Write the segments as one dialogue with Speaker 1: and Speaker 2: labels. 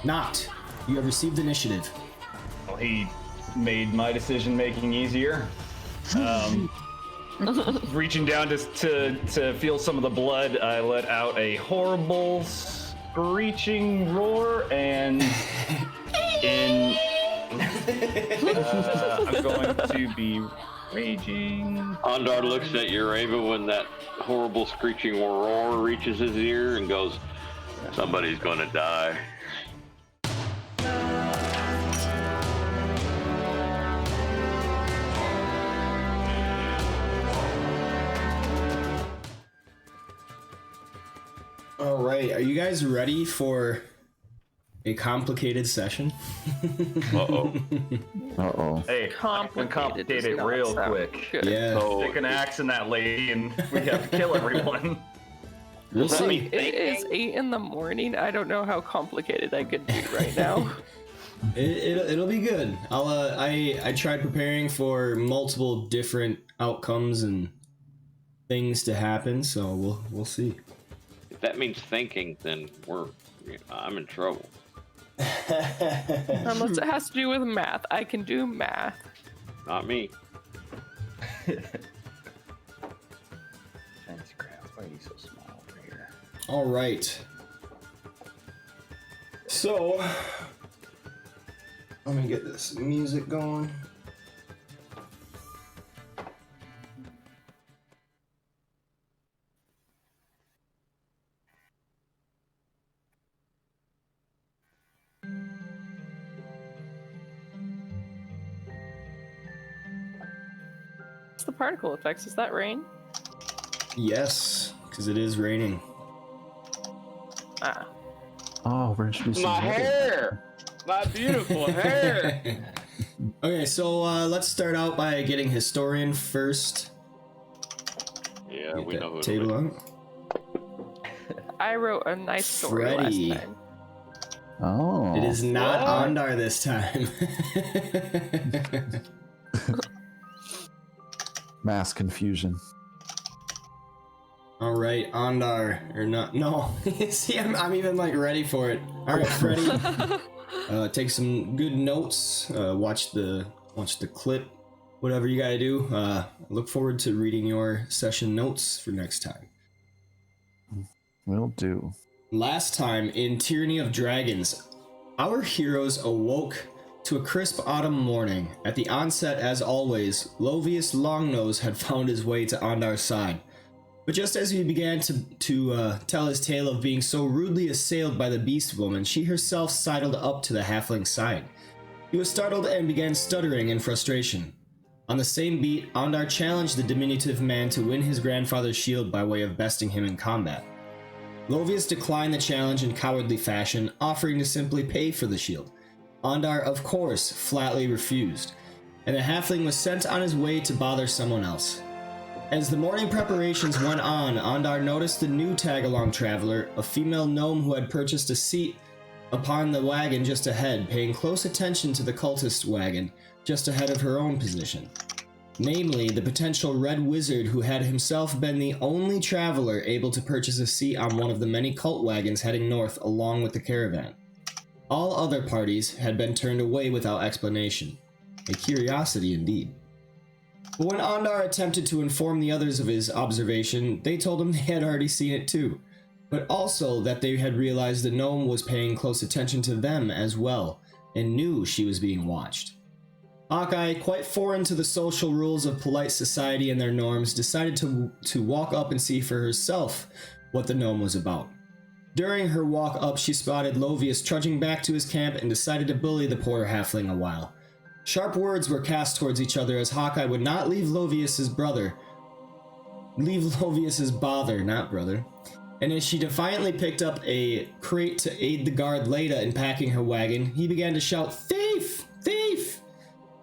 Speaker 1: Not. You have received initiative.
Speaker 2: Well, he made my decision making easier. Reaching down to feel some of the blood, I let out a horrible screeching roar, and I'm going to be raging.
Speaker 3: Ondar looks at you, Raven, when that horrible screeching roar reaches his ear and goes, "Somebody's gonna die."
Speaker 1: All right, are you guys ready for a complicated session?
Speaker 3: Uh-oh.
Speaker 4: Uh-oh.
Speaker 2: Hey, complicated real quick.
Speaker 5: Good.
Speaker 1: Yeah,
Speaker 3: So,
Speaker 2: Stick an axe in that lady, and we have to kill everyone.
Speaker 1: we'll
Speaker 3: does that
Speaker 1: see.
Speaker 3: mean
Speaker 5: It is 8 in the morning. I don't know how complicated I could be right now.
Speaker 1: It'll be good. I tried preparing for multiple different outcomes and things to happen, so we'll see.
Speaker 3: if that means thinking, then I'm in trouble.
Speaker 5: Unless it has to do with math. I can do math.
Speaker 3: Not me.
Speaker 2: Fancy crap, why are you so small over here?
Speaker 1: All right. So, let me get this music going.
Speaker 5: What's the particle effects? Is that rain?
Speaker 1: Yes, because it is raining.
Speaker 5: Ah.
Speaker 4: Oh, we're introducing
Speaker 3: My
Speaker 4: weather.
Speaker 3: hair! My beautiful hair!
Speaker 1: Okay, so let's start out by getting historian first.
Speaker 3: Yeah,
Speaker 1: Get
Speaker 3: we
Speaker 1: that
Speaker 3: know who
Speaker 1: table
Speaker 3: to
Speaker 1: out.
Speaker 5: I wrote a nice story
Speaker 1: Freddy.
Speaker 5: last time.
Speaker 4: Oh.
Speaker 1: It is not
Speaker 3: What?
Speaker 1: Ondar this time.
Speaker 4: Mass confusion.
Speaker 1: All right, Ondar, or not? No, see, I'm even like ready for it. All right, Freddy, take some good notes. Watch the clip, whatever you gotta do. Look forward to reading your session notes for next time.
Speaker 4: Will do.
Speaker 1: Last time in Tyranny of Dragons, our heroes awoke to a crisp autumn morning. At the onset, as always, Lovius Longnose had found his way to Ondar's side. But just as he began to tell his tale of being so rudely assailed by the beast woman, she herself sidled up to the halfling's side. He was startled and began stuttering in frustration. On the same beat, Ondar challenged the diminutive man to win his grandfather's shield by way of besting him in combat. Lovius declined the challenge in cowardly fashion, offering to simply pay for the shield. Ondar, of course, flatly refused, and the halfling was sent on his way to bother someone else. As the morning preparations went on, Ondar noticed the new tag-along traveler, a female gnome who had purchased a seat upon the wagon just ahead, paying close attention to the cultist wagon just ahead of her own position. Namely, the potential red wizard who had himself been the only traveler able to purchase a seat on one of the many cult wagons heading north along with the caravan. All other parties had been turned away without explanation. A curiosity indeed. But when Ondar attempted to inform the others of his observation, they told him they had already seen it too, but also that they had realized the gnome was paying close attention to them as well, and knew she was being watched. Hawkeye, quite foreign to the social rules of polite society and their norms, decided to walk up and see for herself what the gnome was about. During her walk up, she spotted Lovius trudging back to his camp and decided to bully the poor halfling a while. Sharp words were cast towards each other as Hawkeye would not leave Lovius's bother, not brother. And as she defiantly picked up a crate to aid the guard Leda in packing her wagon, he began to shout, "Thief! Thief!"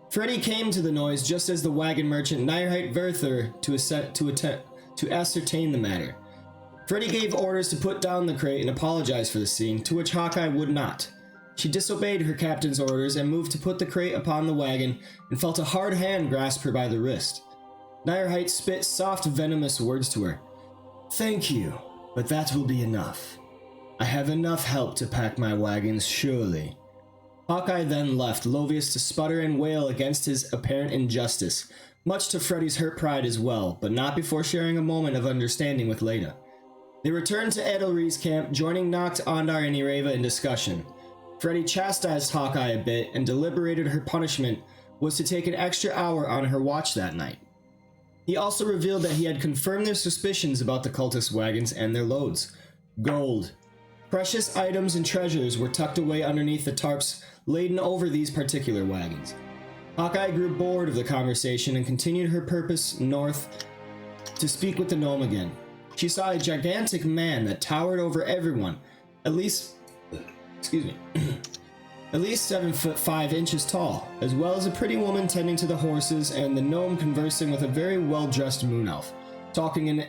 Speaker 1: Freddy came to the noise just as the wagon merchant Nyrhite Verther to ascertain the matter. Freddy gave orders to put down the crate and apologize for the scene, to which Hawkeye would not. She disobeyed her captain's orders and moved to put the crate upon the wagon and felt a hard hand grasp her by the wrist. Nyrhite spit soft, venomous words to her. "Thank you, but that will be enough." I have enough help to pack my wagons, surely. Hawkeye then left Lovius to sputter and wail against his apparent injustice, much to Freddy's hurt pride as well, but not before sharing a moment of understanding with Leda. They returned to Edelri's camp, joining Noct, Ondar, and Ireva in discussion. Freddy chastised Hawkeye a bit and deliberated her punishment was to take an extra hour on her watch that night. He also revealed that he had confirmed their suspicions about the cultist wagons and their loads. Gold. Precious items and treasures were tucked away underneath the tarps laden over these particular wagons. Hawkeye grew bored of the conversation and continued her purpose north to speak with the gnome again. She saw a gigantic man that towered over everyone, at least 7'5" tall, as well as a pretty woman tending to the horses and the gnome conversing with a very well-dressed moon elf, taking in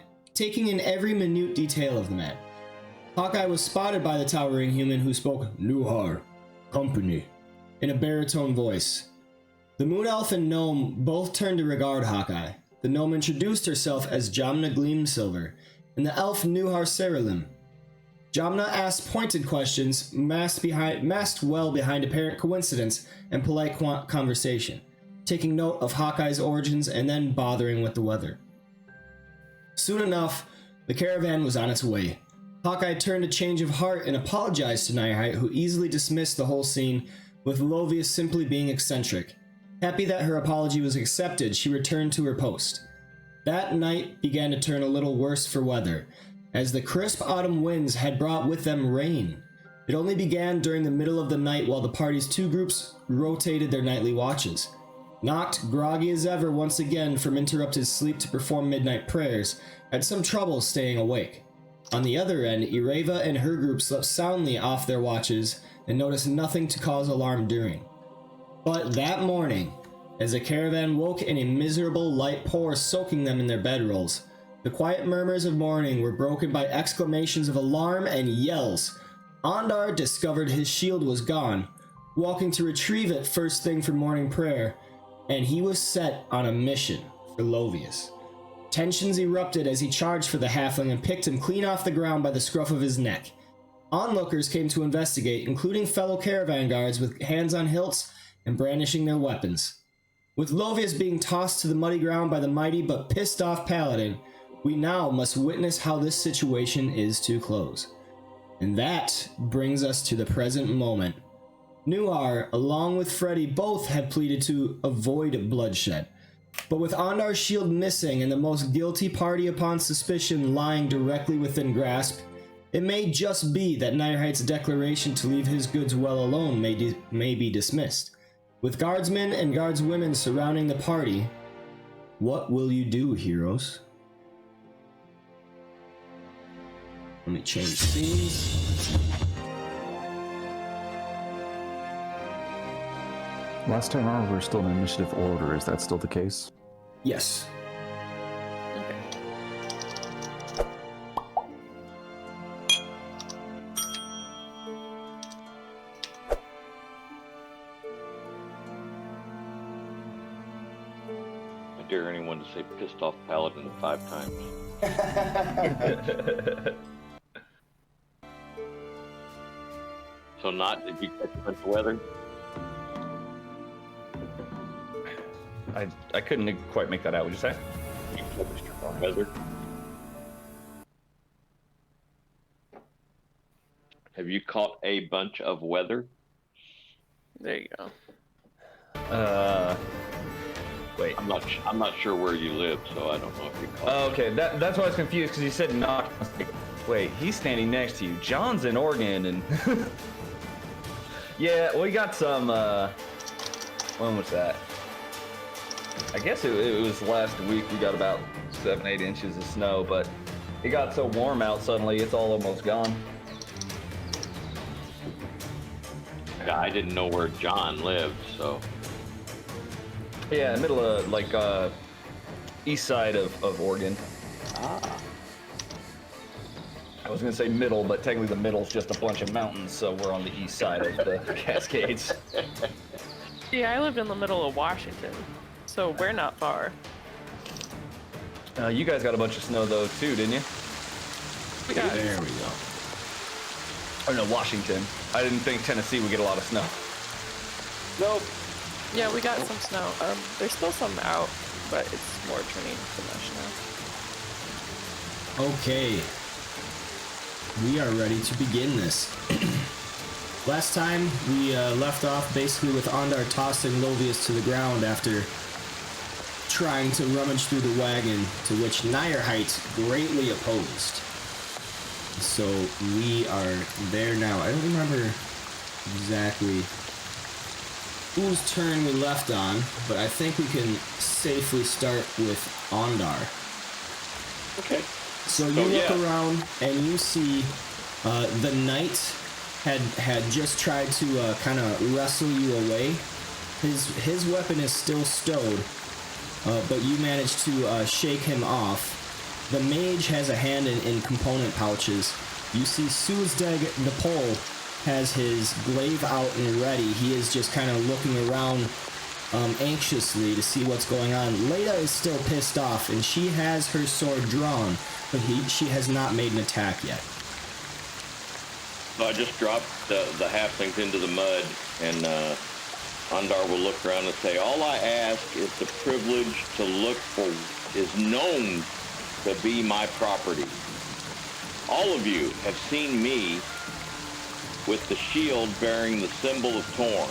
Speaker 1: every minute detail of the man. Hawkeye was spotted by the towering human who spoke Nuhar, company, in a baritone voice. The moon elf and gnome both turned to regard Hawkeye. The gnome introduced herself as Jamna Gleamsilver, and the elf Nuhar Seralim. Jamna asked pointed questions, masked well behind apparent coincidence and polite conversation, taking note of Hawkeye's origins and then bothering with the weather. Soon enough, the caravan was on its way. Hawkeye turned a change of heart and apologized to Nirehite, who easily dismissed the whole scene, with Lovius simply being eccentric. Happy that her apology was accepted, she returned to her post. That night began to turn a little worse for weather, as the crisp autumn winds had brought with them rain. It only began during the middle of the night while the party's two groups rotated their nightly watches. Noct, groggy as ever once again from interrupted sleep to perform midnight prayers, had some trouble staying awake. On the other end, Ireva and her group slept soundly off their watches and noticed nothing to cause alarm during. But that morning, as the caravan woke in a miserable light pour soaking them in their bedrolls, the quiet murmurs of morning were broken by exclamations of alarm and yells. Ondar discovered his shield was gone, walking to retrieve it first thing for morning prayer, and he was set on a mission for Lovius. Tensions erupted as he charged for the halfling and picked him clean off the ground by the scruff of his neck. Onlookers came to investigate, including fellow caravan guards with hands on hilts and brandishing their weapons. With Lovius being tossed to the muddy ground by the mighty but pissed off paladin, we now must witness how this situation is to close. And that brings us to the present moment. Nuar, along with Freddy, both had pleaded to avoid bloodshed. But with Ondar's shield missing and the most guilty party upon suspicion lying directly within grasp, it may just be that Nirehite's declaration to leave his goods well alone may be dismissed. With guardsmen and guardswomen surrounding the party, what will you do, heroes? Let me change scenes.
Speaker 4: Last time around, we were still in initiative order. Is that still the case?
Speaker 1: Yes.
Speaker 3: I dare anyone to say pissed off paladin 5 times. So not, did you catch a bunch of weather?
Speaker 2: I couldn't quite make that out. What'd you say?
Speaker 3: You catch weather? Have you caught a bunch of weather?
Speaker 5: There you go.
Speaker 2: Wait.
Speaker 3: I'm not sure where you live, so I don't know if you caught.
Speaker 2: Oh, okay, that's why I was confused because you said not. Wait, he's standing next to you. John's in Oregon, and yeah, we got some. When was that? I guess it was last week. We got about 7-8 inches of snow, but it got so warm out suddenly, it's all almost gone.
Speaker 3: Yeah, I didn't know where John lived, so.
Speaker 2: Yeah, middle of like east side of Oregon.
Speaker 3: Ah.
Speaker 2: I was gonna say middle, but technically the middle's just a bunch of mountains, so we're on the east side of the Cascades.
Speaker 5: Yeah, I lived in the middle of Washington, so we're not far.
Speaker 2: You guys got a bunch of snow though too, didn't you?
Speaker 5: We got
Speaker 1: There we go.
Speaker 2: Or no, Washington. I didn't think Tennessee would get a lot of snow.
Speaker 3: Nope.
Speaker 5: Yeah, we got some snow. There's still some out, but it's more turning to mush now.
Speaker 1: Okay. We are ready to begin this. Last time, we left off basically with Ondar tossing Lovius to the ground after trying to rummage through the wagon, to which Nierheit greatly opposed. So we are there now. I don't remember exactly whose turn we left on, but I think we can safely start with Ondar.
Speaker 3: Okay.
Speaker 1: So you look around and you see the knight had just tried to kind of wrestle you away. His weapon is still stowed, but you managed to shake him off. The mage has a hand in component pouches. You see Suzdeg the Pole has his glaive out and ready. He is just kind of looking around anxiously to see what's going on. Leda is still pissed off, and she has her sword drawn, but she has not made an attack yet.
Speaker 3: So I just dropped the halflings into the mud, and Ondar will look around and say, all I ask is the privilege to look for is known to be my property. All of you have seen me with the shield bearing the symbol of Torn.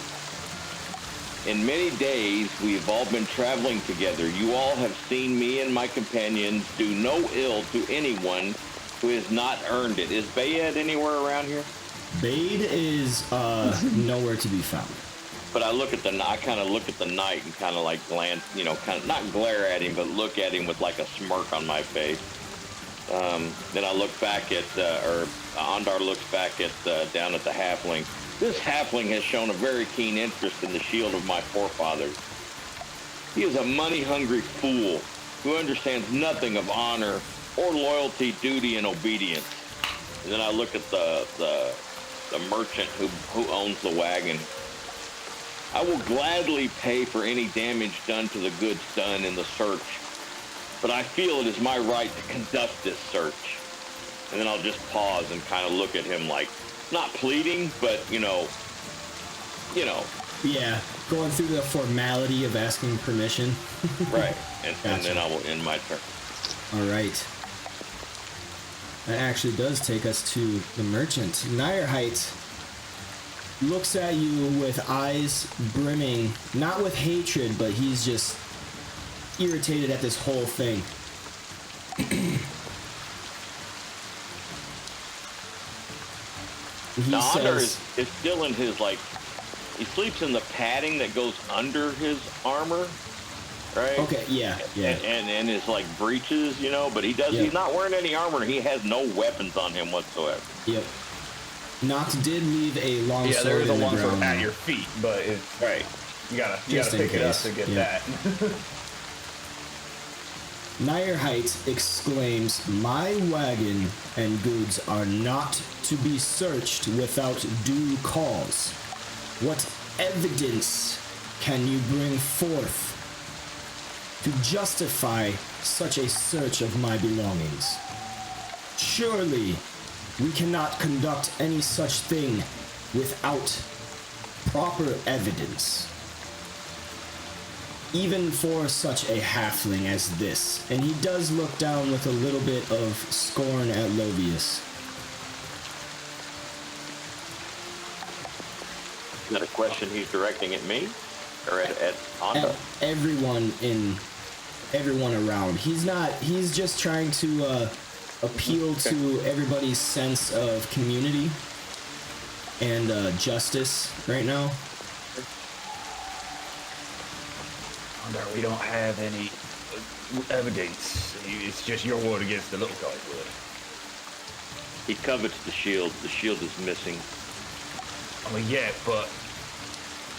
Speaker 3: In many days, we have all been traveling together. You all have seen me and my companions do no ill to anyone who has not earned it. Is Bayed anywhere around here?
Speaker 1: Bade is nowhere to be found.
Speaker 3: But I kind of look at the knight and kind of like glance, kind of not glare at him, but look at him with like a smirk on my face. Then I look back at, or Ondar looks back at, down at the halfling. This halfling has shown a very keen interest in the shield of my forefathers. He is a money-hungry fool who understands nothing of honor or loyalty, duty, and obedience. And then I look at the merchant who owns the wagon. I will gladly pay for any damage done to the goods done in the search, but I feel it is my right to conduct this search. And then I'll just pause and kind of look at him like, not pleading, but, you know.
Speaker 1: Yeah, going through the formality of asking permission.
Speaker 3: Right, and
Speaker 1: Gotcha.
Speaker 3: then I will end my turn.
Speaker 1: All right. That actually does take us to the merchant. Nierheit looks at you with eyes brimming, not with hatred, but he's just irritated at this whole thing.
Speaker 3: Now, Ondar
Speaker 1: says,
Speaker 3: is still in his, he sleeps in the padding that goes under his armor, right?
Speaker 1: okay, yeah.
Speaker 3: And his, breeches, but he's not wearing any armor. He has no weapons on him whatsoever.
Speaker 1: Yep. Noct did leave a long sword
Speaker 2: there is a
Speaker 1: in the
Speaker 2: long sword
Speaker 1: ground.
Speaker 2: at your feet, but it's
Speaker 3: Right.
Speaker 2: you gotta
Speaker 1: Just in
Speaker 2: pick it up
Speaker 1: case.
Speaker 2: to get
Speaker 1: Yeah.
Speaker 2: that.
Speaker 1: Nierheit exclaims, "My wagon and goods are not to be searched without due cause. What evidence can you bring forth to justify such a search of my belongings? Surely we cannot conduct any such thing without proper evidence. Even for such a halfling as this." And he does look down with a little bit of scorn at Lovius.
Speaker 3: Is that a question he's directing at me? Or at Ondar?
Speaker 1: Everyone around. He's just trying to appeal to everybody's sense of community and justice right now.
Speaker 2: Ondar, we don't have any evidence. It's just your word against the little guy's word.
Speaker 3: He covets the shield. The shield is missing.
Speaker 2: I mean, yeah, but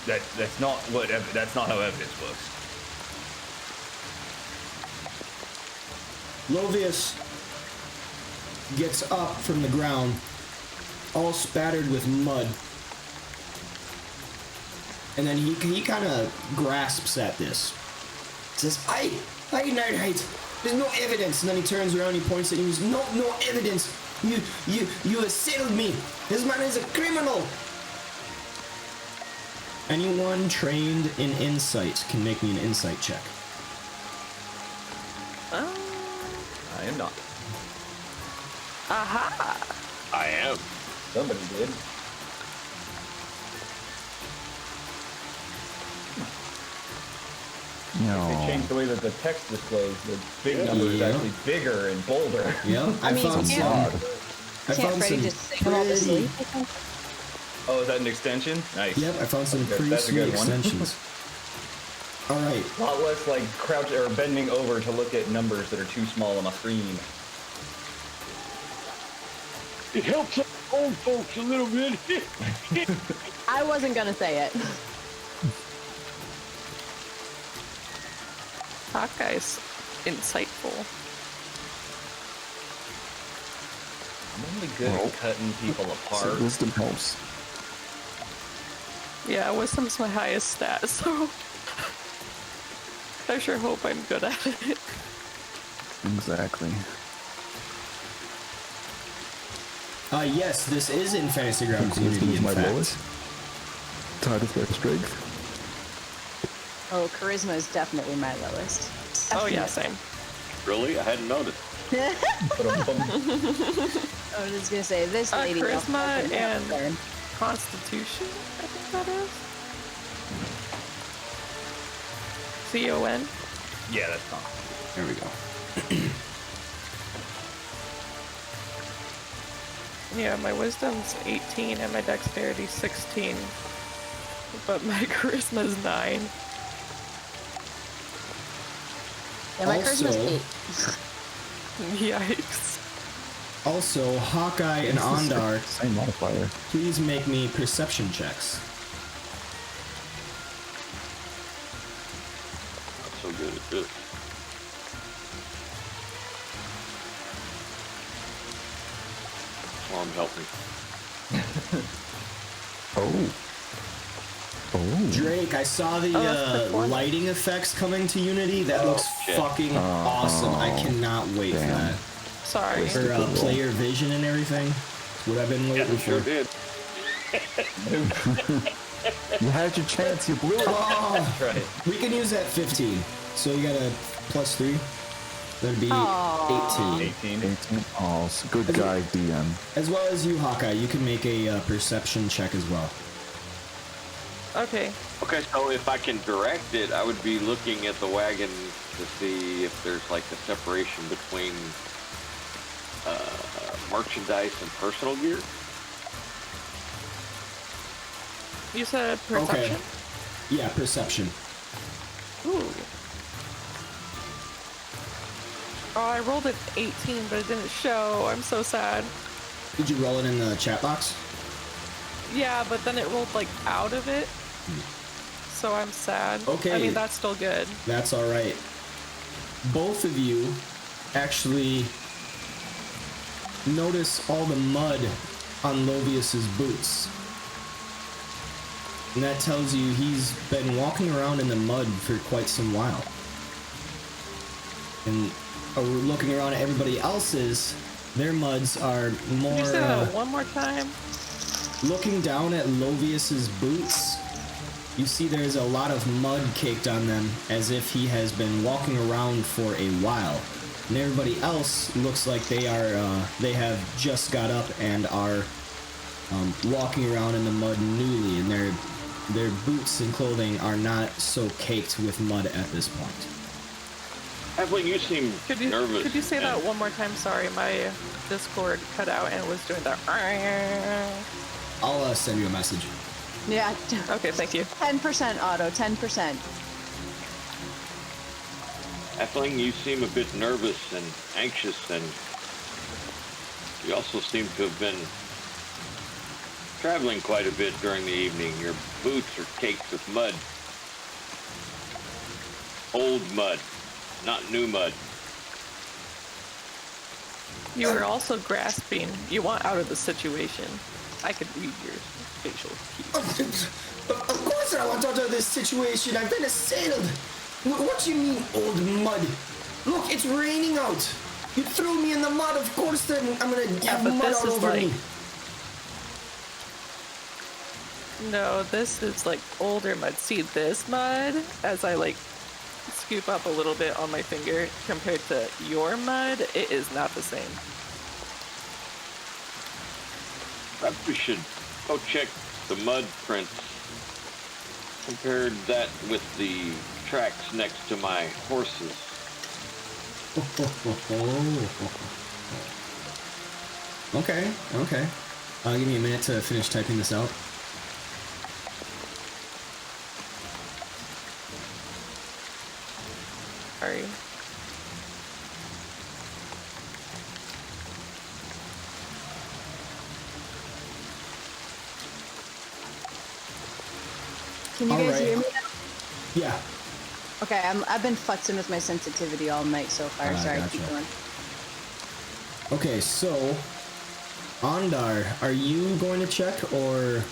Speaker 2: that's not how evidence works.
Speaker 1: Lovius gets up from the ground, all spattered with mud. And then he kind of grasps at this. Says, I Nierheit, there's no evidence. And then he turns around and he points at you and he says, no evidence. You assailed me! This man is a criminal! Anyone trained in insight can make me an insight check.
Speaker 2: I am not.
Speaker 5: Aha!
Speaker 3: I am.
Speaker 2: Somebody did. They
Speaker 4: No.
Speaker 2: changed the way that the text displays. The big number is
Speaker 1: Yeah.
Speaker 2: actually bigger and bolder.
Speaker 1: Yep, I
Speaker 6: mean,
Speaker 1: found
Speaker 6: yeah.
Speaker 1: some. I
Speaker 6: Can't
Speaker 1: found
Speaker 6: Freddy
Speaker 1: some
Speaker 6: just sing them all to
Speaker 1: pretty.
Speaker 6: sleep or something?
Speaker 2: Oh, is that an extension? Nice.
Speaker 1: Yep, I found some
Speaker 2: That's
Speaker 1: pretty
Speaker 2: a
Speaker 1: sweet
Speaker 2: good one.
Speaker 1: extensions. All right.
Speaker 2: A lot less like crouch or bending over to look at numbers that are too small on my screen.
Speaker 3: It helps old folks a little bit.
Speaker 6: I wasn't gonna say it.
Speaker 5: Hawkeye's insightful.
Speaker 2: I'm only good at cutting people apart.
Speaker 4: Wisdom helps.
Speaker 5: Yeah, wisdom's my highest stat, so I sure hope I'm good at it.
Speaker 4: Exactly.
Speaker 1: Yes, this is in Fantasy Grounds
Speaker 4: Wisdom
Speaker 1: Unity,
Speaker 4: is
Speaker 1: in
Speaker 4: my
Speaker 1: fact.
Speaker 4: lowest. Tied with my strength.
Speaker 6: Oh, charisma is definitely my lowest.
Speaker 5: Oh yeah, same.
Speaker 3: Really? I hadn't noticed.
Speaker 2: But
Speaker 6: I was just gonna say this lady.
Speaker 5: Charisma and Constitution, I think that is. CON.
Speaker 2: yeah, that's fine.
Speaker 1: There we go.
Speaker 5: Yeah, my wisdom's 18 and my dexterity's 16. But my charisma's 9.
Speaker 6: Yeah, my charisma's
Speaker 1: Also-
Speaker 6: 8.
Speaker 5: Yikes.
Speaker 1: Also, Hawkeye and Ondar,
Speaker 4: Same modifier.
Speaker 1: please make me perception checks.
Speaker 3: Not so good at this. Arm helping.
Speaker 4: Oh. Oh.
Speaker 1: Drake, I saw the
Speaker 5: that's performance.
Speaker 1: lighting effects coming to Unity. That looks
Speaker 3: shit.
Speaker 1: fucking awesome. I cannot wait for
Speaker 4: damn.
Speaker 1: that.
Speaker 5: Sorry.
Speaker 1: For player vision and everything. That's what I've been waiting
Speaker 3: Yeah, sure
Speaker 1: for.
Speaker 3: did.
Speaker 4: You had your chance. You blew it.
Speaker 1: Oh,
Speaker 2: That's right.
Speaker 1: we can use that 15. So you got a +3. That'd be
Speaker 6: Aw.
Speaker 1: 18.
Speaker 2: 18.
Speaker 4: 18. Oh, it's a good guy, DM.
Speaker 1: As well as you, Hawkeye, you can make a perception check as well.
Speaker 5: Okay.
Speaker 3: Okay, so if I can direct it, I would be looking at the wagon to see if there's like a separation between merchandise and personal gear.
Speaker 5: You said perception?
Speaker 1: Okay. Yeah, perception.
Speaker 5: Ooh. Oh, I rolled an 18, but it didn't show. I'm so sad.
Speaker 1: Did you roll it in the chat box?
Speaker 5: Yeah, but then it rolled like out of it. So I'm sad.
Speaker 1: Okay.
Speaker 5: I mean, that's still good.
Speaker 1: That's all right. Both of you actually notice all the mud on Lovius's boots. And that tells you he's been walking around in the mud for quite some while. And looking around at everybody else's, their muds are more...
Speaker 5: Can you say that one more time?
Speaker 1: Looking down at Lovius's boots, you see there's a lot of mud caked on them, as if he has been walking around for a while. And everybody else looks like they have just got up and are walking around in the mud newly, and their boots and clothing are not so caked with mud at this point.
Speaker 3: Halfling, you seem nervous.
Speaker 5: Could you say that one more time? Sorry, my Discord cut out and it was doing that.
Speaker 1: I'll send you a message.
Speaker 6: Yeah.
Speaker 5: Okay, thank you.
Speaker 6: 10% auto, 10%.
Speaker 3: Halfling, you seem a bit nervous and anxious, and you also seem to have been traveling quite a bit during the evening. Your boots are caked with mud. Old mud, not new mud.
Speaker 5: You were also grasping. You want out of the situation. I could read your facial cues.
Speaker 1: Of course I want out of this situation. I've been assailed. What do you mean, old mud? Look, it's raining out. You threw me in the mud, of course then I'm gonna have
Speaker 5: but
Speaker 1: mud
Speaker 5: this
Speaker 1: all
Speaker 5: is
Speaker 1: over
Speaker 5: like-
Speaker 1: me.
Speaker 5: No, this is like older mud. See this mud as I like scoop up a little bit on my finger compared to your mud, it is not the same.
Speaker 3: Perhaps we should go check the mud prints. Compared that with the tracks next to my horses.
Speaker 1: Okay, okay. Give me a minute to finish typing this out.
Speaker 5: Sorry.
Speaker 6: Can you guys
Speaker 1: Alright.
Speaker 6: hear me?
Speaker 1: Yeah.
Speaker 6: Okay, I've been futzing with my sensitivity all night so far. Sorry,
Speaker 1: Gotcha.
Speaker 6: keep going.
Speaker 1: Okay, so Ondar, are you going to check or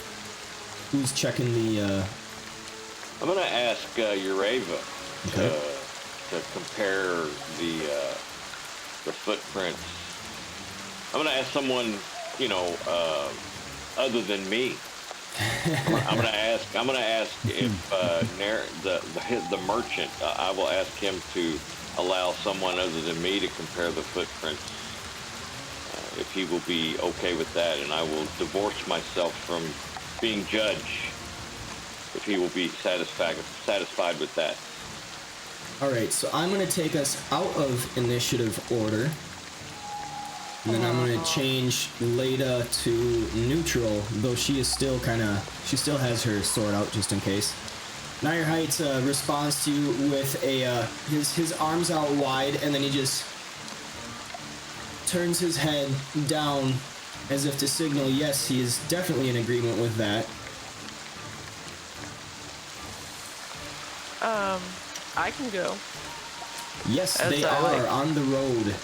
Speaker 1: who's checking the
Speaker 3: I'm gonna ask Ureva
Speaker 1: Okay.
Speaker 3: to compare the footprints. I'm gonna ask someone, other than me. I'm gonna ask if the merchant. I will ask him to allow someone other than me to compare the footprints. If he will be okay with that, and I will divorce myself from being judge. If he will be satisfied with that.
Speaker 1: Alright, so I'm gonna take us out of initiative order. And then I'm gonna change Leda to neutral, though she is still she still has her sword out just in case. Nair Heights responds to you with his arms out wide, and then he just turns his head down as if to signal yes, he is definitely in agreement with that.
Speaker 5: I can go.
Speaker 1: Yes,
Speaker 5: As
Speaker 1: they
Speaker 5: I,
Speaker 1: are
Speaker 5: like,
Speaker 1: on the road.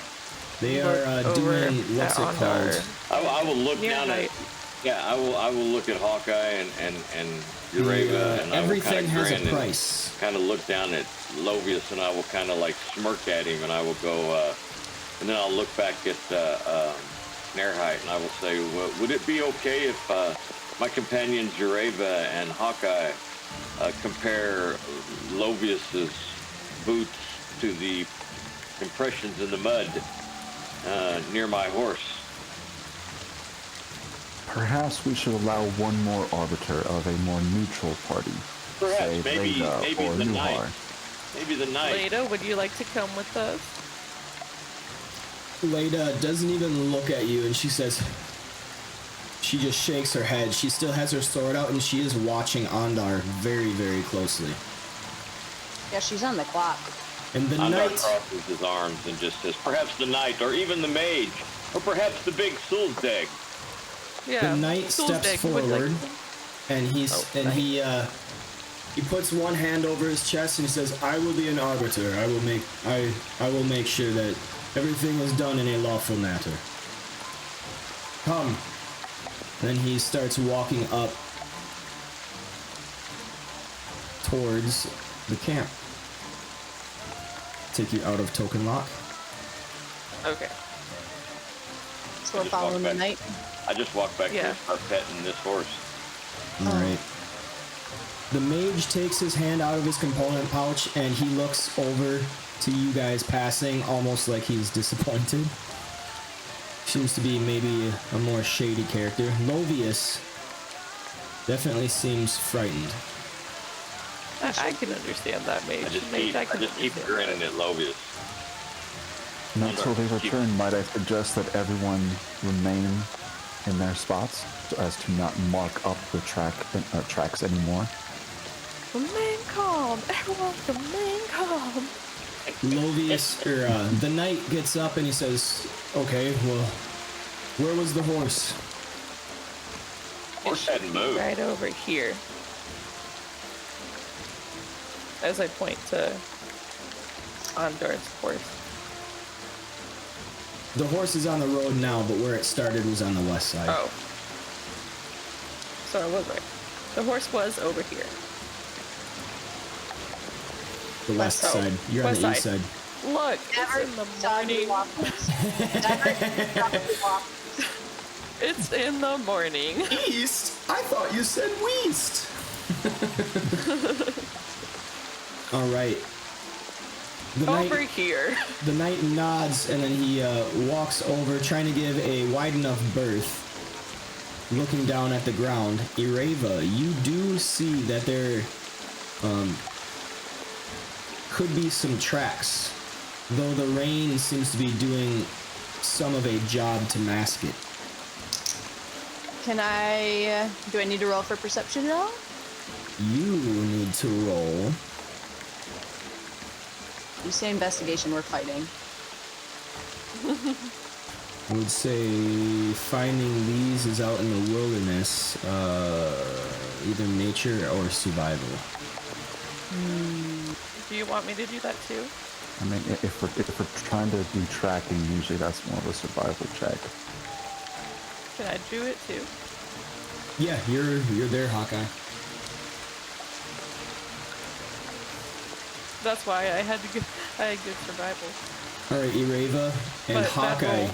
Speaker 1: They are
Speaker 5: look over
Speaker 1: doing what's it
Speaker 5: at
Speaker 1: called?
Speaker 5: Ondar.
Speaker 3: I will look
Speaker 5: Near
Speaker 3: down
Speaker 5: night.
Speaker 3: I will look at Hawkeye and Ureva, and I will
Speaker 1: everything
Speaker 3: kind of
Speaker 1: has a
Speaker 3: grin
Speaker 1: price.
Speaker 3: and kind of look down at Lovius, and I will kind of like smirk at him, and I will go, and then I'll look back at Nairhite, and I will say, would it be okay if my companions Ureva and Hawkeye compare Lovius's boots to the impressions in the mud near my horse?
Speaker 4: Perhaps we should allow one more arbiter of a more neutral party.
Speaker 3: Perhaps,
Speaker 4: say
Speaker 3: maybe
Speaker 4: Vega or
Speaker 3: the
Speaker 4: Nuhar.
Speaker 3: knight. Maybe the knight.
Speaker 5: Leda, would you like to come with us?
Speaker 1: Leda doesn't even look at you, and she says, she just shakes her head. She still has her sword out, and she is watching Ondar very, very closely.
Speaker 6: Yeah, she's on the clock.
Speaker 1: And the
Speaker 3: Ondar
Speaker 1: knight,
Speaker 3: crosses his arms and just says, perhaps the knight, or even the mage, or perhaps the big Sulzdag.
Speaker 5: Yeah.
Speaker 1: the knight
Speaker 5: Sulzdag
Speaker 1: steps
Speaker 5: would like
Speaker 1: forward,
Speaker 5: to-
Speaker 1: and he puts one hand over his chest and he says, "I will be an arbiter. I will make sure that everything is done in a lawful manner. Come." Then he starts walking up towards the camp. Take you out of token lock.
Speaker 5: Okay.
Speaker 6: So we're
Speaker 3: Just walk
Speaker 6: following the
Speaker 3: back.
Speaker 6: knight.
Speaker 3: I just walked back
Speaker 5: Yeah.
Speaker 3: to start petting this horse.
Speaker 1: All right. The mage takes his hand out of his component pouch and he looks over to you guys passing, almost like he's disappointed. Seems to be maybe a more shady character. Lovius definitely seems frightened.
Speaker 5: I can understand that, mage.
Speaker 3: I just
Speaker 5: Mage,
Speaker 3: keep grinning at Lovius.
Speaker 4: And until they
Speaker 3: Keep-
Speaker 4: return, might I suggest that everyone remain in their spots so as to not mark up the tracks anymore?
Speaker 5: Remain calm. Everyone, remain calm.
Speaker 1: Lovius, the knight gets up and he says, "Okay, well, where was the horse?"
Speaker 3: Horse hadn't moved.
Speaker 5: Right over here. As I point to Ondar's horse.
Speaker 1: The horse is on the road now, but where it started was on the west side.
Speaker 5: Oh. So I was right. The horse was over here.
Speaker 1: The west
Speaker 5: Oh,
Speaker 1: side. You're on
Speaker 5: west
Speaker 1: the east
Speaker 5: side.
Speaker 1: side.
Speaker 5: Look,
Speaker 6: Never
Speaker 5: it's in the
Speaker 6: soggy
Speaker 5: morning.
Speaker 6: waffles. Never soggy waffles.
Speaker 5: It's in the morning.
Speaker 1: East? I thought you said west. All right.
Speaker 5: Over here.
Speaker 1: The knight nods and then he walks over, trying to give a wide enough berth. Looking down at the ground, Ireva, you do see that there could be some tracks, though the rain seems to be doing some of a job to mask it.
Speaker 6: Do I need to roll for perception at all?
Speaker 1: You need to roll.
Speaker 6: You say investigation, we're fighting.
Speaker 1: I would say finding these is out in the wilderness, either nature or survival.
Speaker 5: Do you want me to do that too?
Speaker 4: I mean, if we're trying to do tracking, usually that's more of a survival check.
Speaker 5: Can I do it too?
Speaker 1: Yeah, you're there, Hawkeye.
Speaker 5: That's why I had good survival.
Speaker 1: All right, Ireva and
Speaker 5: But that
Speaker 1: Hawkeye,
Speaker 5: roll-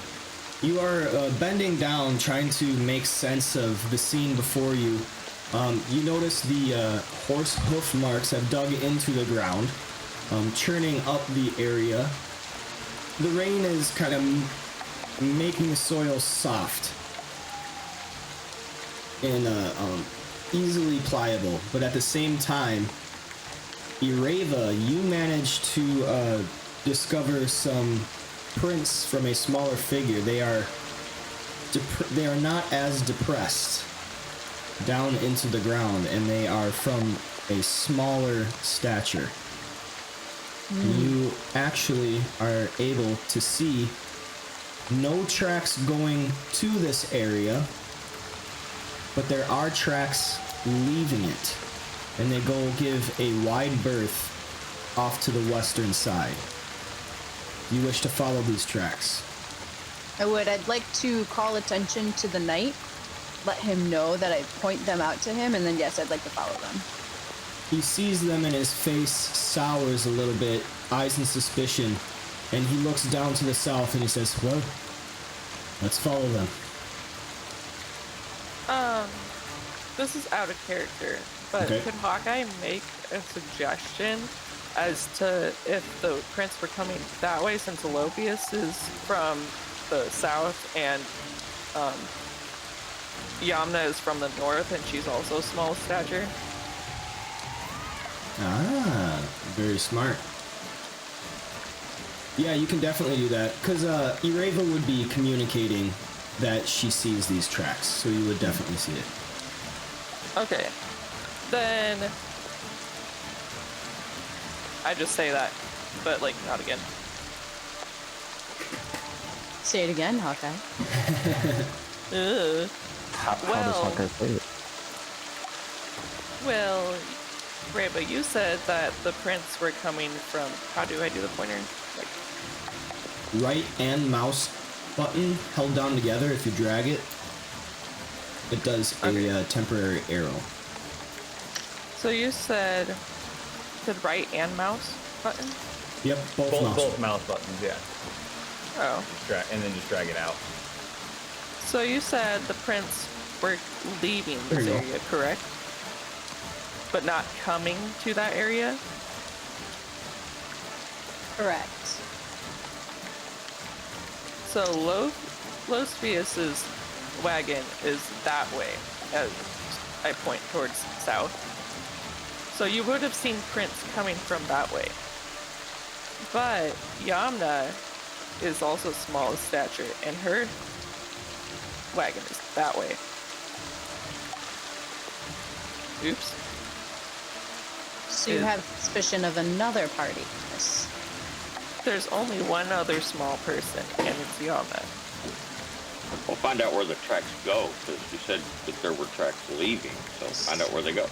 Speaker 1: you are bending down, trying to make sense of the scene before you. You notice the horse hoof marks have dug into the ground, churning up the area. The rain is kind of making the soil soft and easily pliable, but at the same time, Ireva, you managed to discover some prints from a smaller figure. They are not as depressed down into the ground, and they are from a smaller stature. You actually are able to see no tracks going to this area, but there are tracks leaving it, and they go give a wide berth off to the western side. You wish to follow these tracks.
Speaker 6: I would. I'd like to call attention to the knight, let him know that I point them out to him, and then yes, I'd like to follow them.
Speaker 1: He sees them and his face sours a little bit, eyes in suspicion, and he looks down to the south and he says, well, let's follow them.
Speaker 5: This is out of character, but
Speaker 1: Okay.
Speaker 5: could Hawkeye make a suggestion as to if the prints were coming that way, since Alopius is from the south and Yamna is from the north and she's also small stature?
Speaker 1: Ah, very smart. Yeah, you can definitely do that, because Ireva would be communicating that she sees these tracks, so you would definitely see it.
Speaker 5: Okay, then I just say that, but like not again.
Speaker 6: Say it again, Hawkeye.
Speaker 5: Ugh.
Speaker 4: How does
Speaker 5: Well-
Speaker 4: Hawkeye say it?
Speaker 5: Well, Reba, you said that the prints were coming from. How do I do the pointer? Like,
Speaker 1: Right and mouse button held down together, if you drag it, it does a temporary arrow.
Speaker 5: so you said right and mouse button?
Speaker 1: Yep, both mouse.
Speaker 2: Both mouse buttons, yeah.
Speaker 5: Oh,
Speaker 2: And then just drag it out.
Speaker 5: so you said the prints were leaving
Speaker 1: There
Speaker 5: this
Speaker 1: you go.
Speaker 5: area, correct? But not coming to that area?
Speaker 6: Correct.
Speaker 5: So Losvius's wagon is that way, as I point towards south. So you would have seen prints coming from that way. But Yamna is also small of stature, and her wagon is that way. Oops.
Speaker 6: So you have suspicion of another party. Yes.
Speaker 3: There's only one other small person, and it's Yama.
Speaker 2: We'll find out where the tracks go, because you said that there were tracks leaving, so find out where they go.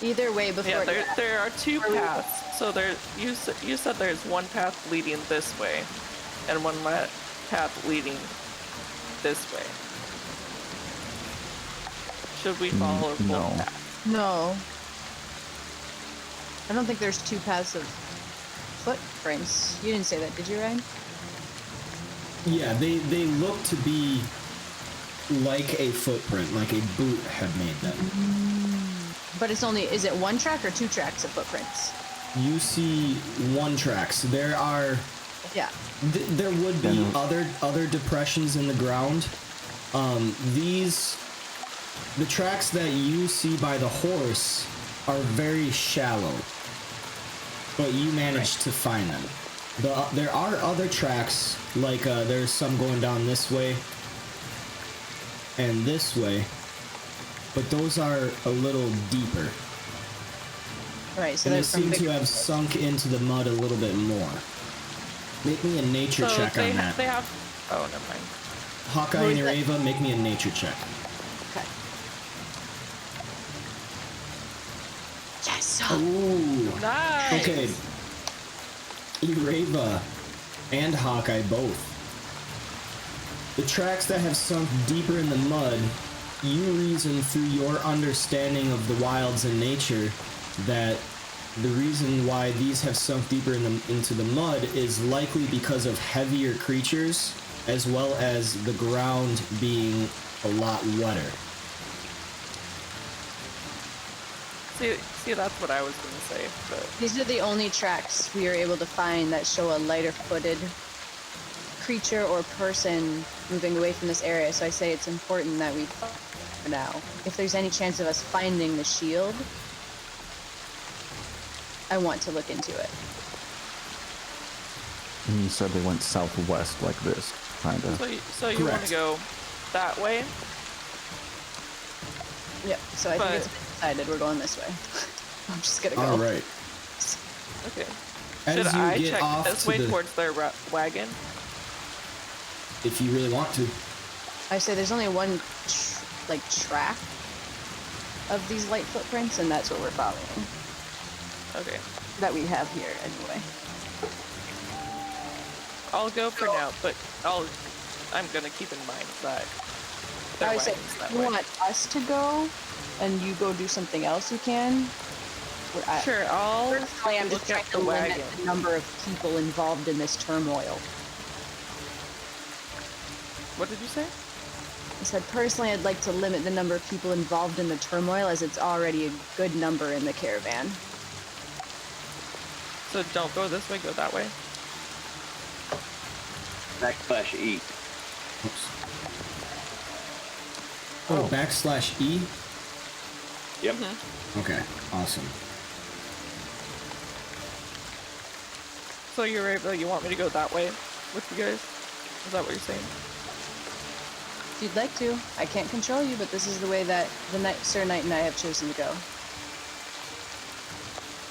Speaker 6: Either way, before
Speaker 5: Yeah, there are two paths. So there, you said there's one path leading this way, and one path leading this way. Should we follow both
Speaker 4: no.
Speaker 5: paths?
Speaker 6: No. I don't think there's two paths of footprints. You didn't say that, did you, Ryan?
Speaker 1: Yeah, they look to be like a footprint, like a boot had made them.
Speaker 6: But it's only, is it one track or two tracks of footprints?
Speaker 1: You see one tracks. There are,
Speaker 6: Yeah.
Speaker 1: there would be other depressions in the ground. The tracks that you see by the horse are very shallow, but you managed to find them. There are other tracks, like there's some going down this way and this way, but those are a little deeper.
Speaker 6: Right, so
Speaker 1: And they
Speaker 6: they're from
Speaker 1: seem
Speaker 6: big...
Speaker 1: to have sunk into the mud a little bit more. Make me a nature
Speaker 5: So
Speaker 1: check
Speaker 5: they,
Speaker 1: on that.
Speaker 5: they have. Oh, never mind.
Speaker 1: Hawkeye and Ireva, make me a nature check.
Speaker 6: Okay. Yes!
Speaker 1: Ooh.
Speaker 5: Nice.
Speaker 1: Okay. Ireva and Hawkeye both. The tracks that have sunk deeper in the mud, you reason through your understanding of the wilds and nature that the reason why these have sunk deeper into the mud is likely because of heavier creatures, as well as the ground being a lot wetter.
Speaker 5: See, that's what I was gonna say, but
Speaker 6: These are the only tracks we are able to find that show a lighter-footed creature or person moving away from this area, so I say it's important that we for now. If there's any chance of us finding the shield, I want to look into it.
Speaker 4: And you said they went southwest like this, kind of.
Speaker 5: so you want
Speaker 1: Correct.
Speaker 5: to go that way?
Speaker 6: Yep, so I
Speaker 5: But-
Speaker 6: think it's been decided we're going this way. I'm just gonna go.
Speaker 1: All right.
Speaker 5: Okay.
Speaker 1: As
Speaker 5: Should
Speaker 1: you
Speaker 5: I
Speaker 1: get
Speaker 5: check
Speaker 1: off
Speaker 5: this
Speaker 1: to
Speaker 5: way
Speaker 1: the,
Speaker 5: towards their wagon?
Speaker 1: if you really want to.
Speaker 6: I say there's only one, track of these light footprints, and that's what we're following.
Speaker 5: Okay.
Speaker 6: That we have here, anyway.
Speaker 5: I'll go for now, but I'm gonna keep in mind that their
Speaker 6: I would say,
Speaker 5: wagon's that
Speaker 6: if you
Speaker 5: way.
Speaker 6: want us to go, and you go do something else, you can.
Speaker 5: Sure, I'll
Speaker 6: Personally, I'm just
Speaker 5: look
Speaker 6: trying
Speaker 5: at
Speaker 6: to
Speaker 5: the
Speaker 6: limit
Speaker 5: wagon.
Speaker 6: the number of people involved in this turmoil.
Speaker 5: What did you say?
Speaker 6: I said, personally, I'd like to limit the number of people involved in the turmoil, as it's already a good number in the caravan.
Speaker 5: So don't go this way, go that way.
Speaker 3: /E.
Speaker 1: Oops. Oh, /E?
Speaker 3: Yep.
Speaker 1: Okay, awesome.
Speaker 5: So you want me to go that way with you guys? Is that what you're saying?
Speaker 6: If you'd like to, I can't control you, but this is the way that Sir Knight and I have chosen to go.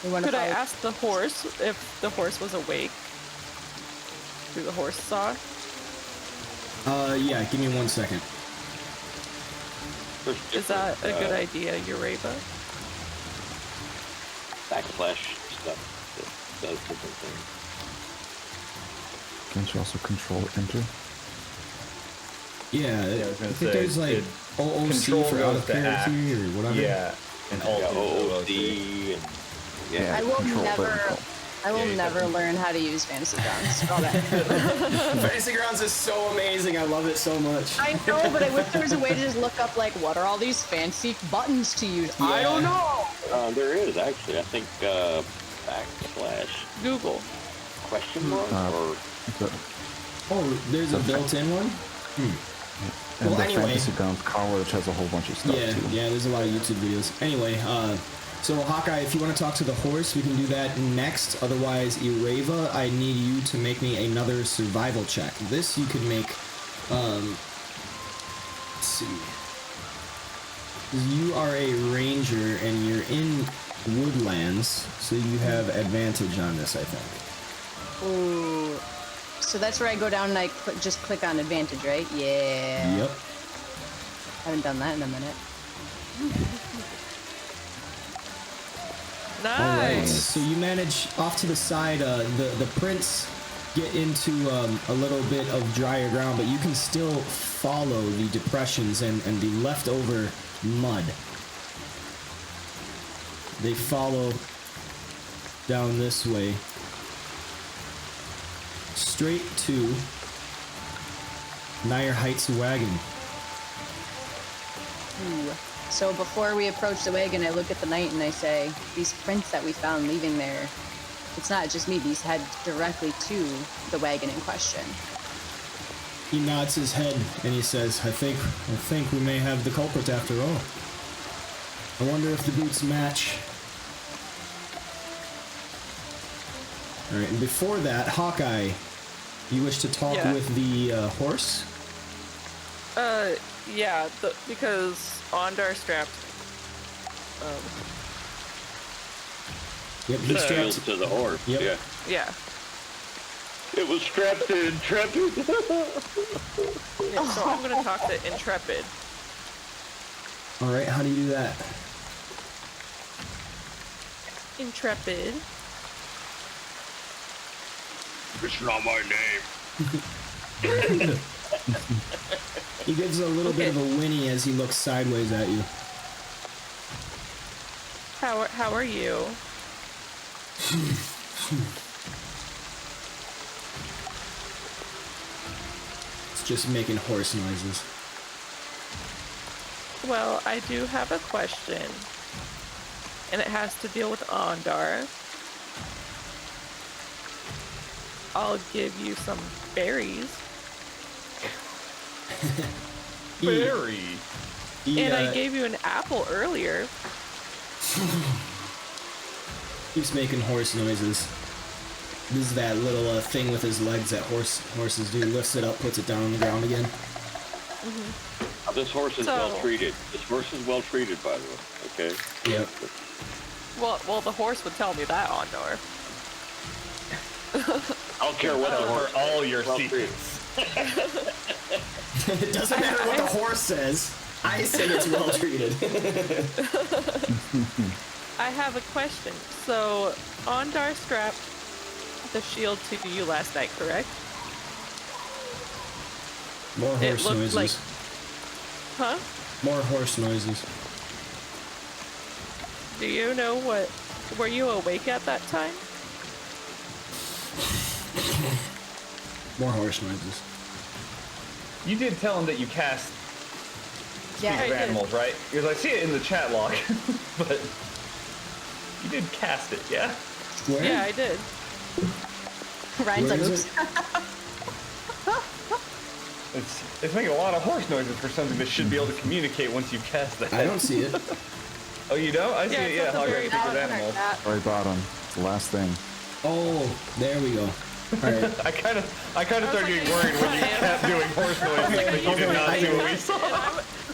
Speaker 6: We want to
Speaker 5: Could I
Speaker 6: follow-
Speaker 5: ask the horse if the horse was awake? Through the horse saw?
Speaker 1: Yeah, give me 1 second.
Speaker 3: There's
Speaker 5: Is that a
Speaker 3: different,
Speaker 5: good idea, Ureva?
Speaker 3: backslash stuff that does different things.
Speaker 4: Can't you also control enter?
Speaker 1: Yeah,
Speaker 7: I was
Speaker 1: I
Speaker 7: gonna
Speaker 1: think
Speaker 7: say,
Speaker 1: there's like
Speaker 7: it-
Speaker 1: OOC
Speaker 7: control
Speaker 1: for out
Speaker 7: goes
Speaker 1: of
Speaker 7: to act.
Speaker 1: character or whatever.
Speaker 7: Yeah, and alt
Speaker 3: Yeah,
Speaker 7: is
Speaker 3: OOC and yeah.
Speaker 6: I will
Speaker 4: control
Speaker 6: never,
Speaker 4: button.
Speaker 6: I will
Speaker 7: Yeah, you
Speaker 6: never
Speaker 7: can-
Speaker 6: learn how to use Fantasy Grounds. All that.
Speaker 1: Fantasy Grounds is so amazing. I love it so much.
Speaker 6: I know, but I wish there was a way to just look up, like, what are all these fancy buttons to use? I don't
Speaker 1: Yeah.
Speaker 6: know.
Speaker 3: There is actually, I think, backslash
Speaker 5: Google.
Speaker 3: question mark or
Speaker 4: The,
Speaker 1: Oh, there's a built-in one?
Speaker 4: and
Speaker 1: Well,
Speaker 4: the
Speaker 1: anyway.
Speaker 4: Fantasy Grounds College has a whole bunch of stuff
Speaker 1: Yeah,
Speaker 4: too.
Speaker 1: yeah, there's a lot of YouTube videos. Anyway, so Hawkeye, if you want to talk to the horse, we can do that next. Otherwise, Ireva, I need you to make me another survival check. This you could make, let's see. You are a ranger and you're in woodlands, so you have advantage on this, I think.
Speaker 6: Ooh. So that's where I go down and I just click on advantage, right? Yeah.
Speaker 1: Yep.
Speaker 6: Haven't done that in a minute.
Speaker 1: Alright,
Speaker 5: Nice.
Speaker 1: so you manage off to the side, the prints get into a little bit of drier ground, but you can still follow the depressions and the leftover mud. They follow down this way. straight to Nyer Heights Wagon.
Speaker 6: Ooh. So before we approach the wagon, I look at the knight and I say, these prints that we found leaving there, it's not just me, these head directly to the wagon in question.
Speaker 1: He nods his head and he says, I think we may have the culprit after all. I wonder if the boots match. Alright, and before that, Hawkeye, you wish to talk
Speaker 5: Yeah.
Speaker 1: with the horse?
Speaker 5: Yeah, because Ondar strapped.
Speaker 1: Yep, he's
Speaker 3: Nailed
Speaker 1: strapped.
Speaker 3: to the horse.
Speaker 1: Yep.
Speaker 3: Yeah.
Speaker 5: Yeah.
Speaker 3: It was strapped to Intrepid.
Speaker 5: Yeah, so I'm gonna talk to Intrepid.
Speaker 1: Alright, how do you do that?
Speaker 5: Intrepid.
Speaker 3: It's not my name.
Speaker 1: He gives a little bit of
Speaker 5: Okay.
Speaker 1: a whinny as he looks sideways at you.
Speaker 5: How are you?
Speaker 1: It's just making horse noises.
Speaker 5: Well, I do have a question, and it has to deal with Ondar. I'll give you some berries,
Speaker 2: Berry.
Speaker 5: and I gave you an apple earlier.
Speaker 1: Keeps making horse noises. This is that little thing with his legs that horses do. Lifts it up, puts it down on the ground again.
Speaker 3: This horse is
Speaker 5: So-
Speaker 3: well treated. This horse is well treated, by the way. Okay.
Speaker 1: Yep.
Speaker 5: Well, the horse would tell me that, Ondar.
Speaker 3: I don't care what the horse.
Speaker 2: For all your
Speaker 3: well
Speaker 2: secrets.
Speaker 1: It doesn't matter what the horse says. I say it's well treated.
Speaker 5: I have a question. So, Ondar strapped the shield to you last night, correct?
Speaker 1: More
Speaker 5: It
Speaker 1: horse
Speaker 5: looked
Speaker 1: noises.
Speaker 5: like- Huh?
Speaker 1: More horse noises.
Speaker 5: Do you know what? Were you awake at that time?
Speaker 1: More horse noises.
Speaker 2: You did tell him that you cast
Speaker 6: Yeah,
Speaker 2: speak
Speaker 5: I
Speaker 2: of
Speaker 5: did.
Speaker 2: animals, right? Because I see it in the chat log, but you did cast it, yeah?
Speaker 1: Where?
Speaker 5: Yeah, I did.
Speaker 6: Ryan's
Speaker 1: Where
Speaker 6: like,
Speaker 1: is
Speaker 6: oops.
Speaker 1: it?
Speaker 2: It's making a lot of horse noises for something that should be able to communicate once you cast that.
Speaker 1: I don't see it.
Speaker 2: Oh, you don't? I see it,
Speaker 5: it's
Speaker 2: yeah.
Speaker 5: at the
Speaker 2: Hog
Speaker 5: very
Speaker 2: speak of
Speaker 5: bottom.
Speaker 2: animals.
Speaker 4: Very bottom. The last thing.
Speaker 1: Oh, there we go. Alright.
Speaker 2: I kind of started
Speaker 5: like,
Speaker 2: getting worried when you
Speaker 5: Ryan.
Speaker 2: kept doing horse noises, but you did not do what we saw.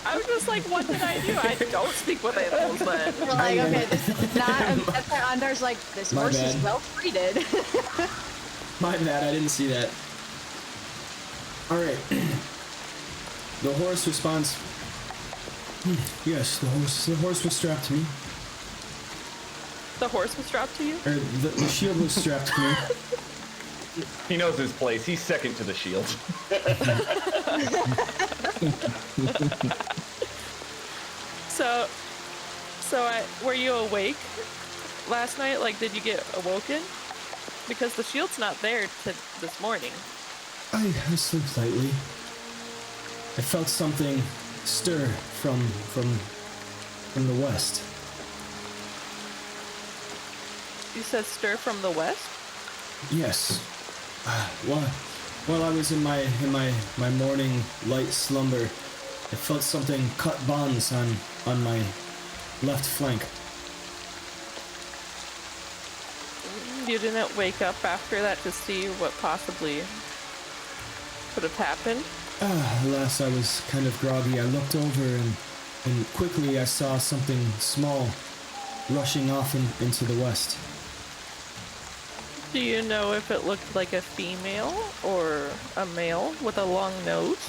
Speaker 5: I was just like, what did I do? I don't speak with animals then.
Speaker 6: We're like, okay, this is not. That's why Ondar's like, this
Speaker 1: My
Speaker 6: horse is
Speaker 1: bad.
Speaker 6: well treated.
Speaker 1: My bad, I didn't see that. Alright. The horse responds. Yes, the horse was strapped to me.
Speaker 5: The horse was strapped to you?
Speaker 1: Or the shield was strapped to me.
Speaker 2: He knows his place. He's second to the shield.
Speaker 5: Were you awake last night? Like, did you get awoken? Because the shield's not there this morning.
Speaker 1: I slept lightly. I felt something stir from the west.
Speaker 5: You said stir from the west?
Speaker 1: Yes. While I was in my morning light slumber, I felt something cut bonds on my left flank.
Speaker 5: You didn't wake up after that to see what possibly could have happened?
Speaker 1: Alas, I was kind of groggy. I looked over and quickly I saw something small rushing off into the west.
Speaker 5: Do you know if it looked like a female or a male with a long nose?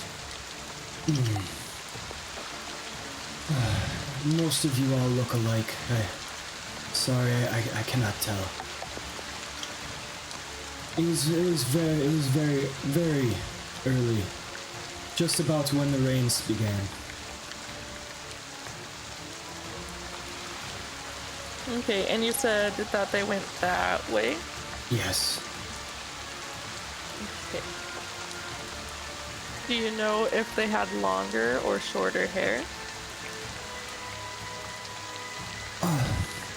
Speaker 1: Most of you all look alike. Sorry, I cannot tell. It was very early. Just about when the rains began.
Speaker 5: Okay, and you said that they went that way?
Speaker 1: Yes.
Speaker 5: Okay. Do you know if they had longer or shorter hair?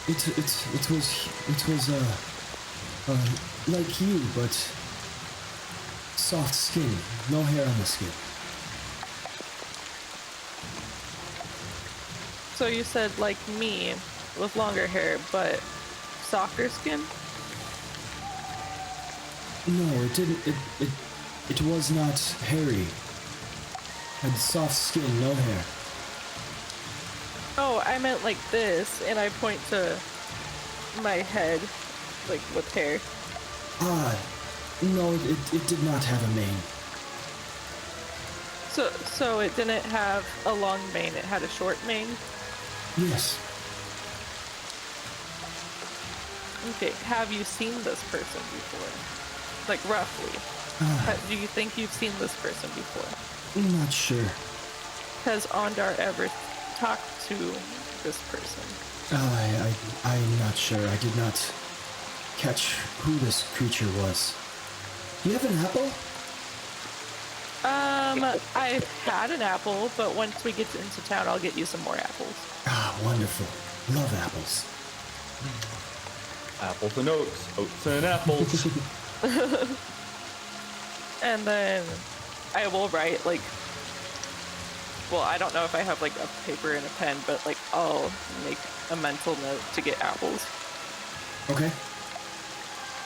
Speaker 1: It was like you, but soft skin, no hair on the skin.
Speaker 5: So you said like me with longer hair, but softer skin?
Speaker 1: No, it didn't. It was not hairy. Had soft skin, no hair.
Speaker 5: Oh, I meant like this, and I point to my head, like with hair.
Speaker 1: No, it did not have a mane.
Speaker 5: So it didn't have a long mane, it had a short mane?
Speaker 1: Yes.
Speaker 5: Okay, have you seen this person before? Like, roughly. Do you think you've seen this person before?
Speaker 1: I'm not sure.
Speaker 5: Has Ondar ever talked to this person?
Speaker 1: I'm not sure. I did not catch who this creature was. Do you have an apple?
Speaker 5: I've had an apple, but once we get into town, I'll get you some more apples.
Speaker 1: Ah, wonderful. Love apples.
Speaker 2: Apples and oats and apples.
Speaker 5: And then I will write, like, well, I don't know if I have, like, a paper and a pen, but, like, I'll make a mental note to get apples.
Speaker 1: Okay.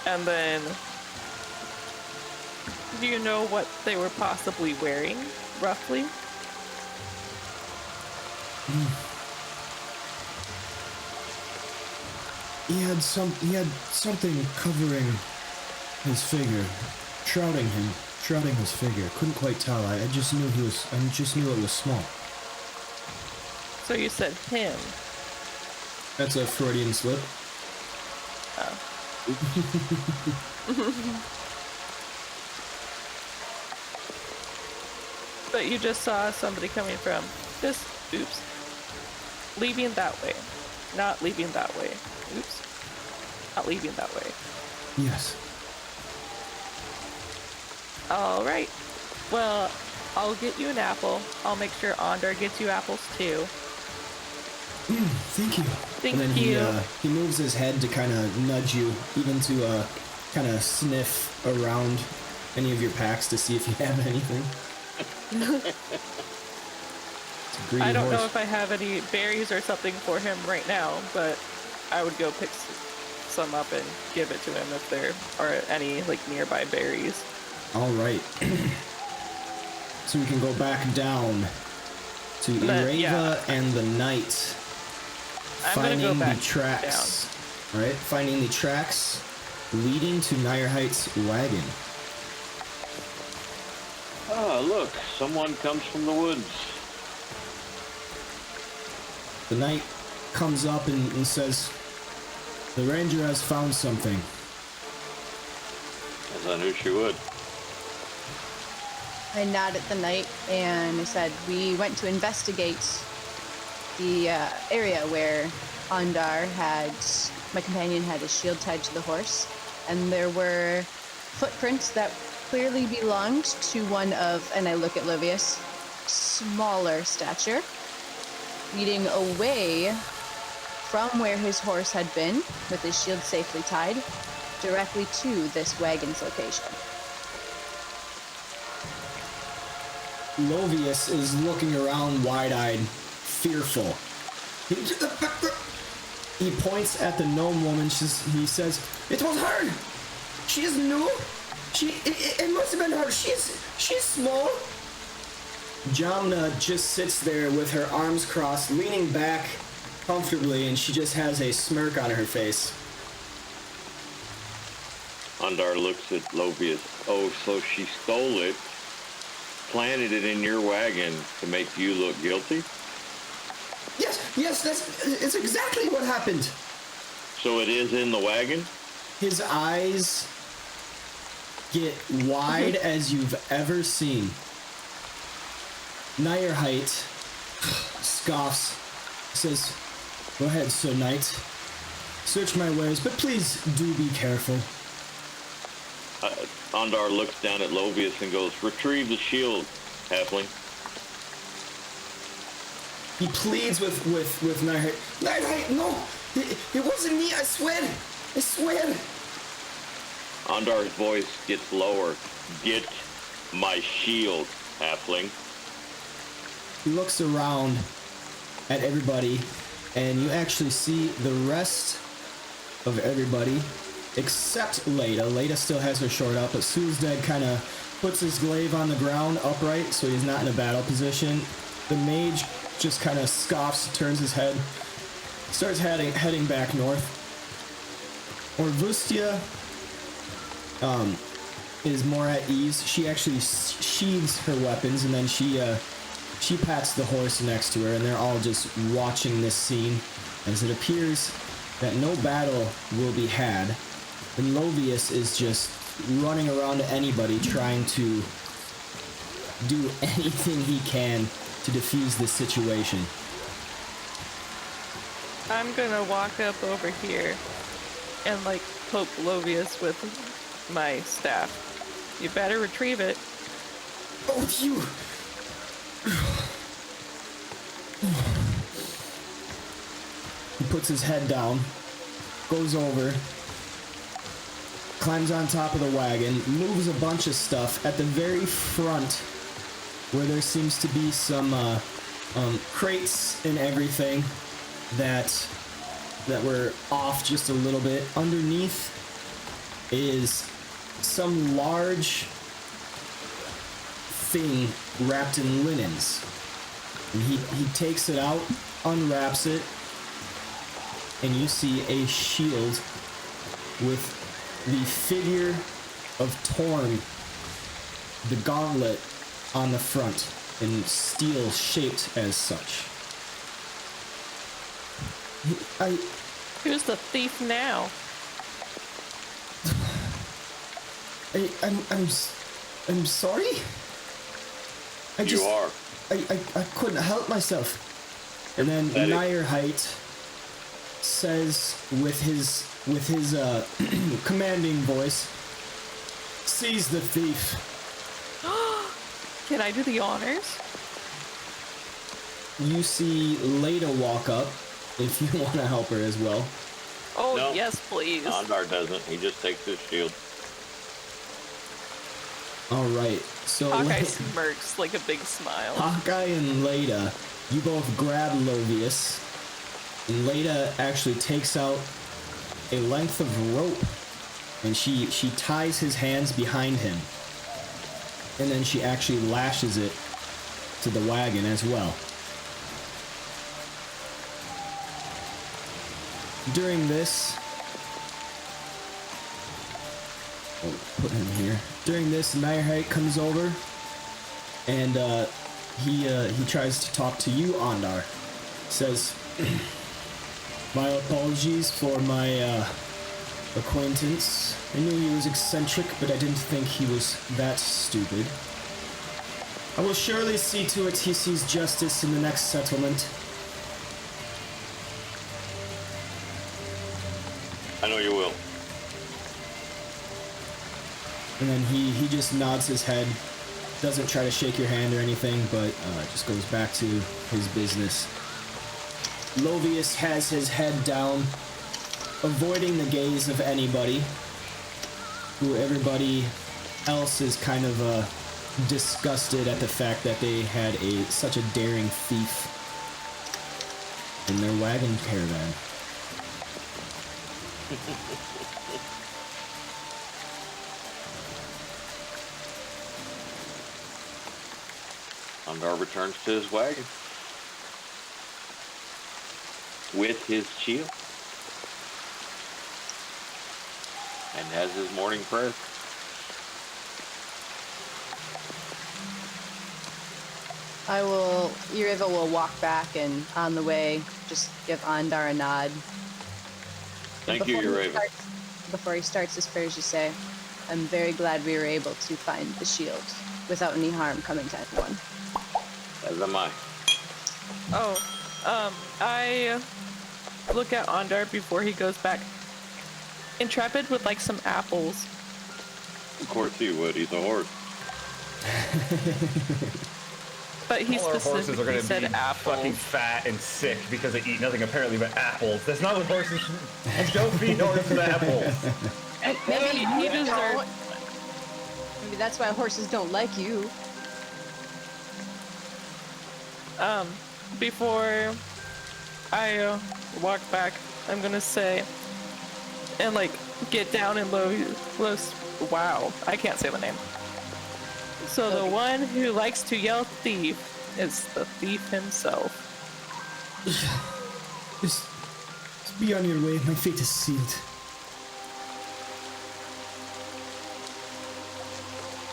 Speaker 5: And then, do you know what they were possibly wearing, roughly?
Speaker 1: He had something covering his figure, shrouding his figure. Couldn't quite tell. I just knew it was small.
Speaker 5: So you said him.
Speaker 1: That's a Freudian slip.
Speaker 5: Oh. But you just saw somebody coming from this, leaving that way. Not leaving that way. Not leaving that way.
Speaker 1: Yes.
Speaker 5: Alright. Well, I'll get you an apple. I'll make sure Ondar gets you apples too.
Speaker 1: Thank you.
Speaker 5: Thank
Speaker 1: and then
Speaker 5: you.
Speaker 1: He moves his head to kind of nudge you, even to kind of sniff around any of your packs to see if you have anything.
Speaker 5: I don't know if I have any berries or something for him right now, but I would go pick some up and give it to him if there are any, like, nearby berries.
Speaker 1: All right. So we can go back down to Ireva and the knight. Finding the tracks. All right, finding the tracks leading to Nyrheit's wagon.
Speaker 3: Oh, look, someone comes from the woods.
Speaker 1: The knight comes up and says, "The ranger has found something."
Speaker 3: As I knew she would.
Speaker 6: I nod at the knight and I said, we went to investigate the area where Ondar my companion had his shield tied to the horse, and there were footprints that clearly belonged to one of, and I look at Livius, smaller stature, leading away from where his horse had been, with his shield safely tied, directly to this wagon's location.
Speaker 1: Lovius is looking around wide-eyed, fearful. He points at the gnome woman. He says, "It was her! She is new! It must have been her! She's small!" Jamna just sits there with her arms crossed, leaning back comfortably, and she just has a smirk on her face.
Speaker 3: Ondar looks at Lovius. Oh, so she stole it, planted it in your wagon to make you look guilty?
Speaker 1: Yes, it's exactly what happened.
Speaker 3: So it is in the wagon?
Speaker 1: His eyes get wide as you've ever seen. Nyrheit scoffs, says, "Go ahead, Sir Knight. Search my wares, but please do be careful."
Speaker 3: Ondar looks down at Lovius and goes, "Retrieve the shield, halfling."
Speaker 1: He pleads with Nighthawk. Nighthawk, no! It wasn't me, I swear! I swear!
Speaker 3: Ondar's voice gets lower. "Get my shield, halfling."
Speaker 1: He looks around at everybody, and you actually see the rest of everybody, except Leda. Leda still has her sword up, but Suzdad kind of puts his glaive on the ground upright, so he's not in a battle position. The mage just kind of scoffs, turns his head, starts heading back north. Orvustia is more at ease. She actually sheathes her weapons, and then she pats the horse next to her, and they're all just watching this scene as it appears that no battle will be had. And Lovius is just running around to anybody trying to do anything he can to defuse this situation.
Speaker 5: I'm gonna walk up over here and like poke Lovius with my staff. You better retrieve it.
Speaker 1: Oh, you! He puts his head down, goes over, climbs on top of the wagon, moves a bunch of stuff at the very front where there seems to be some crates and everything that were off just a little bit. Underneath is some large thing wrapped in linens. And he takes it out, unwraps it, and you see a shield with the figure of Torn, the gauntlet, on the front, and steel shaped as such.
Speaker 5: Who's the thief now?
Speaker 1: I'm sorry?
Speaker 3: You are.
Speaker 1: I couldn't help myself. And then Nierheit says with his commanding voice, "Seize the thief."
Speaker 5: Can I do the honors?
Speaker 1: You see Leda walk up if you want to help her as well.
Speaker 5: Oh,
Speaker 3: No.
Speaker 5: yes, please.
Speaker 3: Ondar doesn't. He just takes his shield.
Speaker 1: All right. So
Speaker 5: Hawkeye smirks like a big smile.
Speaker 1: Hawkeye and Leda, you both grab Lovius, and Leda actually takes out a length of rope, and she ties his hands behind him, and then she actually lashes it to the wagon as well. During this, put him here. During this, Nierheit comes over, and he tries to talk to you, Ondar. Says, "My apologies for my acquaintance. I knew he was eccentric, but I didn't think he was that stupid. I will surely see to it he sees justice in the next settlement."
Speaker 3: I know you will.
Speaker 1: And then he just nods his head, doesn't try to shake your hand or anything, but just goes back to his business. Lovius has his head down, avoiding the gaze of anybody, who everybody else is kind of disgusted at the fact that they had such a daring thief in their wagon caravan.
Speaker 3: Ondar returns to his wagon with his shield and has his morning prayer.
Speaker 6: Yuriva will walk back, and on the way, just give Ondar a nod.
Speaker 3: Thank you, Yuriva.
Speaker 6: Before he starts his prayers, you say, "I'm very glad we were able to find the shield without any harm coming to anyone."
Speaker 3: As am I.
Speaker 5: Oh, I look at Ondar before he goes back. Intrepid would like some apples.
Speaker 3: Of course he would. He's a horse.
Speaker 5: But he
Speaker 2: All our horses are
Speaker 5: specifically
Speaker 2: going to
Speaker 5: said
Speaker 2: be
Speaker 5: apples.
Speaker 2: fucking fat and sick because they eat nothing apparently but apples. That's not what horses. Don't feed horses apples.
Speaker 6: Maybe
Speaker 5: He
Speaker 6: you
Speaker 5: deserved.
Speaker 6: don't. Maybe that's why horses don't like you.
Speaker 5: Before I walk back, I'm gonna say, and like get down and wow, I can't say the name. So the one who likes to yell thief is the thief himself.
Speaker 1: Just be on your way. My fate is sealed.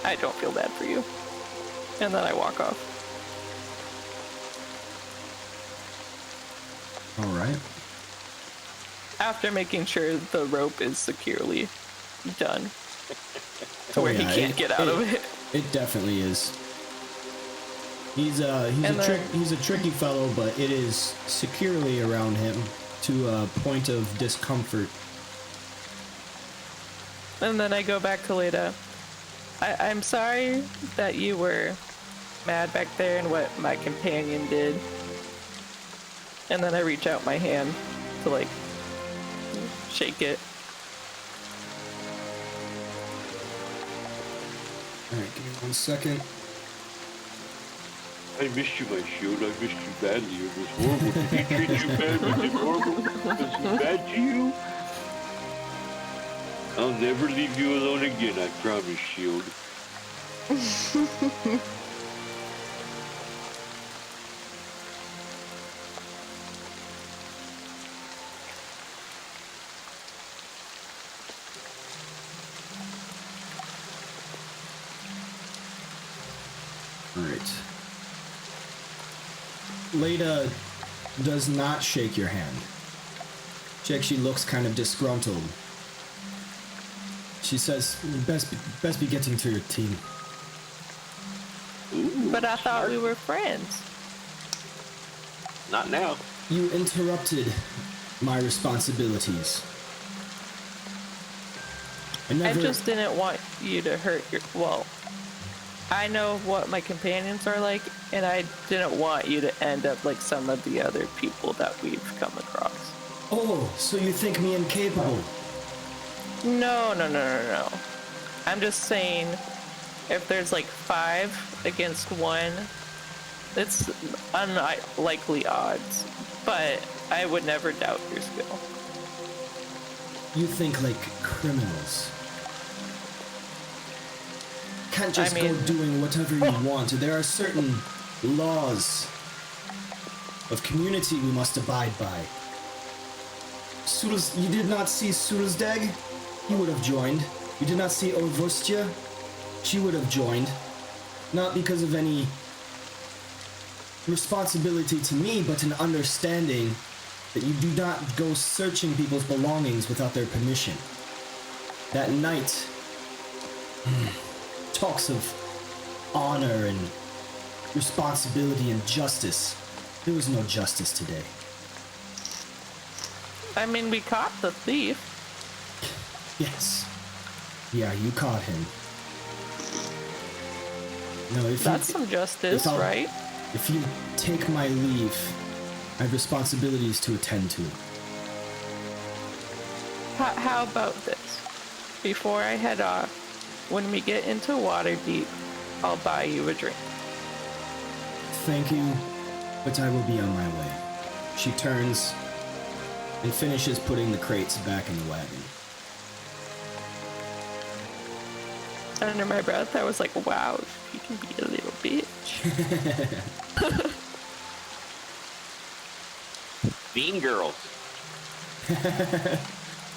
Speaker 5: I don't feel bad for you. And then I walk off.
Speaker 1: All right.
Speaker 5: After making sure the rope is securely done. To
Speaker 1: Oh,
Speaker 5: where
Speaker 1: yeah,
Speaker 5: he can't get out of it.
Speaker 1: It definitely is. He's a tricky fellow, but it is securely around him to a point of discomfort.
Speaker 5: And then I go back to Leda. I'm sorry that you were mad back there and what my companion did. And then I reach out my hand to like shake it.
Speaker 1: Alright, give me 1 second.
Speaker 3: I missed you, my shield. I missed you badly. It was horrible. Did he treat you bad? Was it horrible? Was he bad to you? I'll never leave you alone again, I promise, Shield.
Speaker 1: Alright. Leda does not shake your hand. She actually looks kind of disgruntled. She says, best be getting to your team.
Speaker 3: Ooh,
Speaker 5: But I thought we were friends.
Speaker 3: not now.
Speaker 1: You interrupted my responsibilities.
Speaker 5: I just didn't want you to hurt your. Well, I know what my companions are like, and I didn't want you to end up like some of the other people that we've come across.
Speaker 1: Oh, so you think me incapable?
Speaker 5: No. I'm just saying, if there's like 5 against 1, it's unlikely odds, but I would never doubt your skill.
Speaker 1: You think like criminals. Can't just go doing whatever you want. There are certain laws of community we must abide by. You did not see Sulzdeg? He would have joined. You did not see Orvustia? She would have joined. Not because of any responsibility to me, but an understanding that you do not go searching people's belongings without their permission. That knight talks of honor and responsibility and justice. There was no justice today.
Speaker 5: I mean, we caught the thief.
Speaker 1: Yes. Yeah, you caught him. No,
Speaker 5: That's some justice, right?
Speaker 1: If you take my leave, I have responsibilities to attend to.
Speaker 5: How about this? Before I head off, when we get into Waterdeep, I'll buy you a drink.
Speaker 1: Thank you, but I will be on my way. She turns and finishes putting the crates back in the wagon.
Speaker 5: Under my breath, I was like, wow, she can be a little bitch.
Speaker 3: Bean Girls.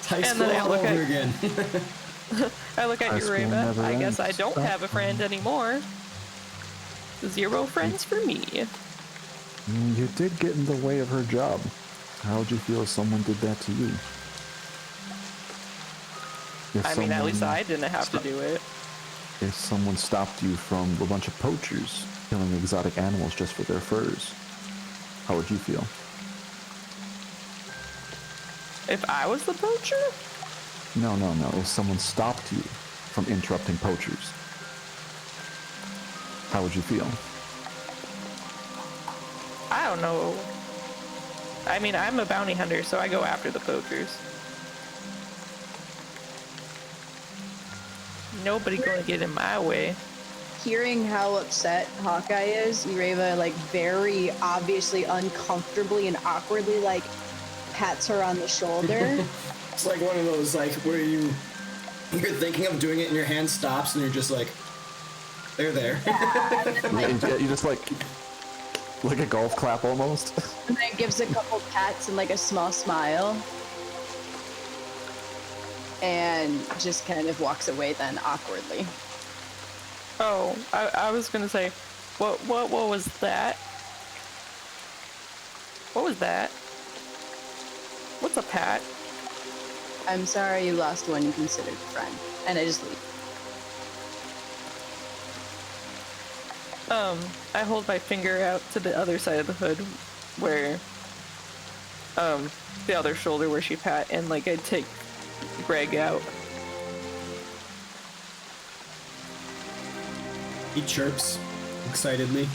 Speaker 1: High
Speaker 5: And
Speaker 1: school
Speaker 5: then I
Speaker 1: all
Speaker 5: look
Speaker 1: over
Speaker 5: at-
Speaker 1: again.
Speaker 5: I look at
Speaker 4: High
Speaker 5: you,
Speaker 4: school
Speaker 5: Reva.
Speaker 4: never
Speaker 5: I guess I
Speaker 4: ends.
Speaker 5: don't have a friend anymore. 0 friends for me.
Speaker 4: You did get in the way of her job. How would you feel if someone did that to you?
Speaker 5: I mean, at least I didn't have to do it.
Speaker 4: If someone stopped you from a bunch of poachers killing exotic animals just for their furs, how would you feel?
Speaker 5: If I was the poacher?
Speaker 4: No. If someone stopped you from interrupting poachers. How would you feel?
Speaker 5: I don't know. I mean, I'm a bounty hunter, so I go after the poachers. Nobody gonna get in my way.
Speaker 6: Hearing how upset Hawkeye is, Ureva, like, very obviously uncomfortably and awkwardly, like, pats her on the shoulder.
Speaker 1: It's like one of those, like, where you're thinking of doing it and your hand stops and you're just like, they're there.
Speaker 4: Yeah, you just like a golf clap almost.
Speaker 6: And then gives a couple pats and, like, a small smile. And just kind of walks away then, awkwardly.
Speaker 5: Oh, I was gonna say, what was that? What was that? What's a pat?
Speaker 6: I'm sorry you lost one you considered a friend. And I just leave.
Speaker 5: I hold my finger out to the other side of the hood, where, the other shoulder where she pat, and, like, I take Greg out.
Speaker 1: He chirps excitedly.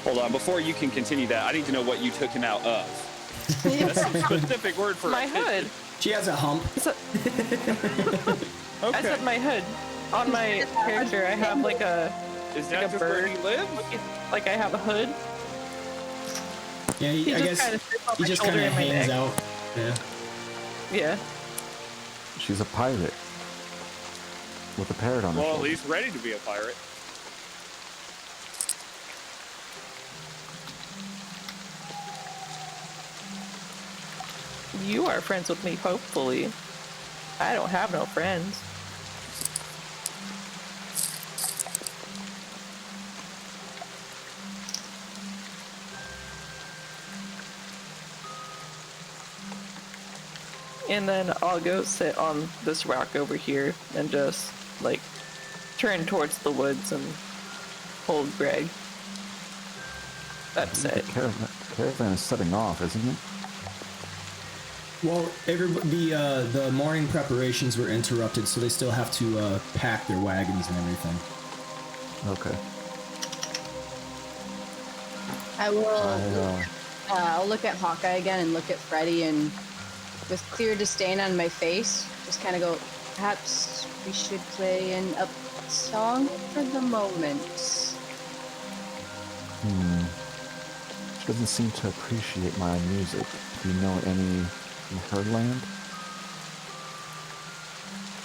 Speaker 7: Hold on, before you can continue that, I need to know what you took him out of. That's a specific word for
Speaker 5: My
Speaker 7: a
Speaker 5: hood.
Speaker 1: She has a hump.
Speaker 5: I said my hood. On my character, I have like a
Speaker 7: Is
Speaker 5: like
Speaker 7: that
Speaker 5: a
Speaker 7: just where
Speaker 5: bird.
Speaker 7: he lives?
Speaker 5: Like I have a hood.
Speaker 1: Yeah,
Speaker 5: He
Speaker 1: I
Speaker 5: just
Speaker 1: guess
Speaker 5: kind of sits on
Speaker 1: he
Speaker 5: my
Speaker 1: just
Speaker 5: shoulder
Speaker 1: kind of
Speaker 5: and my
Speaker 1: hangs
Speaker 5: neck.
Speaker 1: out. Yeah.
Speaker 5: Yeah.
Speaker 4: She's a pirate with a parrot on her
Speaker 7: Well, at
Speaker 4: shoulder.
Speaker 7: least ready to be a pirate.
Speaker 5: You are friends with me, hopefully. I don't have no friends. And then I'll go sit on this rock over here and just, like, turn towards the woods and hold Greg. That's
Speaker 4: The
Speaker 5: it.
Speaker 4: caravan is setting off, isn't it?
Speaker 1: Well, the morning preparations were interrupted, so they still have to pack their wagons and everything.
Speaker 4: Okay.
Speaker 6: I will. I'll look at Hawkeye again and look at Freddy, and with clear disdain on my face, just kind of go, perhaps we should play an up song for the moment.
Speaker 4: She doesn't seem to appreciate my music. Do you know any in her land?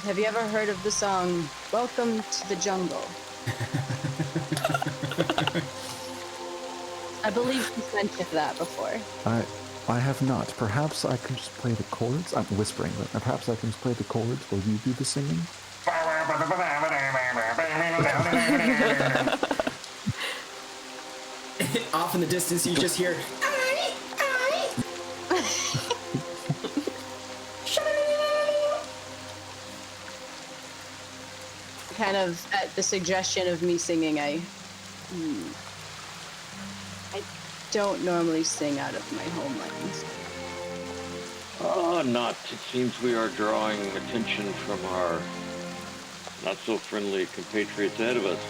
Speaker 6: Have you ever heard of the song Welcome to the Jungle? I believe you've mentioned that before.
Speaker 4: I have not. Perhaps I can just play the chords. I'm whispering, but perhaps I can just play the chords while you do the singing.
Speaker 1: Off in the distance, you just hear.
Speaker 6: Kind of at the suggestion of me singing, I don't normally sing out of my homeland.
Speaker 3: Oh, not. It seems we are drawing attention from our not-so-friendly compatriots ahead of us.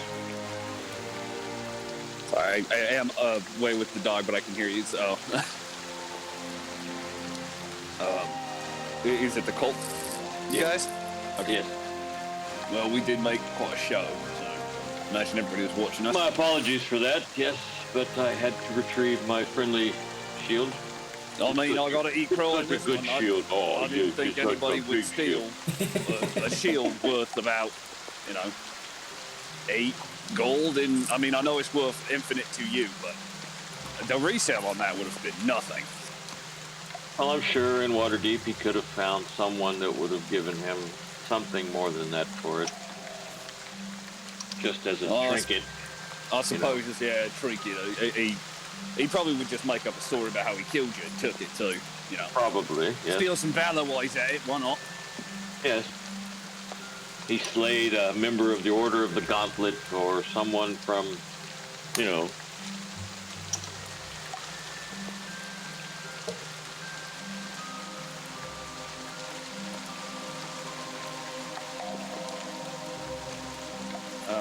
Speaker 7: Sorry, I am away with the dog, but I can hear you, so... is it the cult, you guys?
Speaker 3: Okay. Yes.
Speaker 7: Well, we did make quite a show, so imagine everybody was watching us.
Speaker 3: My apologies for that, yes, but I had to retrieve my friendly shield.
Speaker 7: I mean, I gotta eat crow on
Speaker 3: Such a
Speaker 7: this
Speaker 3: good
Speaker 7: one.
Speaker 3: shield. Oh,
Speaker 7: I didn't
Speaker 3: you
Speaker 7: think
Speaker 3: such a
Speaker 7: anybody would
Speaker 3: big
Speaker 7: steal
Speaker 3: shield.
Speaker 7: a shield worth about, 8 gold. And I mean, I know it's worth infinite to you, but the resale on that would have been nothing.
Speaker 3: Well, I'm sure in Waterdeep he could have found someone that would have given him something more than that for it. Just as a trinket.
Speaker 7: I suppose it's a trinket. He probably would just make up a story about how he killed you and took it too,
Speaker 3: Probably, yes.
Speaker 7: Steal some valor while he's at it, why not?
Speaker 3: Yes. He slayed a member of the Order of the Gauntlet or someone from,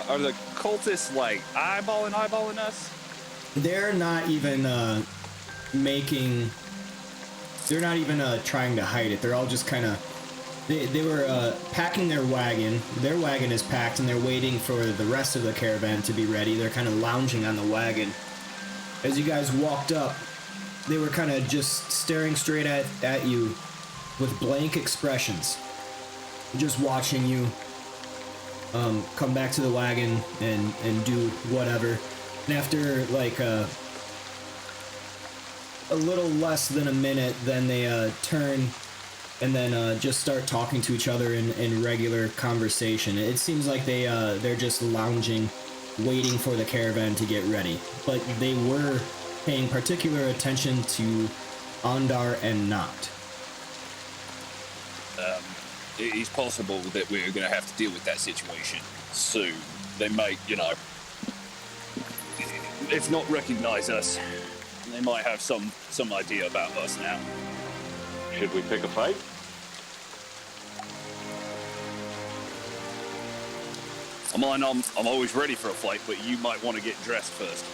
Speaker 7: are the cultists like eyeballing us?
Speaker 1: They're not even they're not even trying to hide it. They're all just kind of, they were packing their wagon. Their wagon is packed, and they're waiting for the rest of the caravan to be ready. They're kind of lounging on the wagon. As you guys walked up, they were kind of just staring straight at you with blank expressions, just watching you come back to the wagon and do whatever. And after like a little less than a minute, then they turn and then just start talking to each other in regular conversation. It seems like they're just lounging, waiting for the caravan to get ready. But they were paying particular attention to Ondar and Noct.
Speaker 7: It's possible that we're going to have to deal with that situation soon. They might, if not recognize us, they might have some idea about us now.
Speaker 3: Should we pick a fight?
Speaker 7: I'm always ready for a fight, but you might want to get dressed first.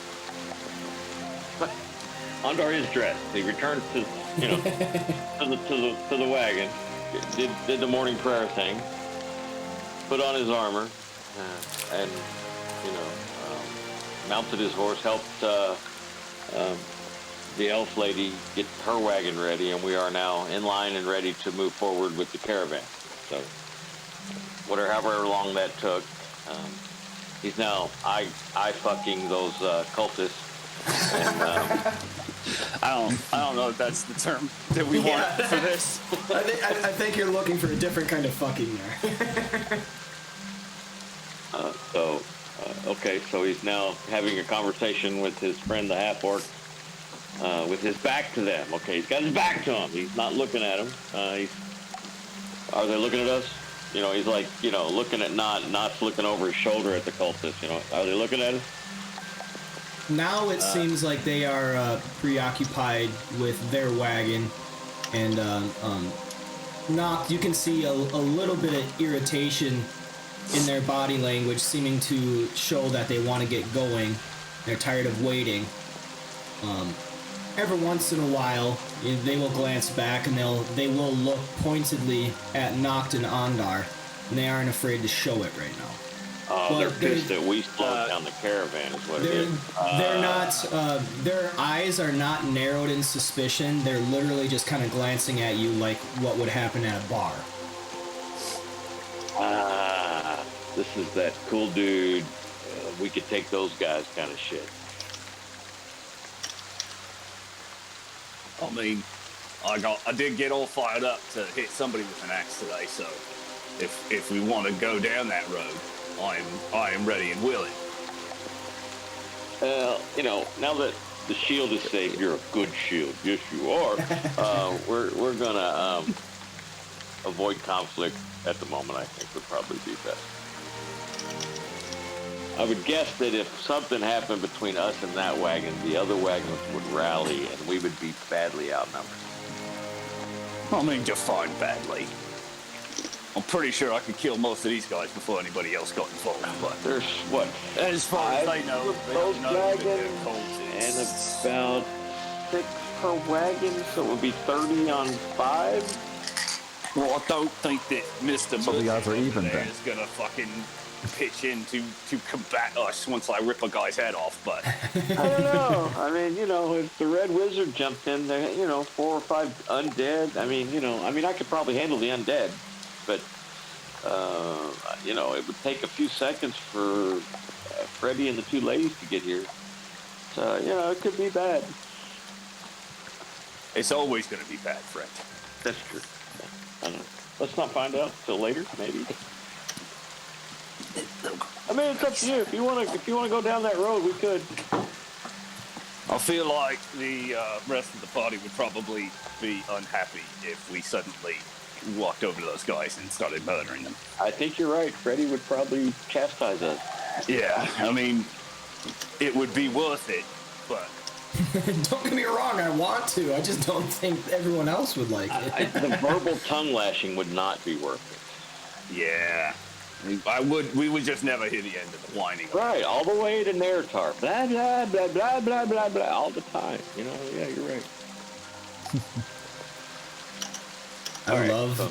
Speaker 3: Ondar is dressed. He returned to to the wagon, did the morning prayer thing, put on his armor, and mounted his horse, helped the elf lady get her wagon ready, and we are now in line and ready to move forward with the caravan. So, however long that took, he's now eye fucking those cultists. And,
Speaker 7: I don't know if that's the term that we want for this.
Speaker 1: I think you're looking for a different kind of fucking there.
Speaker 3: Okay, so he's now having a conversation with his friend, the half-orc, with his back to them. Okay, he's got his back to them. He's not looking at them. Are they looking at us? He's like, looking at Not's looking over his shoulder at the cultists. Are they looking at us?
Speaker 1: Now it seems like they are preoccupied with their wagon, and Noct, you can see a little bit of irritation in their body language, seeming to show that they want to get going. They're tired of waiting. Every once in a while, they will glance back and they will look pointedly at Noct and Ondar, and they aren't afraid to show it right now.
Speaker 3: They're pissed that we slowed down the caravan is what it is.
Speaker 1: They're not, their eyes are not narrowed in suspicion. They're literally just kind of glancing at you like what would happen at a bar.
Speaker 3: This is that cool dude, we could take those guys kind of shit.
Speaker 7: I mean, I did get all fired up to hit somebody with an axe today, so if we want to go down that road, I am ready and willing.
Speaker 3: Now that the shield is safe, you're a good shield. Yes, you are. We're gonna avoid conflict at the moment. I think would probably be best. I would guess that if something happened between us and that wagon, the other wagons would rally, and we would be badly outnumbered.
Speaker 7: I mean, define badly. I'm pretty sure I could kill most of these guys before anybody else got involved. But
Speaker 3: there's what?
Speaker 7: As far as they know,
Speaker 3: those wagons, and about 6 per wagon, so it would be 30 on 5.
Speaker 7: Well, I don't think that Mr.
Speaker 4: So the odds are even then.
Speaker 7: Is gonna fucking pitch in to combat us once I rip a guy's head off. But
Speaker 3: I don't know. I mean, if the Red Wizard jumped in there, 4 or 5 undead. I mean, I could probably handle the undead. But, it would take a few seconds for Freddy and the 2 ladies to get here. So, it could be bad.
Speaker 7: It's always going to be bad, Fred.
Speaker 3: That's true. I don't know. Let's not find out till later, maybe. I mean, it's up to you. If you want to go down that road, we could.
Speaker 7: I feel like the rest of the party would probably be unhappy if we suddenly walked over to those guys and started murdering them.
Speaker 3: I think you're right. Freddy would probably chastise us.
Speaker 7: Yeah, I mean, it would be worth it, but...
Speaker 1: Don't get me wrong, I want to. I just don't think everyone else would like it.
Speaker 3: The verbal tongue lashing would not be worth it.
Speaker 7: Yeah. We would just never hear the end of the whining.
Speaker 3: Right, all the way to Neratar. Blah, blah, blah, blah, blah, blah, blah, all the time. You know, yeah, you're right.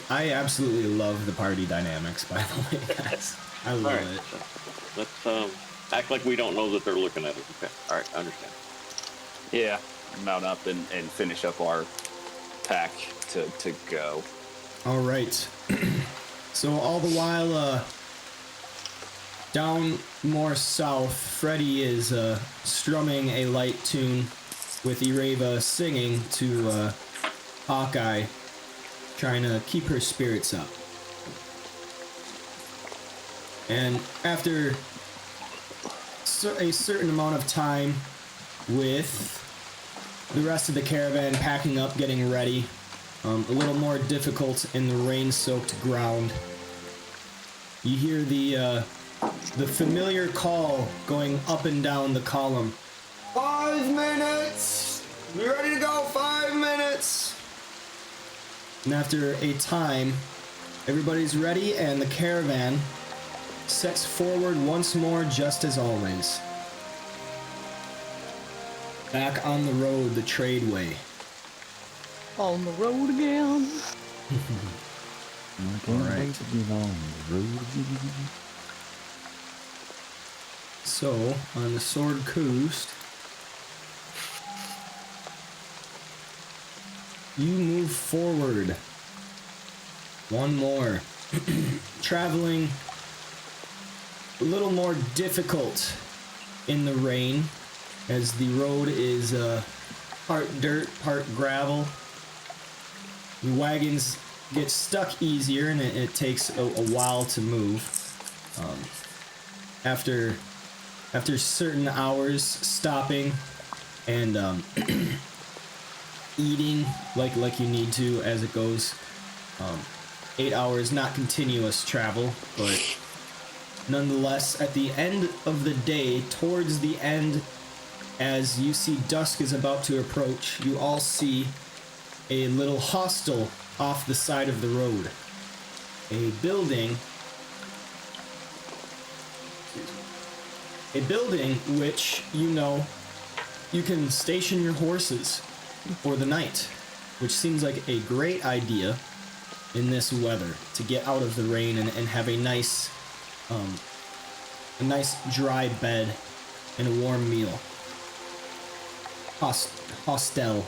Speaker 1: I absolutely love the party dynamics, by the way, guys. I love it.
Speaker 3: Let's act like we don't know that they're looking at us. Okay, all right, I understand.
Speaker 7: Yeah, mount up and finish up our pack to go.
Speaker 1: All right. So all the while, down more south, Freddy is strumming a light tune with Ireva singing to Hawkeye, trying to keep her spirits up. And after a certain amount of time with the rest of the caravan packing up, getting ready, a little more difficult in the rain-soaked ground, you hear the familiar call going up and down the column. 5 minutes! Be ready to go, 5 minutes! And after a time, everybody's ready and the caravan sets forward once more, just as always. Back on the road, the tradeway.
Speaker 5: On the road again.
Speaker 1: Alright. So, on the Sword Coast, you move forward. One more. Traveling a little more difficult in the rain, as the road is part dirt, part gravel. The wagons get stuck easier, and it takes a while to move. After certain hours stopping and eating like you need to as it goes, 8 hours, not continuous travel, but nonetheless, at the end of the day, towards the end, as you see dusk is about to approach, you all see a little hostel off the side of the road. A building which, you know, you can station your horses for the night, which seems like a great idea in this weather, to get out of the rain and have a nice dry bed and a warm meal. Hostel.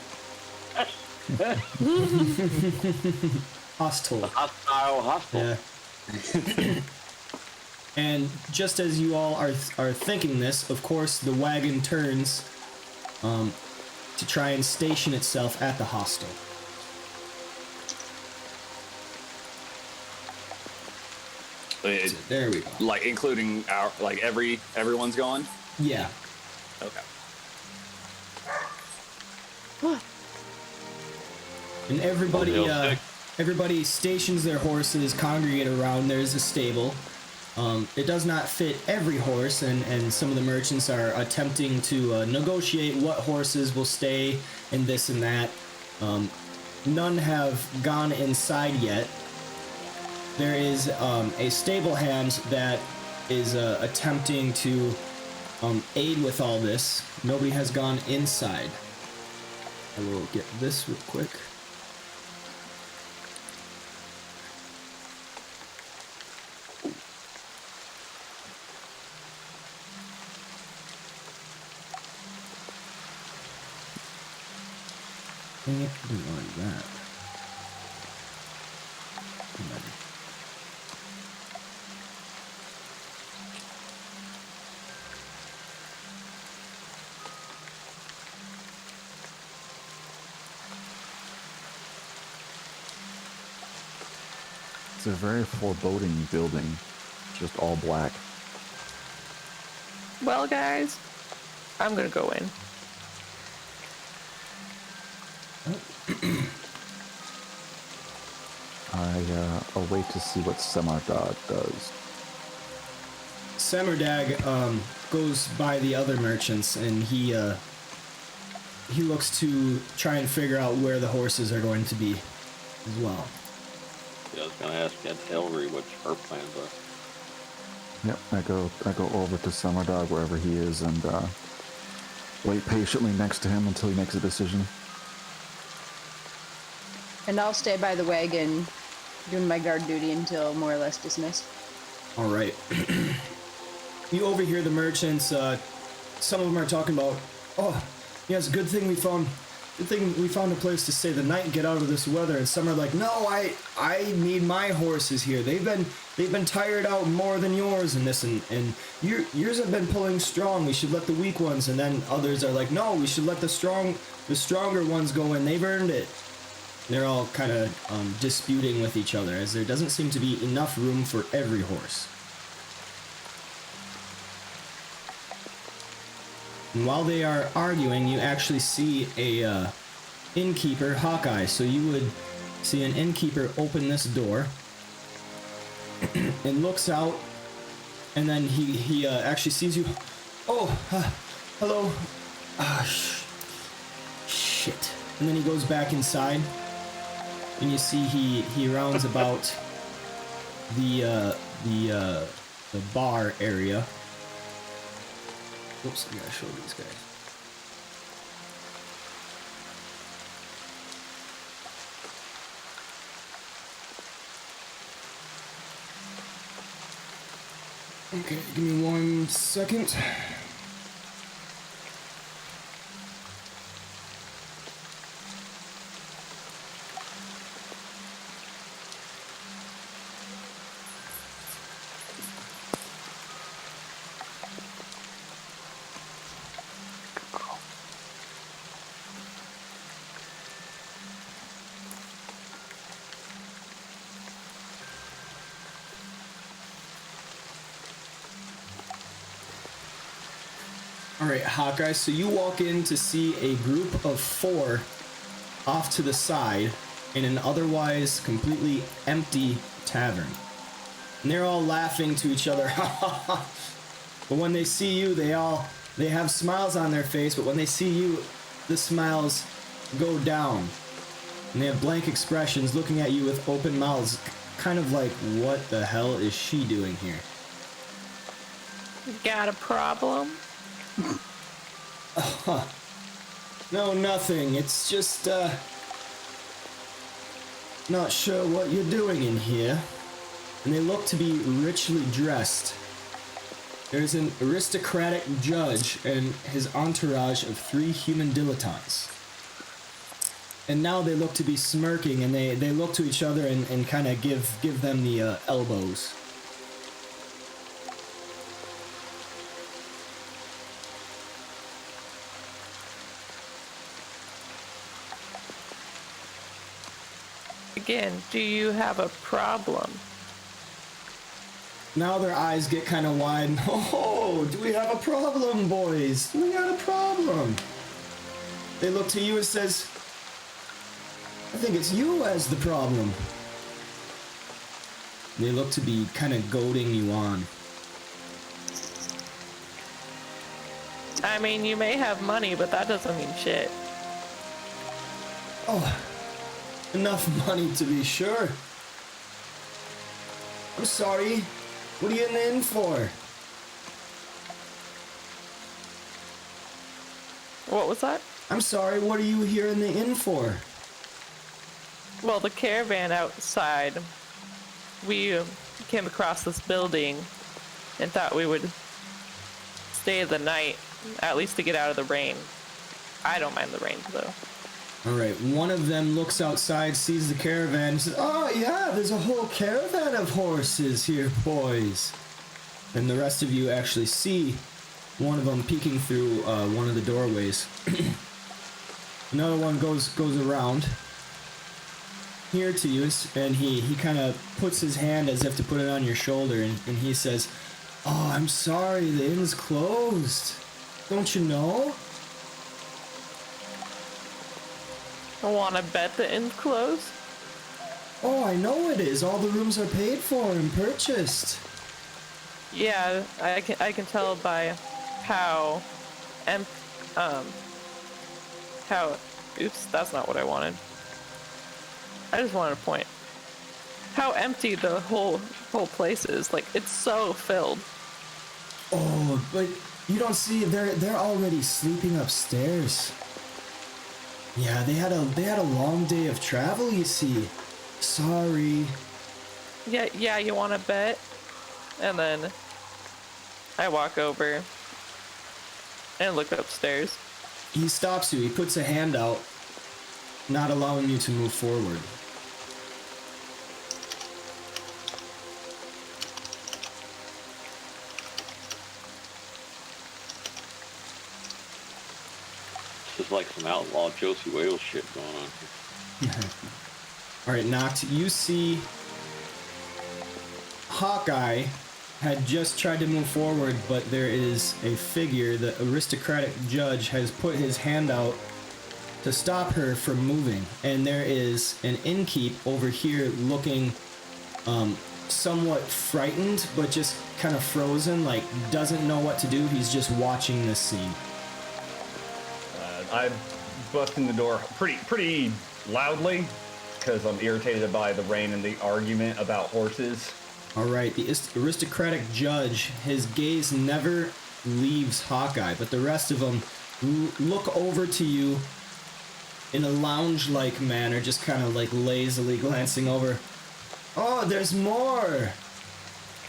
Speaker 1: Hostel.
Speaker 3: Hostile.
Speaker 1: Yeah. And just as you all are thinking this, of course, the wagon turns to try and station itself at the hostel. There we go.
Speaker 7: Like including our everyone's gone.
Speaker 1: Yeah.
Speaker 7: Okay.
Speaker 1: And everybody stations their horses, congregate around. There's a stable. It does not fit every horse, and some of the merchants are attempting to negotiate what horses will stay and this and that. None have gone inside yet. There is a stable hand that is attempting to aid with all this. Nobody has gone inside. I will get this real quick. Dang it, I didn't like that.
Speaker 4: It's a very foreboding building, just all black.
Speaker 5: Well, guys, I'm gonna go in.
Speaker 4: I'll wait to see what Semardag does.
Speaker 1: Semardag goes by the other merchants, and he looks to try and figure out where the horses are going to be as well.
Speaker 3: Yeah, I was gonna ask Aunt Hillary what her plans are.
Speaker 4: Yep, I go over to Summer Dog wherever he is and wait patiently next to him until he makes a decision.
Speaker 6: And I'll stay by the wagon, doing my guard duty until more or less dismissed.
Speaker 1: All right. You overhear the merchants. Some of them are talking about, oh, yes, good thing we found a place to stay the night and get out of this weather. And some are like, no, I need my horses here. They've been tired out more than yours and this and yours have been pulling strong. We should let the weak ones. And then others are like, no, we should let the stronger ones go in. They've earned it. And they're all kind of disputing with each other as there doesn't seem to be enough room for every horse. And while they are arguing, you actually see a innkeeper, Hawkeye. So you would see an innkeeper open this door and looks out, and then he actually sees you. Oh, hello. Shit. And then he goes back inside, and you see he rounds about the bar area. Oops, I gotta show these guys. Okay, give me 1 second. Alright, Hawkeye, so you walk in to see a group of 4 off to the side in an otherwise completely empty tavern. And they're all laughing to each other. But when they see you, they have smiles on their face, but when they see you, the smiles go down. And they have blank expressions looking at you with open mouths, kind of like, what the hell is she doing here?
Speaker 5: Got a problem?
Speaker 1: No, nothing. It's just, not sure what you're doing in here. And they look to be richly dressed. There's an aristocratic judge and his entourage of 3 human dilettantes. And now they look to be smirking, and they look to each other and kind of give them the elbows.
Speaker 5: Again, do you have a problem?
Speaker 1: Now their eyes get kind of wide. Oh, do we have a problem, boys? Do we got a problem? They look to you and says, I think it's you as the problem. They look to be kind of goading you on.
Speaker 5: I mean, you may have money, but that doesn't mean shit.
Speaker 1: Oh, enough money to be sure. I'm sorry. What are you in the inn for?
Speaker 5: What was that?
Speaker 1: I'm sorry, what are you here in the inn for?
Speaker 5: Well, the caravan outside, we came across this building and thought we would stay the night, at least to get out of the rain. I don't mind the rain, though.
Speaker 1: Alright, one of them looks outside, sees the caravan, and says, oh yeah, there's a whole caravan of horses here, boys. And the rest of you actually see one of them peeking through one of the doorways. Another one goes around here to you, and he kind of puts his hand as if to put it on your shoulder, and he says, oh, I'm sorry, the inn's closed. Don't you know?
Speaker 5: I want to bet the inn's closed.
Speaker 1: Oh, I know it is. All the rooms are paid for and purchased.
Speaker 5: Yeah, I can tell by how oops, that's not what I wanted. I just wanted to point how empty the whole place is. Like, it's so filled.
Speaker 1: Oh, but you don't see they're already sleeping upstairs. Yeah, they had a long day of travel, you see. Sorry.
Speaker 5: Yeah, you want to bet? And then I walk over and look upstairs.
Speaker 1: He stops you. He puts a hand out, not allowing you to move forward.
Speaker 3: This is like some outlaw Josie Wales shit going on here.
Speaker 1: All right, Noct, you see Hawkeye had just tried to move forward, but there is a figure, the aristocratic judge has put his hand out to stop her from moving. And there is an innkeep over here looking somewhat frightened, but just kind of frozen, like doesn't know what to do. He's just watching this scene.
Speaker 2: I bust in the door pretty loudly because I'm irritated by the rain and the argument about horses.
Speaker 1: All right, the aristocratic judge, his gaze never leaves Hawkeye, but the rest of them look over to you in a lounge-like manner, just kind of like lazily glancing over. Oh, there's more!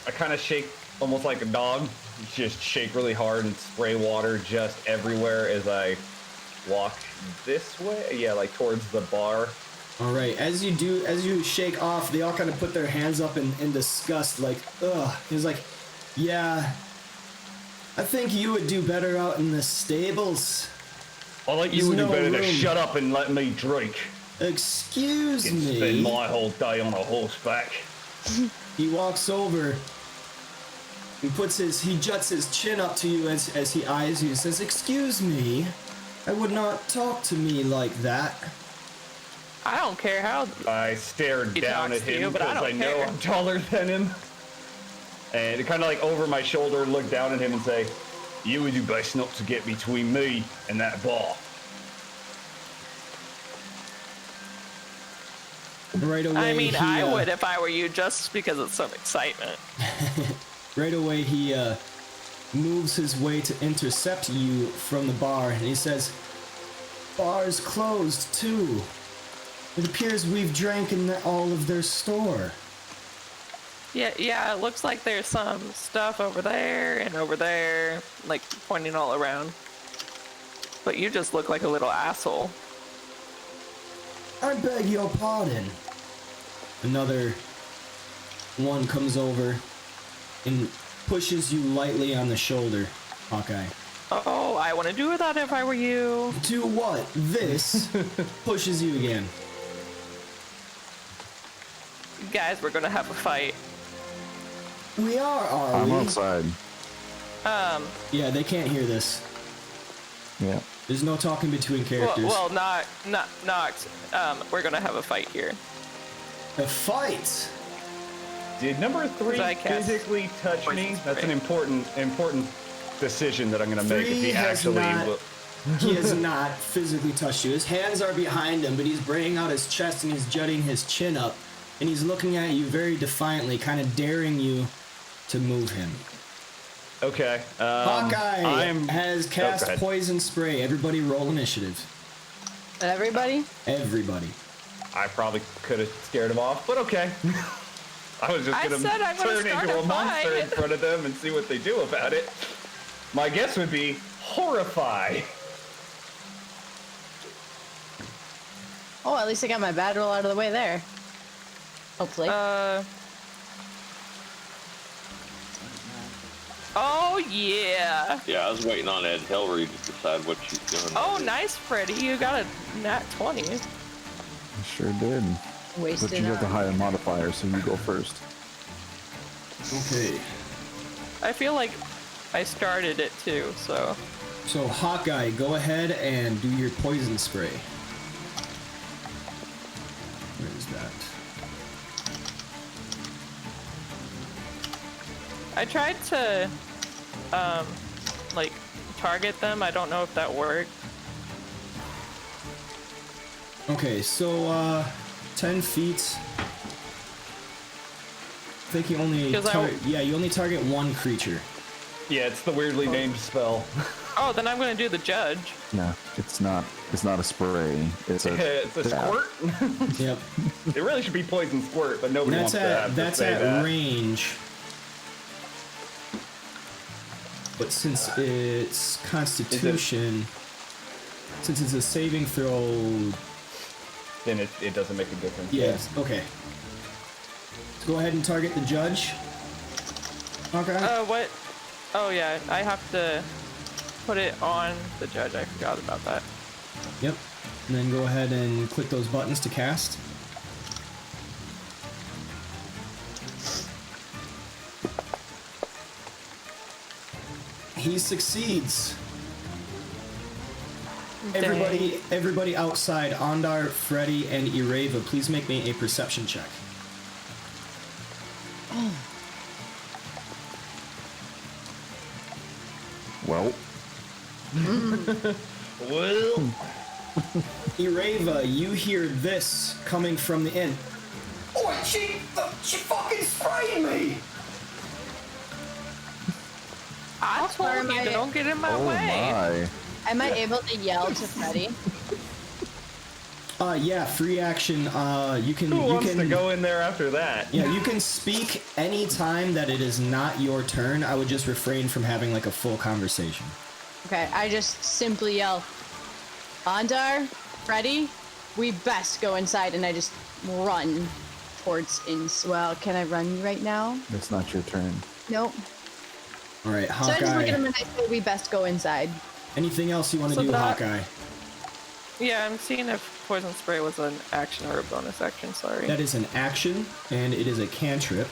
Speaker 2: I kind of shake almost like a dog, just shake really hard and spray water just everywhere as I walk this way, yeah, like towards the bar.
Speaker 1: All right, as you shake off, they all kind of put their hands up in disgust, like, ugh. He's like, yeah, I think you would do better out in the stables.
Speaker 2: I think you would do better to shut up and let me drink.
Speaker 1: Excuse me.
Speaker 2: Spend my whole day on a horseback.
Speaker 1: He walks over. He juts his chin up to you as he eyes you and says, excuse me, I would not talk to me like that.
Speaker 5: I don't care how.
Speaker 2: I stared down at him because I know I'm taller than him. And kind of like over my shoulder, look down at him and say, you would do best not to get between me and that bar.
Speaker 1: Right away,
Speaker 5: I mean, I would if I were you, just because of some excitement.
Speaker 1: Right away, he moves his way to intercept you from the bar, and he says, bar's closed, too. It appears we've drank in all of their store.
Speaker 5: Yeah, it looks like there's some stuff over there and over there, like pointing all around. But you just look like a little asshole.
Speaker 1: I beg your pardon. Another one comes over and pushes you lightly on the shoulder, Hawkeye.
Speaker 5: Oh, I want to do that if I were you.
Speaker 1: Do what? This pushes you again.
Speaker 5: Guys, we're gonna have a fight.
Speaker 1: We are
Speaker 4: I'm
Speaker 1: we?
Speaker 4: outside.
Speaker 1: Yeah, they can't hear this.
Speaker 4: Yeah.
Speaker 1: There's no talking between characters.
Speaker 5: Well, not. We're gonna have a fight here.
Speaker 1: A fight?
Speaker 2: Did number 3 physically touch me? That's an important decision that I'm going to make if he actually will.
Speaker 1: He has not physically touched you. His hands are behind him, but he's bringing out his chest and he's jutting his chin up. And he's looking at you very defiantly, kind of daring you to move him.
Speaker 2: Okay.
Speaker 1: Hawkeye has cast
Speaker 2: go
Speaker 1: poison spray. Everybody roll initiative.
Speaker 6: Everybody?
Speaker 1: Everybody.
Speaker 2: I probably could have scared him off, but okay. I was just going to turn into a monster in front of them and see what they do about it. My guess would be horrify.
Speaker 6: Oh, at least I got my bad roll out of the way there. Hopefully.
Speaker 5: Oh, yeah.
Speaker 3: Yeah, I was waiting on Ed Hillary to decide what she's doing.
Speaker 5: Oh, nice, Freddy. You got a nat 20.
Speaker 4: I sure did.
Speaker 6: Wasted
Speaker 4: But you have the
Speaker 6: on.
Speaker 4: higher modifier, so you go first.
Speaker 1: Okay.
Speaker 5: I feel like I started it too, so.
Speaker 1: So, Hawkeye, go ahead and do your poison spray. Where is that?
Speaker 5: I tried to, like, target them. I don't know if that worked.
Speaker 1: Okay, so, 10 feet. I think you only you only target one creature.
Speaker 2: Yeah, it's the weirdly named spell.
Speaker 5: Oh, then I'm gonna do the judge.
Speaker 4: Yeah, it's not a spray. It's a
Speaker 2: It's a
Speaker 4: dab.
Speaker 2: squirt.
Speaker 1: Yep.
Speaker 2: It really should be poison squirt, but nobody
Speaker 1: That's
Speaker 2: wants to have to
Speaker 1: that's
Speaker 2: say
Speaker 1: at
Speaker 2: that.
Speaker 1: range. But since it's Constitution, since it's a saving throw,
Speaker 2: Then it doesn't make a difference.
Speaker 1: yes, okay. So go ahead and target the judge. Okay.
Speaker 5: What? Oh yeah, I have to put it on the judge. I forgot about that.
Speaker 1: Yep. And then go ahead and click those buttons to cast. He succeeds. Everybody outside, Ondar, Freddy, and Ireva, please make me a perception check.
Speaker 4: Well,
Speaker 2: Well,
Speaker 1: Ireva, you hear this coming from the inn. Oh, she fucking sprayed me!
Speaker 5: I told
Speaker 6: Or am
Speaker 5: you,
Speaker 6: I-
Speaker 5: don't get in my
Speaker 4: oh
Speaker 5: way.
Speaker 4: my.
Speaker 6: Am I able to yell to Freddy?
Speaker 1: Yeah, free action. You can.
Speaker 2: who
Speaker 1: you
Speaker 2: wants
Speaker 1: can
Speaker 2: to go in there after that?
Speaker 1: Yeah, you can speak any time that it is not your turn. I would just refrain from having like a full conversation.
Speaker 6: Okay, I just simply yell, Ondar, Freddy, we best go inside, and I just run towards well, can I run right now?
Speaker 4: It's not your turn.
Speaker 6: Nope.
Speaker 1: All right,
Speaker 6: So I just look at
Speaker 1: Hawkeye.
Speaker 6: him and I say, we best go inside.
Speaker 1: Anything else you want to
Speaker 5: So
Speaker 1: do,
Speaker 5: that-
Speaker 1: Hawkeye?
Speaker 5: Yeah, I'm seeing if poison spray was an action or a bonus action. Sorry.
Speaker 1: That is an action, and it is a cantrip.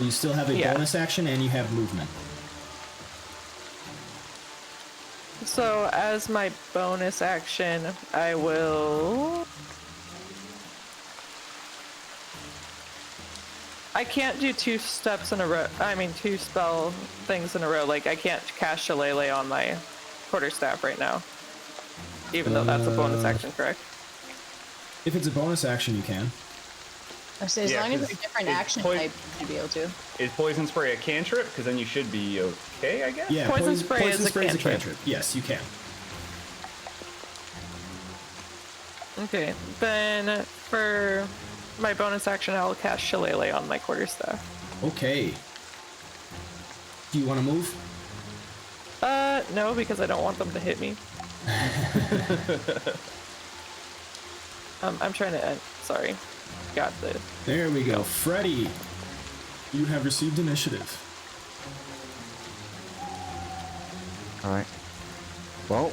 Speaker 1: You still have a
Speaker 5: Yeah.
Speaker 1: bonus action, and you have movement.
Speaker 5: So as my bonus action, I will. I can't do two steps in a row. I mean, two spell things in a row. Like I can't cast Shillelagh on my quarterstaff right now, even though that's a bonus action, correct?
Speaker 1: If it's a bonus action, you can.
Speaker 6: I say, as
Speaker 2: Yeah,
Speaker 6: long as
Speaker 2: 'cause
Speaker 6: it's a different
Speaker 2: it's
Speaker 6: action
Speaker 2: poi-
Speaker 6: type, you should be able to.
Speaker 2: Is poison spray a cantrip? Because then you should be okay, I guess.
Speaker 1: Yeah,
Speaker 5: Poison spray is a
Speaker 1: spray
Speaker 5: cantrip.
Speaker 1: Yes, you can.
Speaker 5: Okay, then for my bonus action, I'll cast Shillelagh on my quarterstaff.
Speaker 1: Okay. Do you want to move?
Speaker 5: No, because I don't want them to hit me. I'm trying to. Sorry, got the.
Speaker 1: There we go. Freddy, you have received initiative.
Speaker 4: All right. Well,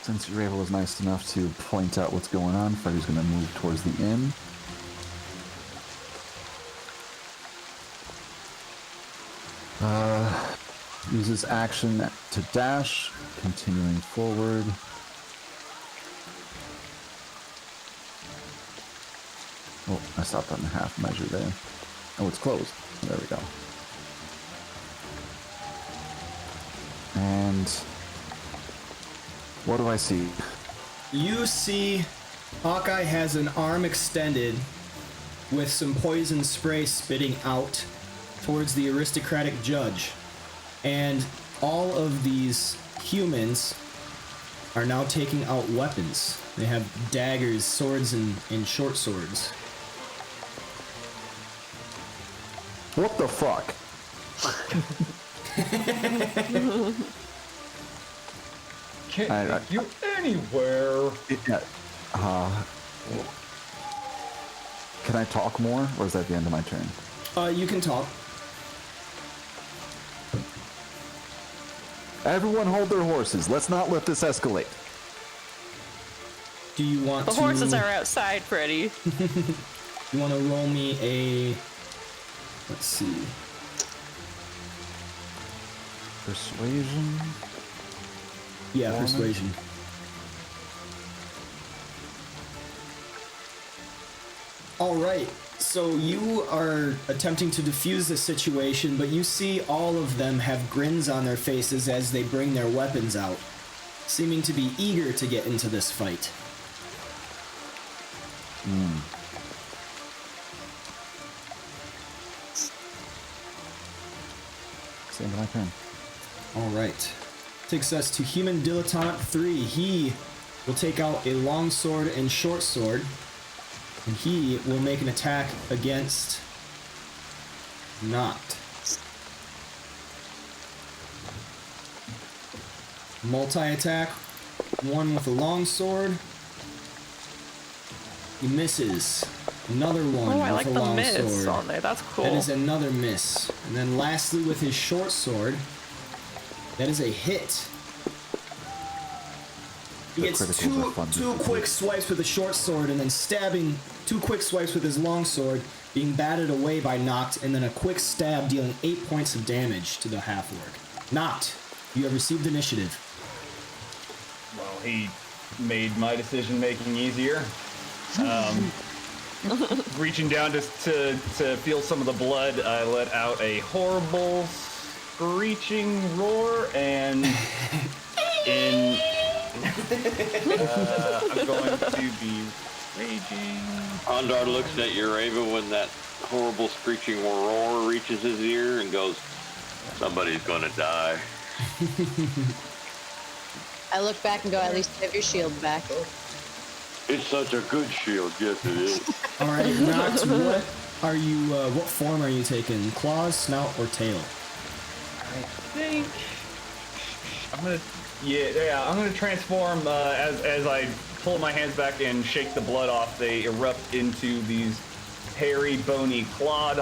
Speaker 4: since Ravel was nice enough to point out what's going on, Freddy's going to move towards the inn. Uses action to dash, continuing forward. Oh, I stopped on the half measure there. Oh, it's closed. There we go. And what do I see?
Speaker 1: You see, Hawkeye has an arm extended with some poison spray spitting out towards the aristocratic judge. And all of these humans are now taking out weapons. They have daggers, swords, and short swords.
Speaker 4: What the fuck?
Speaker 2: Can't
Speaker 4: I-
Speaker 2: take you anywhere.
Speaker 4: Yeah. Can I talk more, or is that the end of my turn?
Speaker 1: You can talk.
Speaker 4: Everyone hold their horses. Let's not let this escalate.
Speaker 1: Do you want
Speaker 5: The
Speaker 1: to...
Speaker 5: horses are outside, Freddy.
Speaker 1: You want to roll me a... Let's see.
Speaker 4: Persuasion.
Speaker 1: Yeah,
Speaker 4: Performance?
Speaker 1: persuasion. All right. So you are attempting to defuse the situation, but you see all of them have grins on their faces as they bring their weapons out, seeming to be eager to get into this fight.
Speaker 4: Stand by my pen.
Speaker 1: All right. Takes us to Human Dilettante 3. He will take out a long sword and short sword, and he will make an attack against Noct. Multi-attack, one with a long sword. He misses. Another one
Speaker 5: Oh, I
Speaker 1: with
Speaker 5: like
Speaker 1: a
Speaker 5: the
Speaker 1: long
Speaker 5: miss
Speaker 1: sword.
Speaker 5: on there. That's cool.
Speaker 1: That is another miss. And then lastly with his short sword, that is a hit. He gets two quick swipes with the short sword and then stabbing, 2 quick swipes with his long sword, being batted away by Noct, and then a quick stab dealing 8 points of damage to the half-orc. Noct, you have received initiative.
Speaker 2: Well, he made my decision-making easier. Reaching down to feel some of the blood, I let out a horrible screeching roar, and I'm going to be raging.
Speaker 3: Ondar looks at your Raven when that horrible screeching roar reaches his ear and goes, "Somebody's gonna die."
Speaker 6: I look back and go, at least have your shield back.
Speaker 3: It's such a good shield. Yes, it is.
Speaker 1: All right, Noct, what form are you taking? Claws, snout, or tail?
Speaker 2: I think I'm gonna transform as I pull my hands back and shake the blood off. They erupt into these hairy, bony, clawed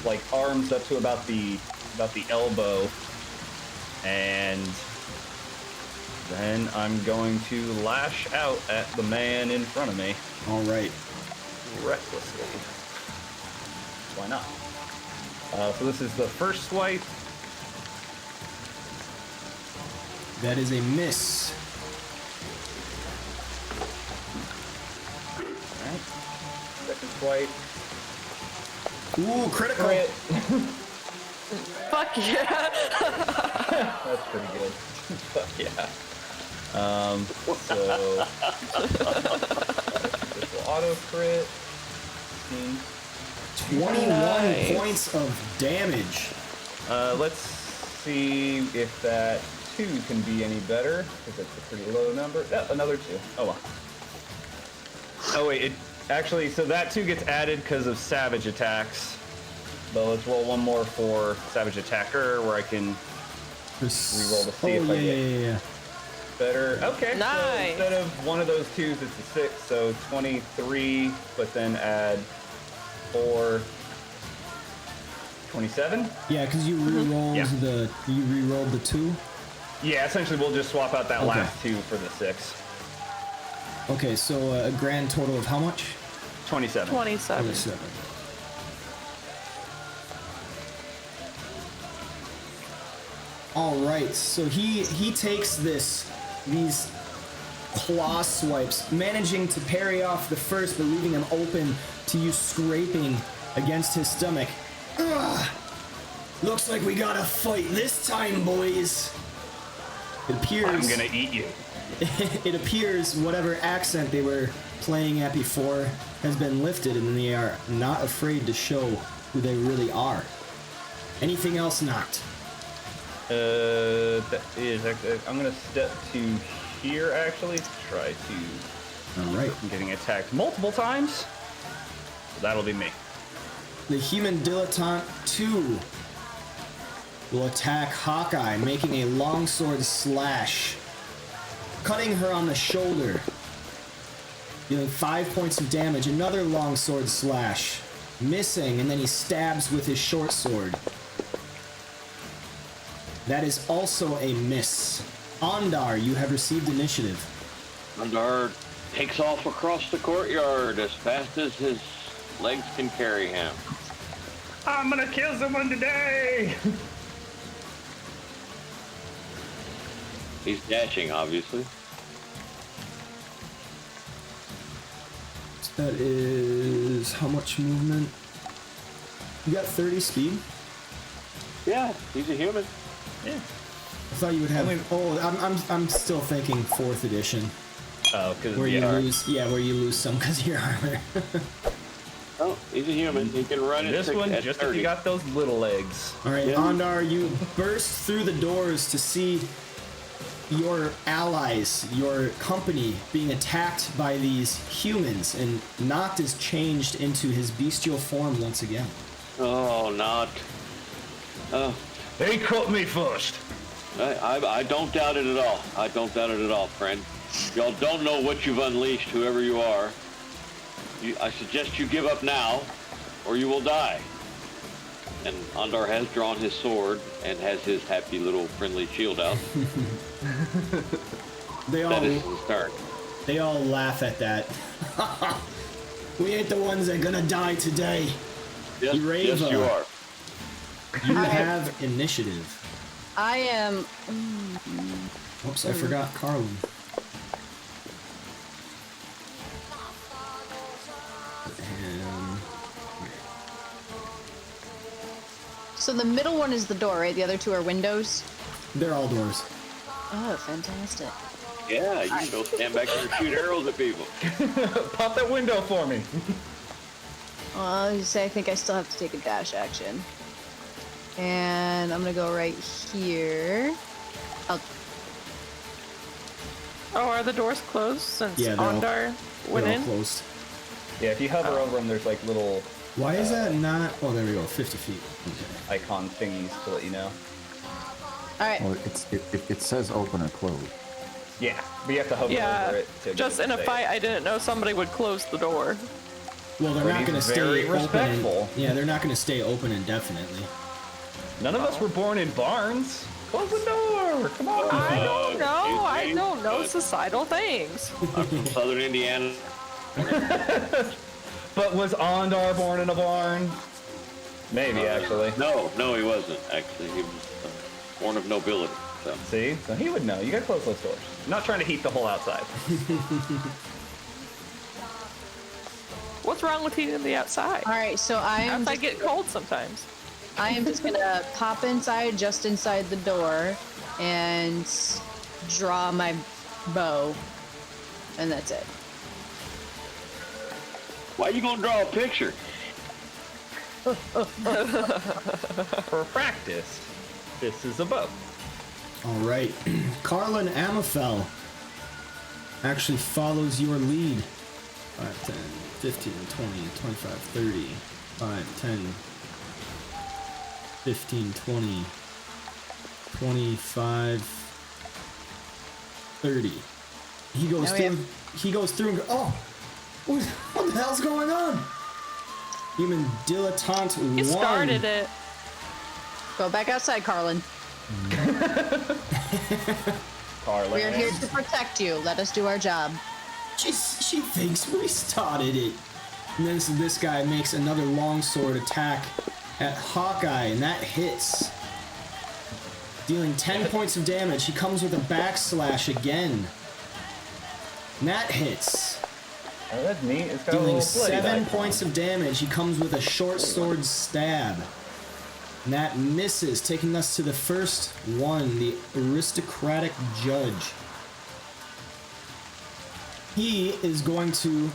Speaker 2: like arms up to about the elbow, and then I'm going to lash out at the man in front of me.
Speaker 1: All right.
Speaker 2: Recklessly. Why not? So this is the first swipe.
Speaker 1: That is a miss.
Speaker 2: Alright. Second swipe.
Speaker 1: Ooh, critical.
Speaker 2: Crit.
Speaker 5: Fuck yeah.
Speaker 2: That's pretty good. Fuck yeah. So this will auto crit.
Speaker 1: 21
Speaker 5: Nice.
Speaker 1: points of damage.
Speaker 2: Let's see if that 2 can be any better, because it's a pretty low number. Oh, another 2. Oh well. Oh wait, actually, so that 2 gets added because of savage attacks. But let's roll one more for savage attacker, where I can reroll to see if I get better. Okay,
Speaker 5: Nice.
Speaker 2: so instead of one of those 2s, it's a 6, so 23, but then add 4, 27?
Speaker 1: Yeah, because you re-rolled the 2.
Speaker 2: Yeah, essentially we'll just swap out that
Speaker 1: Okay.
Speaker 2: last 2 for the 6.
Speaker 1: Okay, so a grand total of how much?
Speaker 2: 27.
Speaker 5: 27.
Speaker 1: 27. All right, so he takes these claw swipes, managing to parry off the first, but leaving him open to you scraping against his stomach. Ugh. Looks like we gotta fight this time, boys. It appears
Speaker 2: I'm gonna eat you.
Speaker 1: it appears whatever accent they were playing at before has been lifted, and they are not afraid to show who they really are. Anything else knocked?
Speaker 2: That is actually, I'm gonna step to here actually to try to.
Speaker 1: All right.
Speaker 2: I'm getting attacked multiple times. So that'll be me.
Speaker 1: The Human Dilettante 2 will attack Hawkeye, making a longsword slash, cutting her on the shoulder, dealing 5 points of damage. Another longsword slash, missing, and then he stabs with his short sword. That is also a miss. Ondar, you have received initiative.
Speaker 3: Ondar takes off across the courtyard as fast as his legs can carry him.
Speaker 2: I'm gonna kill someone today!
Speaker 3: He's dashing, obviously.
Speaker 1: That is how much movement? You got 30 speed?
Speaker 3: Yeah, he's a human.
Speaker 2: Yeah.
Speaker 1: I thought you would have. I'm still thinking 4th edition,
Speaker 2: Oh, because
Speaker 1: where you lose. Yeah, where you lose some because of your armor.
Speaker 3: Oh, he's a human. He can run
Speaker 2: This one,
Speaker 3: at
Speaker 2: just if
Speaker 3: 30.
Speaker 2: you got those little legs.
Speaker 1: All right,
Speaker 3: Yeah.
Speaker 1: Ondar, you burst through the doors to see your allies, your company, being attacked by these humans, and Noct is changed into his bestial form once again.
Speaker 3: Oh, not.
Speaker 2: They caught me first.
Speaker 3: I don't doubt it at all. I don't doubt it at all, friend. Y'all don't know what you've unleashed, whoever you are. I suggest you give up now, or you will die. And Ondar has drawn his sword and has his happy little friendly shield out. That is his turn.
Speaker 1: They all laugh at that. We ain't the ones that are gonna die today.
Speaker 3: Yes, yes,
Speaker 1: Rava,
Speaker 3: you are.
Speaker 1: You have initiative.
Speaker 6: I am.
Speaker 1: Oops, I forgot Carlin.
Speaker 6: So the middle one is the door, right? The other two are windows.
Speaker 1: They're all doors.
Speaker 6: Oh, fantastic.
Speaker 3: Yeah, you can go stand back there and shoot arrows at people.
Speaker 2: Pop that window for me.
Speaker 6: Well, you say I think I still have to take a dash action. And I'm gonna go right here.
Speaker 5: Oh, are the doors closed since
Speaker 1: Yeah,
Speaker 5: Ondar went
Speaker 1: They're all
Speaker 5: in?
Speaker 1: closed.
Speaker 2: Yeah, if you hover over them, there's like little
Speaker 1: Why is that not? Oh, there we go. 50 feet. Okay.
Speaker 2: icon thingies to let you know.
Speaker 6: All right.
Speaker 4: Well, it says open or close.
Speaker 2: Yeah, but you have to hover
Speaker 5: Yeah,
Speaker 2: over it. To
Speaker 5: just
Speaker 2: get
Speaker 5: in
Speaker 2: it
Speaker 5: a
Speaker 2: to
Speaker 5: fight, I didn't know somebody would close the door.
Speaker 1: Well, they're
Speaker 2: Well,
Speaker 1: not
Speaker 2: he's
Speaker 1: going to stay
Speaker 2: very
Speaker 1: open.
Speaker 2: respectful.
Speaker 1: Yeah, they're not going to stay open indefinitely.
Speaker 2: None of us were born in barns. Close the door. Come on.
Speaker 5: I don't know. I
Speaker 3: excuse me,
Speaker 5: don't know
Speaker 3: but-
Speaker 5: societal things.
Speaker 3: I'm from Southern Indiana.
Speaker 2: But was Ondar born in a barn? Maybe, actually.
Speaker 3: No, he wasn't. Actually, he was born of nobility. So.
Speaker 2: See? So he would know. You gotta close those doors. I'm not trying to heat the whole outside.
Speaker 5: What's wrong with heating the outside?
Speaker 6: All right. So I am.
Speaker 5: Outside get cold sometimes.
Speaker 6: I am just gonna pop inside, just inside the door, and draw my bow, and that's it.
Speaker 3: Why you gonna draw a picture?
Speaker 2: For practice, this is a bow.
Speaker 1: All right. Carlin Amafel actually follows your lead. 5, 10, 15, 20, 25, 30, 5, 10, 15, 20, 25, 30. He goes
Speaker 6: Now we
Speaker 1: through.
Speaker 6: have-
Speaker 1: He goes through and oh, what the hell's going on? Human dilettante
Speaker 5: You
Speaker 1: one.
Speaker 5: started it.
Speaker 6: Go back outside, Carlin.
Speaker 2: Carlin.
Speaker 6: We are here to protect you. Let us do our job.
Speaker 1: She thinks we started it. And then this guy makes another longsword attack at Hawkeye, and that hits. Dealing 10 points of damage. He comes with a backslash again. And that hits.
Speaker 2: Oh, that's neat. It's got a
Speaker 1: Dealing
Speaker 2: little blade
Speaker 1: 7
Speaker 2: icon.
Speaker 1: points of damage. He comes with a short sword stab. And that misses, taking us to the first one, the aristocratic judge. He is going to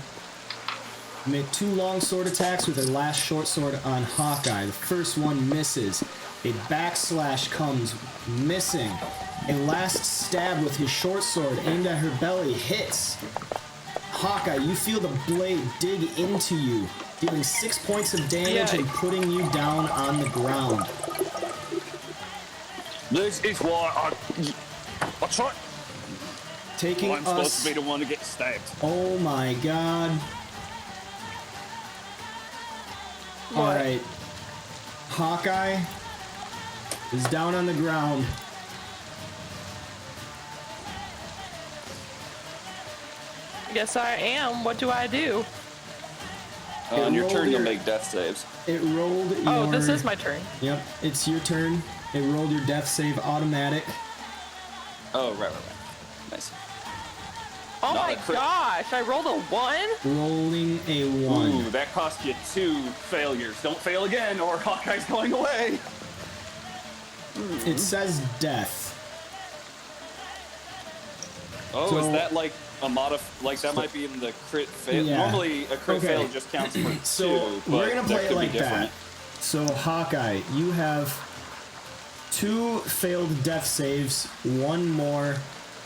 Speaker 1: make 2 long sword attacks with a last short sword on Hawkeye. The first one misses. A backslash comes, missing. A last stab with his short sword aimed at her belly hits. Hawkeye, you feel the blade dig into you, dealing 6 points of damage and putting you down on the ground.
Speaker 7: This is why I try.
Speaker 1: Taking
Speaker 7: I'm supposed
Speaker 1: us...
Speaker 7: to be the one to get stabbed.
Speaker 1: Oh my god. Alright. Hawkeye is down on the ground.
Speaker 5: Yes, I am. What do I do?
Speaker 8: On your
Speaker 1: roll
Speaker 8: turn, you'll
Speaker 1: your-
Speaker 8: make death saves.
Speaker 1: It rolled your...
Speaker 5: Oh, this is my turn.
Speaker 1: Yep, it's your turn. It rolled your death save automatic.
Speaker 8: Oh, right. Nice.
Speaker 5: Oh
Speaker 8: Not
Speaker 5: my
Speaker 8: a crit.
Speaker 5: gosh, I rolled a 1?
Speaker 1: Rolling a 1.
Speaker 7: Ooh, that cost you 2 failures. Don't fail again, or Hawkeye's going away.
Speaker 1: It says death.
Speaker 8: Oh,
Speaker 1: So-
Speaker 8: is that like
Speaker 7: like that might be in the crit fail.
Speaker 1: Yeah.
Speaker 7: Normally, a crit
Speaker 1: Okay.
Speaker 7: fail just counts for
Speaker 1: So
Speaker 7: two, but
Speaker 1: we're gonna play it
Speaker 7: could
Speaker 1: like
Speaker 7: be different.
Speaker 1: that. So Hawkeye, you have 2 failed death saves, 1 more,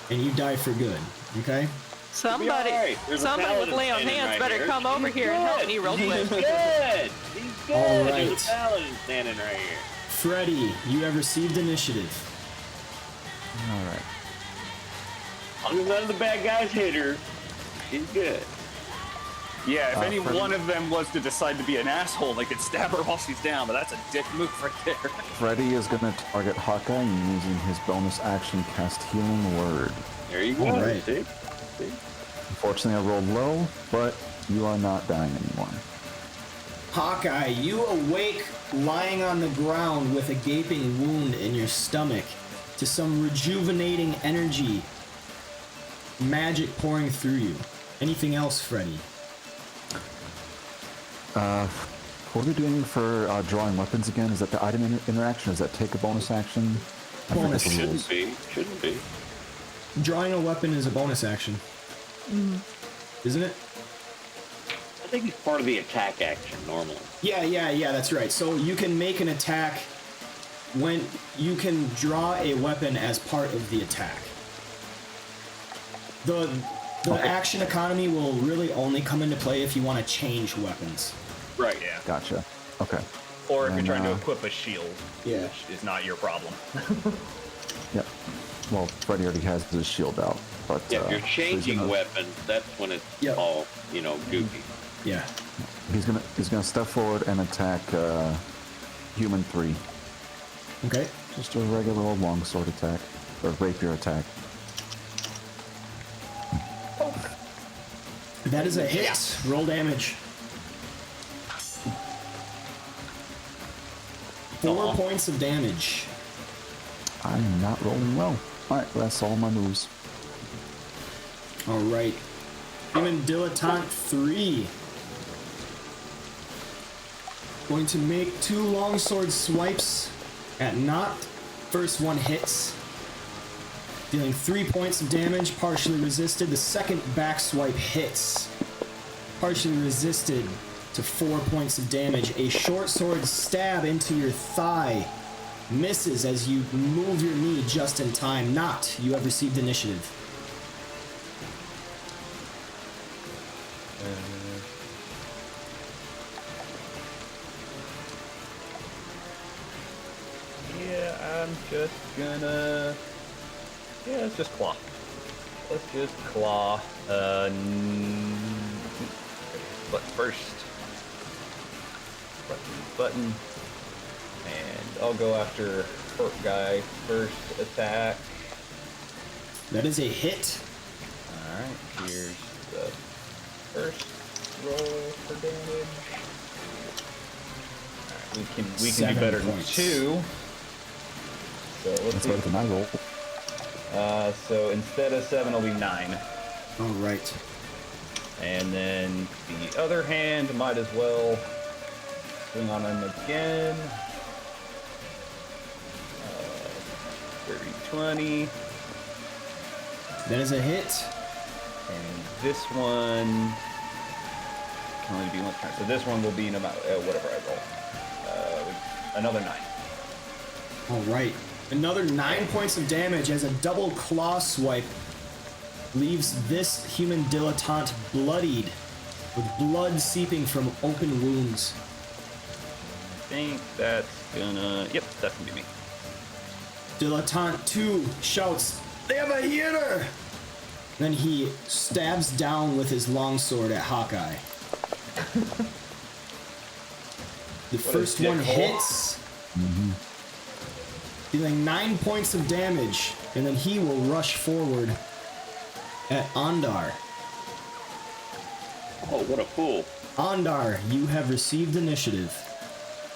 Speaker 1: and you die for good. Okay.
Speaker 5: Somebody,
Speaker 3: alright. There's a
Speaker 5: somebody with
Speaker 3: paladin
Speaker 5: lay on
Speaker 3: standing
Speaker 5: hands
Speaker 3: right
Speaker 5: better
Speaker 3: here.
Speaker 5: come over here and help me real quick.
Speaker 3: He's good. He's good.
Speaker 1: All
Speaker 3: There's
Speaker 1: right.
Speaker 3: a paladin standing right here.
Speaker 1: Freddy, you have received initiative.
Speaker 4: All right.
Speaker 3: As long as none of the bad guys hit her, she's good.
Speaker 7: Yeah, if any
Speaker 4: Freddy-
Speaker 7: one of them was to decide to be an asshole, they could stab her while she's down, but that's a dick move right there.
Speaker 4: Freddy is going to target Hawkeye and using his bonus action cast Healing Word.
Speaker 3: There you go.
Speaker 1: All right.
Speaker 3: See?
Speaker 4: Unfortunately, I rolled low, but you are not dying anymore.
Speaker 1: Hawkeye, you awake lying on the ground with a gaping wound in your stomach to some rejuvenating energy, magic pouring through you. Anything else, Freddy?
Speaker 4: What are we doing for drawing weapons again? Is that the item interaction? Does that take a bonus action? I forget
Speaker 1: Bonus.
Speaker 4: the rules.
Speaker 3: Shouldn't be.
Speaker 1: Drawing a weapon is a bonus action. Isn't it?
Speaker 3: I think it's part of the attack action normally.
Speaker 1: Yeah, that's right. So you can make an attack when you can draw a weapon as part of the attack. The action economy will really only come into play if you want to change weapons.
Speaker 7: Right, yeah.
Speaker 4: Gotcha. Okay.
Speaker 7: Or if you're
Speaker 4: And,
Speaker 7: trying to equip a shield,
Speaker 1: Yeah.
Speaker 7: which is not your problem.
Speaker 4: Yep. Well, Freddy already has his shield out, but
Speaker 3: Yeah, if you're
Speaker 4: so he's
Speaker 3: changing
Speaker 4: gonna-
Speaker 3: weapons, that's when it's
Speaker 1: Yep.
Speaker 3: all, goofy.
Speaker 1: Yeah.
Speaker 4: He's gonna step forward and attack Human 3.
Speaker 1: Okay.
Speaker 4: Just a regular old longsword attack or rapier attack.
Speaker 1: That is a hit. Roll damage. 4 points of damage.
Speaker 4: I'm not rolling well. All right, that's all my moves.
Speaker 1: All right. Human Dilettante 3. Going to make 2 longsword swipes at Knot. First one hits, dealing 3 points of damage, partially resisted. The second back swipe hits, partially resisted to 4 points of damage. A short sword stab into your thigh misses as you move your knee just in time. Knot, you have received initiative.
Speaker 2: Yeah, I'm just gonna. Yeah, let's just claw. Let's just claw. But first, button, and I'll go after hurt guy first attack.
Speaker 1: That is a hit.
Speaker 2: All right, here's the first roll for damage. All right, we can
Speaker 1: 7
Speaker 2: do better
Speaker 1: points.
Speaker 2: than 2. So let's
Speaker 4: That's
Speaker 2: see.
Speaker 4: better than I roll.
Speaker 2: So instead of 7, it'll be 9.
Speaker 1: All right.
Speaker 2: And then the other hand might as well swing on him again. 30, 20.
Speaker 1: That is a hit.
Speaker 2: And this one can only be one turn. So this one will be no matter whatever I roll. Another 9.
Speaker 1: All right. Another 9 points of damage as a double claw swipe leaves this human dilettante bloodied, with blood seeping from open wounds.
Speaker 2: I think that's gonna. Yep, that's gonna be me.
Speaker 1: Dilettante 2 shouts, "They have a healer!" Then he stabs down with his longsword at Hawkeye. The first one
Speaker 2: dickhole.
Speaker 1: hits, dealing 9 points of damage, and then he will rush forward at Ondar.
Speaker 3: Oh, what a fool.
Speaker 1: Ondar, you have received initiative.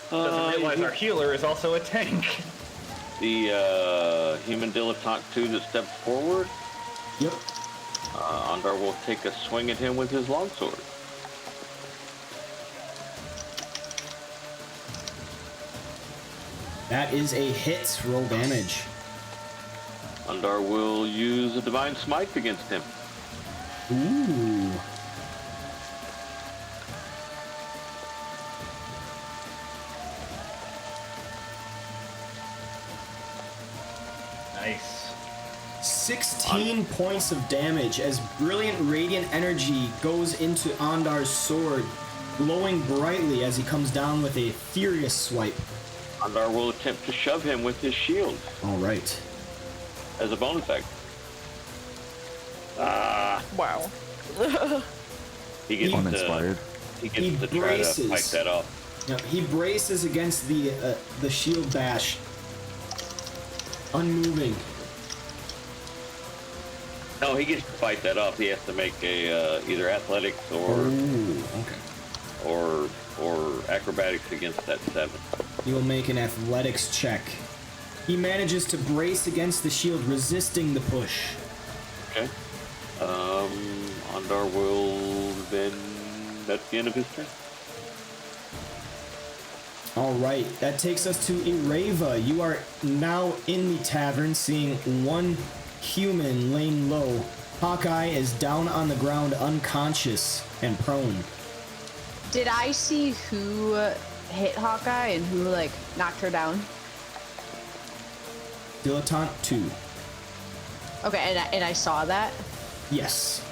Speaker 2: Doesn't realize our healer is also a tank.
Speaker 3: The human dilettante 2 that steps forward,
Speaker 1: Yep.
Speaker 3: Ondar will take a swing at him with his longsword.
Speaker 1: That is a hit. Roll damage.
Speaker 3: Ondar will use a divine smite against him.
Speaker 1: Ooh.
Speaker 2: Nice.
Speaker 1: 16 points of damage as brilliant radiant energy goes into Ondar's sword, glowing brightly as he comes down with a furious swipe.
Speaker 3: Ondar will attempt to shove him with his shield
Speaker 1: All right.
Speaker 3: as a bonus action.
Speaker 5: Wow.
Speaker 3: He gets
Speaker 4: Uninspired.
Speaker 3: he
Speaker 1: He
Speaker 3: gets to try to
Speaker 1: braces.
Speaker 3: fight that off.
Speaker 1: Now, he braces against the shield bash, unmoving.
Speaker 3: No, he gets to fight that off. He has to make a either athletics
Speaker 1: Ooh, okay.
Speaker 3: or acrobatics against that 7.
Speaker 1: He will make an athletics check. He manages to brace against the shield, resisting the push.
Speaker 3: Okay. Ondar will then. That's the end of his turn.
Speaker 1: All right, that takes us to Ireva. You are now in the tavern, seeing one human laying low. Hawkeye is down on the ground, unconscious and prone.
Speaker 6: Did I see who hit Hawkeye and who like knocked her down?
Speaker 1: Dilettante 2.
Speaker 6: Okay, and I saw that.
Speaker 1: Yes.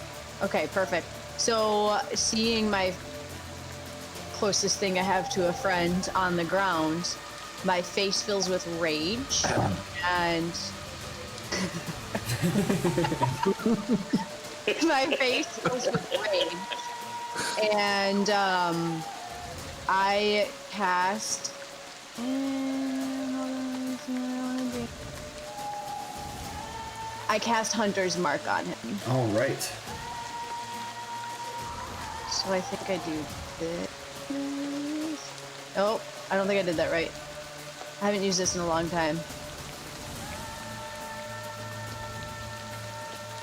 Speaker 6: Okay, perfect. So seeing my closest thing I have to a friend on the ground, my face fills with rage, and my face fills with rage, and I cast. I cast Hunter's Mark on him.
Speaker 1: All right.
Speaker 6: So I think I do this. Oh, I don't think I did that right. I haven't used this in a long time.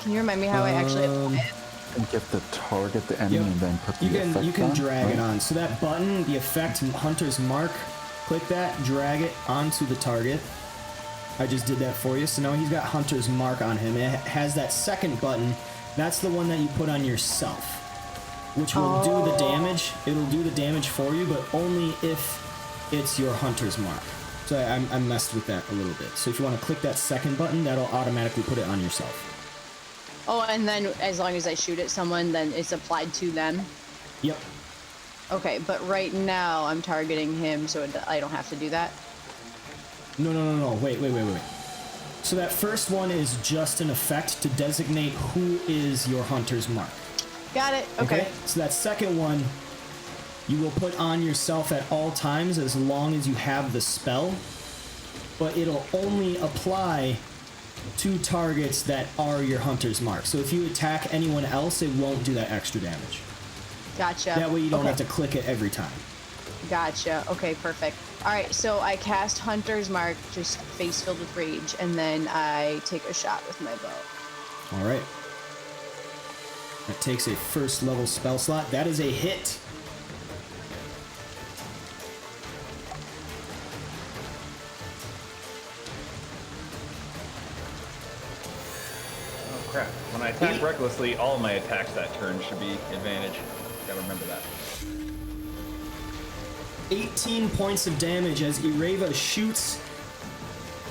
Speaker 6: Can you remind me how I actually apply it?
Speaker 4: And get the target, the enemy,
Speaker 1: Yep.
Speaker 4: and then put the
Speaker 1: You
Speaker 4: effect
Speaker 1: can
Speaker 4: on,
Speaker 1: drag
Speaker 4: right?
Speaker 1: it on. So that button, the effect Hunter's Mark, click that, drag it onto the target. I just did that for you. So now he's got Hunter's Mark on him. It has that second button. That's the one that you put on yourself, which will do the damage. It'll do the damage for you, but only if it's your Hunter's Mark. So I messed with that a little bit. So if you want to click that second button, that'll automatically put it on yourself.
Speaker 6: Oh, and then as long as I shoot at someone, then it's applied to them.
Speaker 1: Yep.
Speaker 6: Okay, but right now I'm targeting him, so I don't have to do that.
Speaker 1: No. Wait. So that first one is just an effect to designate who is your Hunter's Mark.
Speaker 6: Got it. Okay.
Speaker 1: So that second one, you will put on yourself at all times as long as you have the spell, but it'll only apply to targets that are your Hunter's Mark. So if you attack anyone else, it won't do that extra damage.
Speaker 6: Gotcha.
Speaker 1: That way you don't
Speaker 6: Okay.
Speaker 1: have to click it every time.
Speaker 6: Gotcha. Okay, perfect. All right, so I cast Hunter's Mark, just face filled with rage, and then I take a shot with my bow.
Speaker 1: All right. That takes a first level spell slot. That is a hit.
Speaker 2: Oh crap. When I attack recklessly, all of my attacks that turn should be advantage. Gotta remember that.
Speaker 1: 18 points of damage as Ireva shoots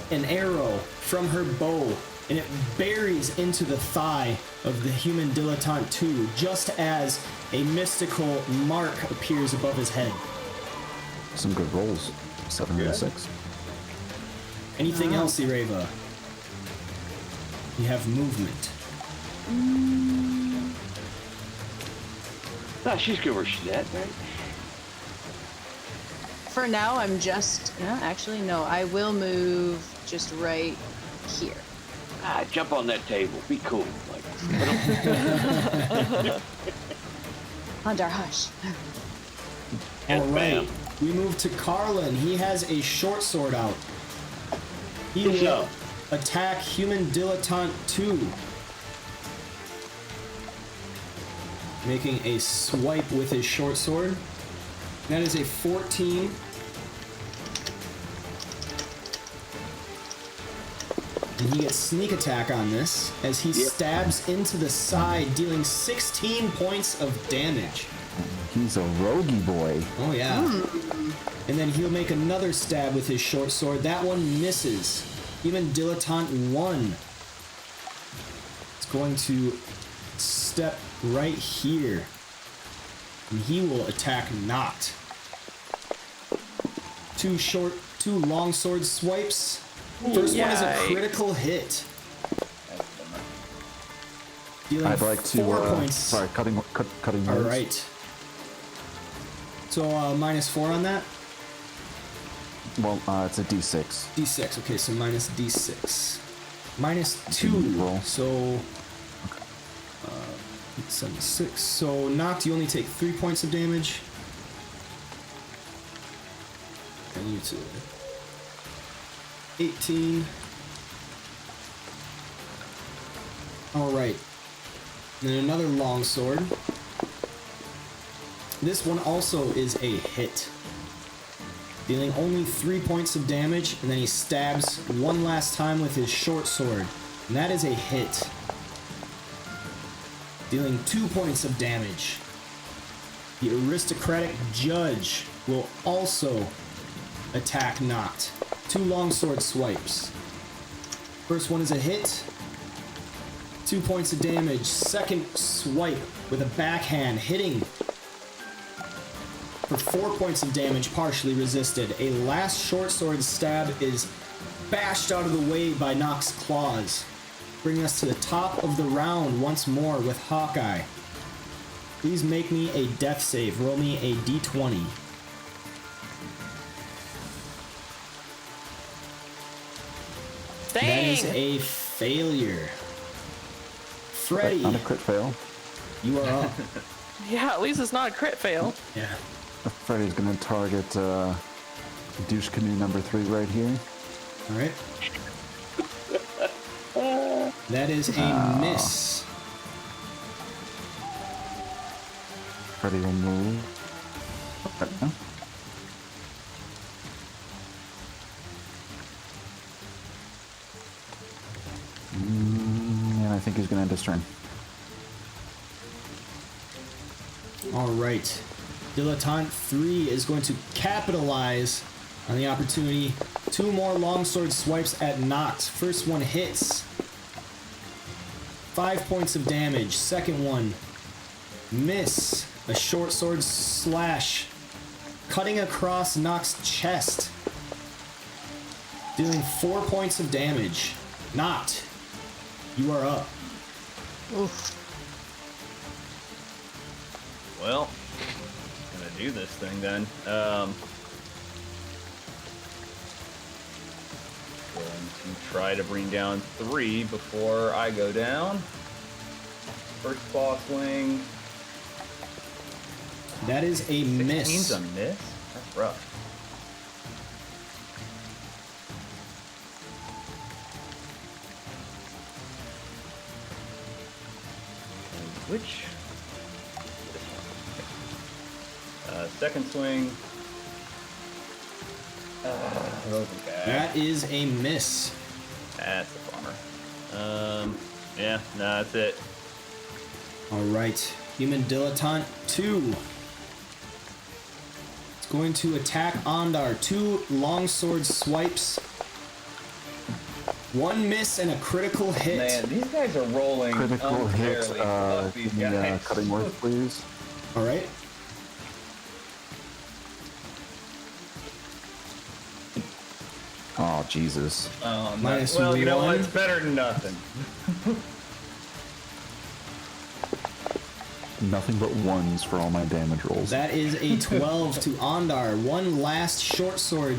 Speaker 1: an arrow from her bow, and it buries into the thigh of the human Dilettante 2, just as a mystical mark appears above his head.
Speaker 4: Some good rolls. 7 and a 6.
Speaker 1: Anything else, Ireva? You have movement.
Speaker 3: No, she's good where she's at, right?
Speaker 6: For now, I'm just... No, actually, no. I will move just right here.
Speaker 3: Jump on that table. Be cool. Like,
Speaker 6: Ondar, hush.
Speaker 1: All
Speaker 3: And
Speaker 1: right.
Speaker 3: bam.
Speaker 1: We move to Carlin. He has a short sword out. He
Speaker 3: Good
Speaker 1: will
Speaker 3: job.
Speaker 1: attack human Dilettante 2. Making a swipe with his short sword. That is a 14. And he gets sneak attack on this as he stabs into the side, dealing 16 points of damage.
Speaker 4: He's a roguey boy.
Speaker 1: Oh, yeah. And then he'll make another stab with his short sword. That one misses. Even Dilettante 1 is going to step right here. And he will attack Not. Two long sword swipes. First one is a critical hit. Dealing
Speaker 4: I'd like to.
Speaker 1: 4 points.
Speaker 4: Sorry, cutting words.
Speaker 1: All right. So -4 on that.
Speaker 4: Well, it's a D6.
Speaker 1: D6. Okay, so minus D6. -2.
Speaker 4: Roll.
Speaker 1: So 76. So knocked. You only take 3 points of damage. And you too. 18. All right. Then another long sword. This one also is a hit. Dealing only 3 points of damage, and then he stabs one last time with his short sword. And that is a hit. Dealing 2 points of damage. The aristocratic judge will also attack Not. 2 longsword swipes. First one is a hit. 2 points of damage. Second swipe with a backhand hitting for 4 points of damage, partially resisted. A last short sword stab is bashed out of the way by Nock's claws, bringing us to the top of the round once more with Hawkeye. Please make me a death save. Roll me a d20.
Speaker 5: Dang!
Speaker 1: That is a failure. Freddy,
Speaker 4: Not a crit fail.
Speaker 1: you are up.
Speaker 5: Yeah, at least it's not a crit fail.
Speaker 1: Yeah.
Speaker 4: Freddy's gonna target douche canoe number 3 right here.
Speaker 1: All right. That is a miss.
Speaker 4: Freddy will move. Okay. And I think he's gonna end his turn.
Speaker 1: All right. Dilettante 3 is going to capitalize on the opportunity. 2 more longsword swipes at Nox. First one hits. 5 points of damage. Second one, miss. A short sword slash, cutting across Nox's chest, dealing 4 points of damage. Not. You are up.
Speaker 6: Oof.
Speaker 2: Well, gonna do this thing then. Going to try to bring down 3 before I go down. First ball swing.
Speaker 1: That is a
Speaker 2: 16's
Speaker 1: miss.
Speaker 2: a miss? That's rough. And which? Second swing. Okay.
Speaker 1: That is a miss.
Speaker 2: That's a bummer. Yeah, no, that's it.
Speaker 1: All right. Human Dilettante 2. It's going to attack Ondar. 2 longsword swipes. 1 miss and a critical hit.
Speaker 2: Man, these guys are rolling
Speaker 4: Critical hit.
Speaker 2: unfairly. Fuck these
Speaker 4: Give me
Speaker 2: guys.
Speaker 4: cutting words, please.
Speaker 1: All right.
Speaker 4: Oh, Jesus.
Speaker 2: Oh, no.
Speaker 1: Minus
Speaker 2: Well, you know what?
Speaker 1: 1.
Speaker 2: It's better than nothing.
Speaker 4: Nothing but 1s for all my damage rolls.
Speaker 1: That is a 12 to Ondar. 1 last short sword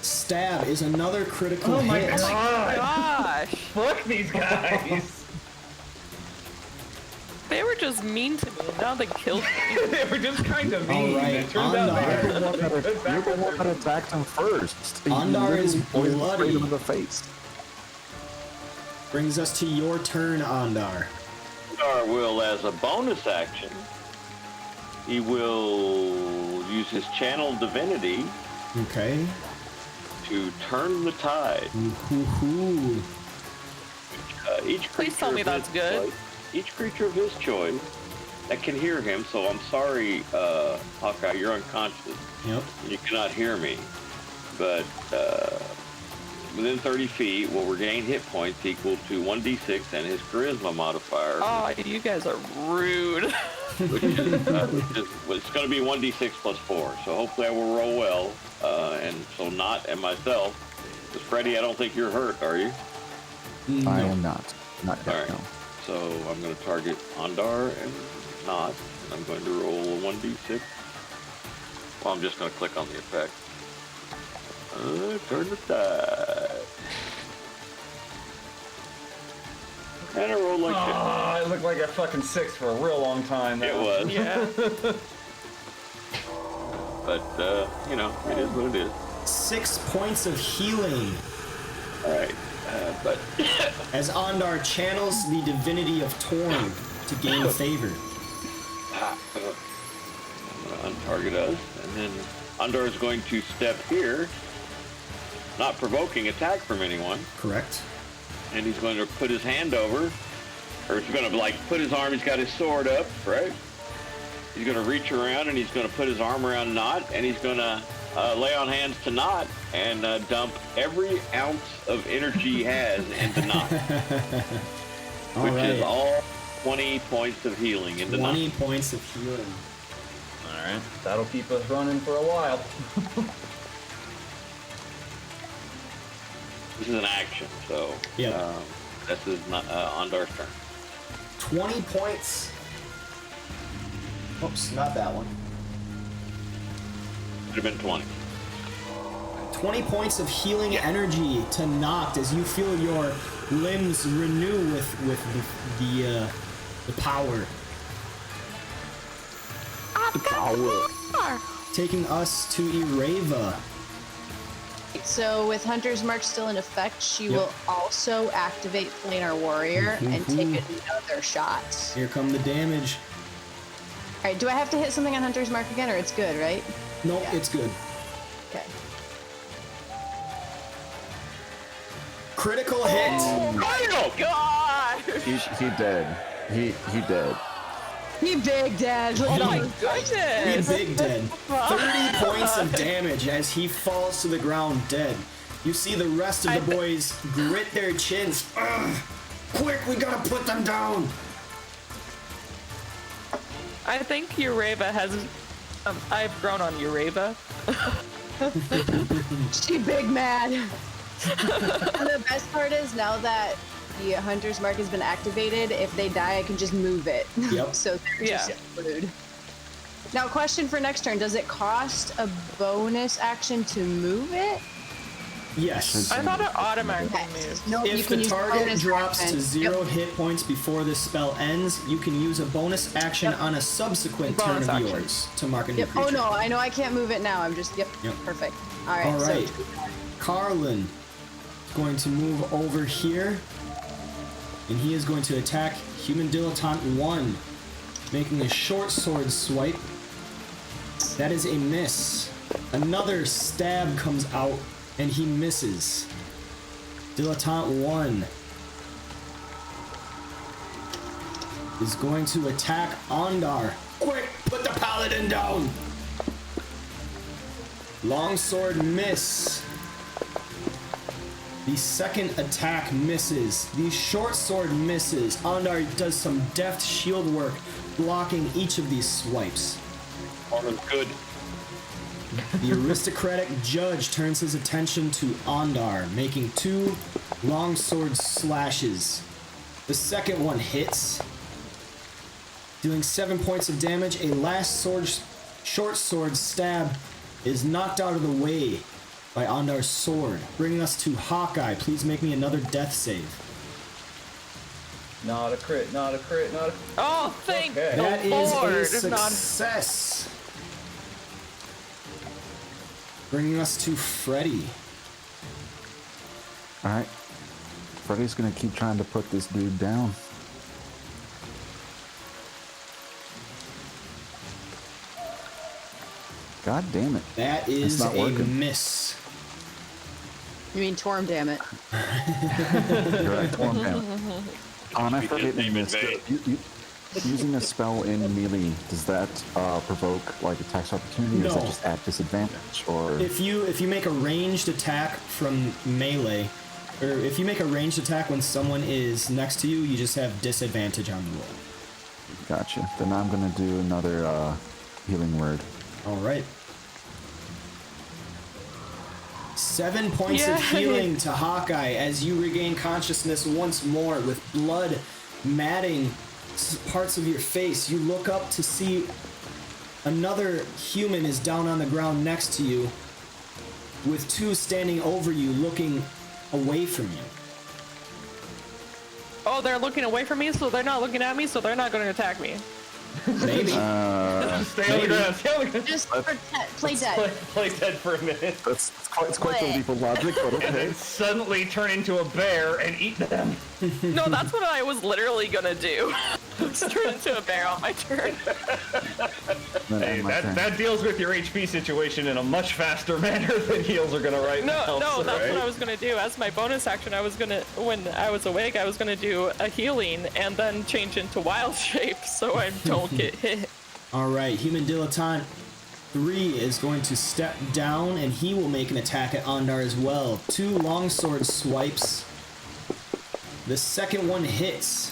Speaker 1: stab is another critical
Speaker 2: Oh my
Speaker 1: hit.
Speaker 2: god!
Speaker 5: Gosh,
Speaker 2: Fuck these guys!
Speaker 5: they were just mean to me, and now they killed me.
Speaker 2: They were just kind of mean.
Speaker 1: All right,
Speaker 2: It turns out they
Speaker 1: Ondar.
Speaker 2: were good
Speaker 4: You're the
Speaker 2: backwards.
Speaker 4: one that attacked him first.
Speaker 1: Ondar is
Speaker 4: poisoned
Speaker 1: bloody.
Speaker 4: him in the face.
Speaker 1: Brings us to your turn, Ondar.
Speaker 3: Ondar will, as a bonus action, he will use his channel divinity
Speaker 1: Okay.
Speaker 3: to turn the tide.
Speaker 1: Ooh-hoo-hoo.
Speaker 3: Each creature
Speaker 5: Please tell me
Speaker 3: of
Speaker 5: that's
Speaker 3: his
Speaker 5: good.
Speaker 3: choice- each creature of his choice that can hear him. So I'm sorry, Hawkeye, you're unconscious.
Speaker 1: Yep.
Speaker 3: You cannot hear me, but within 30 feet will regain hit points equal to 1d6 and his charisma modifier.
Speaker 5: Oh, you guys are rude.
Speaker 3: Which is, it's going to be 1d6 plus 4. So hopefully I will roll well. And so Not and myself. Because Freddy, I don't think you're hurt, are you?
Speaker 4: I am not. Not yet,
Speaker 3: All right.
Speaker 4: no.
Speaker 3: So I'm going to target Ondar and Not. And I'm going to roll a 1d6. Well, I'm just going to click on the effect. Turn the tide. And I roll like shit.
Speaker 2: Oh, it looked like a fucking 6 for a real long time.
Speaker 3: It was.
Speaker 5: Yeah.
Speaker 3: But, you know, it is what it is.
Speaker 1: 6 points of healing
Speaker 3: Alright. But
Speaker 1: as Ondar channels the divinity of Torn to gain favor.
Speaker 3: I'm going to untarget us. And then Ondar is going to step here. Not provoking attack from anyone.
Speaker 1: Correct.
Speaker 3: And he's going to put his hand over. Or he's going to, like, put his arm. He's got his sword up, right? He's going to reach around and he's going to put his arm around Knot. And he's going to lay on hands to Knot and dump every ounce of energy he has into Knot. Which is all 20 points of healing into Knot.
Speaker 1: 20 points of healing.
Speaker 2: Alright, that'll keep us running for a while.
Speaker 3: This is an action, so
Speaker 1: Yeah.
Speaker 3: this is not Ondar's turn.
Speaker 1: 20 points. Oops, not that one.
Speaker 3: Should have been 20.
Speaker 1: 20 points of healing energy to Noct as you feel your limbs renew with the power. Taking us to Ireva.
Speaker 6: So with Hunter's Mark still in effect, she
Speaker 1: Yep.
Speaker 6: will also activate Planar Warrior and take another shot.
Speaker 1: Here come the damage.
Speaker 6: All right, do I have to hit something on Hunter's Mark again, or it's good, right?
Speaker 1: Nope,
Speaker 6: Yeah.
Speaker 1: it's good.
Speaker 6: Okay.
Speaker 1: Critical hit.
Speaker 3: Oh,
Speaker 5: God!
Speaker 4: He dead. He dead.
Speaker 6: He big dad. Look
Speaker 5: Oh
Speaker 6: at
Speaker 5: my
Speaker 6: him.
Speaker 1: He
Speaker 5: goodness!
Speaker 1: big dead. 30 points of damage as he falls to the ground dead. You see the rest of the boys grit their chins. Ugh. Quick, we gotta put them down.
Speaker 5: I think Ureva has. I've grown on Ureva.
Speaker 6: She big mad. And the best part is now that the Hunter's Mark has been activated, if they die, I can just move it.
Speaker 1: Yep.
Speaker 6: So they're just
Speaker 5: Yeah.
Speaker 6: screwed. Now, question for next turn: does it cost a bonus action to move it?
Speaker 1: Yes.
Speaker 5: I thought it automatically
Speaker 6: Yes.
Speaker 5: moved.
Speaker 6: No, you
Speaker 1: If
Speaker 6: can
Speaker 1: the
Speaker 6: use
Speaker 1: target
Speaker 6: bonus
Speaker 1: drops
Speaker 6: action.
Speaker 1: to 0
Speaker 6: Yep.
Speaker 1: hit points before this spell ends, you can use a bonus action on a subsequent
Speaker 5: Bonus
Speaker 1: turn of
Speaker 5: action.
Speaker 1: yours to mark a new
Speaker 6: Yep.
Speaker 1: creature.
Speaker 6: Oh no, I know I can't move it now. I'm just
Speaker 1: Yep.
Speaker 6: Perfect. All right.
Speaker 1: All right.
Speaker 6: So,
Speaker 1: Carlin is going to move over here, and he is going to attack Human Dilettante 1, making a short sword swipe. That is a miss. Another stab comes out, and he misses. Dilettante 1 is going to attack Ondar. Quick, put the paladin down! Longsword miss. The second attack misses. The short sword misses. Ondar does some deft shield work, blocking each of these swipes.
Speaker 3: Armin's good.
Speaker 1: The aristocratic judge turns his attention to Ondar, making 2 longsword slashes. The second one hits, dealing 7 points of damage. A last short sword stab is knocked out of the way by Ondar's sword, bringing us to Hawkeye. Please make me another death save.
Speaker 2: Not a crit, not a crit, not a...
Speaker 5: Oh, thank
Speaker 2: Okay.
Speaker 5: the
Speaker 1: That
Speaker 5: Lord!
Speaker 1: is a
Speaker 5: Not-
Speaker 1: success. Bringing us to Freddy.
Speaker 4: Alright. Freddy's gonna keep trying to put this dude down. God damn it.
Speaker 1: That is
Speaker 4: not
Speaker 1: a
Speaker 4: working.
Speaker 1: miss.
Speaker 6: You mean Torm, damn it.
Speaker 4: You're right, Torm, damn it. I forget
Speaker 3: name in
Speaker 4: this.
Speaker 3: vain.
Speaker 4: Using a spell in melee, does that provoke like attacks opportunity, or is
Speaker 1: No.
Speaker 4: that just at disadvantage? Or
Speaker 1: If you make a ranged attack from melee, or if you make a ranged attack when someone is next to you, you just have disadvantage on the roll.
Speaker 4: gotcha. Then I'm gonna do another healing word.
Speaker 1: All right. 7 points of
Speaker 5: Yay.
Speaker 1: healing to Hawkeye as you regain consciousness once more with blood matting parts of your face. You look up to see another human is down on the ground next to you, with two standing over you looking away from you.
Speaker 5: Oh, they're looking away from me, so they're not looking at me, so they're not going to attack me.
Speaker 1: Maybe.
Speaker 2: Stay on the ground. Stay on the ground.
Speaker 6: Just play dead.
Speaker 2: Play dead for a minute.
Speaker 4: It's quite the leap of logic, but
Speaker 2: And
Speaker 4: okay.
Speaker 2: then suddenly turn into a bear and eat them.
Speaker 5: No, that's what I was literally going to do. Just turn into a bear on my turn.
Speaker 4: Then
Speaker 2: Hey,
Speaker 4: end my turn.
Speaker 2: that deals with your HP situation in a much faster manner than heals are gonna right now.
Speaker 5: No, that's
Speaker 2: right?
Speaker 5: what I was going to do. As my bonus action, when I was awake, I was going to do a healing and then change into wild shape so I don't get hit.
Speaker 1: All right, Human Dilettante 3 is going to step down, and he will make an attack at Ondar as well. 2 longsword swipes. The second one hits,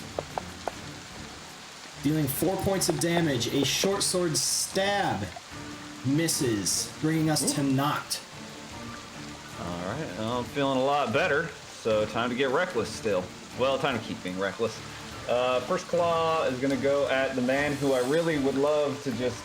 Speaker 1: dealing 4 points of damage. A short sword stab misses, bringing us to Noct.
Speaker 2: All right, well, I'm feeling a lot better, so time to get reckless still. Well, time to keep being reckless. First claw is gonna go at the man who I really would love to just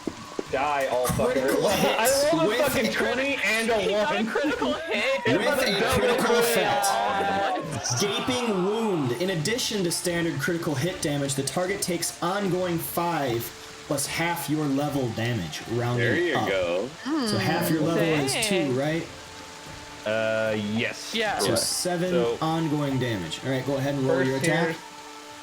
Speaker 2: die all fucking.
Speaker 1: Critical hits
Speaker 2: I rolled a
Speaker 1: with
Speaker 2: fucking
Speaker 1: a
Speaker 2: 20 and a
Speaker 5: He got a
Speaker 2: 1.
Speaker 5: critical hit.
Speaker 1: With a critical effect.
Speaker 5: Oh,
Speaker 1: Gaping wound. In addition to standard critical hit damage, the target takes ongoing 5 plus half your level damage, rounded
Speaker 3: There you
Speaker 1: up.
Speaker 3: go.
Speaker 1: So half your level is 2,
Speaker 5: Dang.
Speaker 1: right?
Speaker 2: Yes.
Speaker 5: Yeah.
Speaker 1: So
Speaker 2: Correct.
Speaker 1: 7
Speaker 2: So-
Speaker 1: ongoing damage. All right, go ahead and roll your
Speaker 2: First
Speaker 1: attack.
Speaker 2: here's-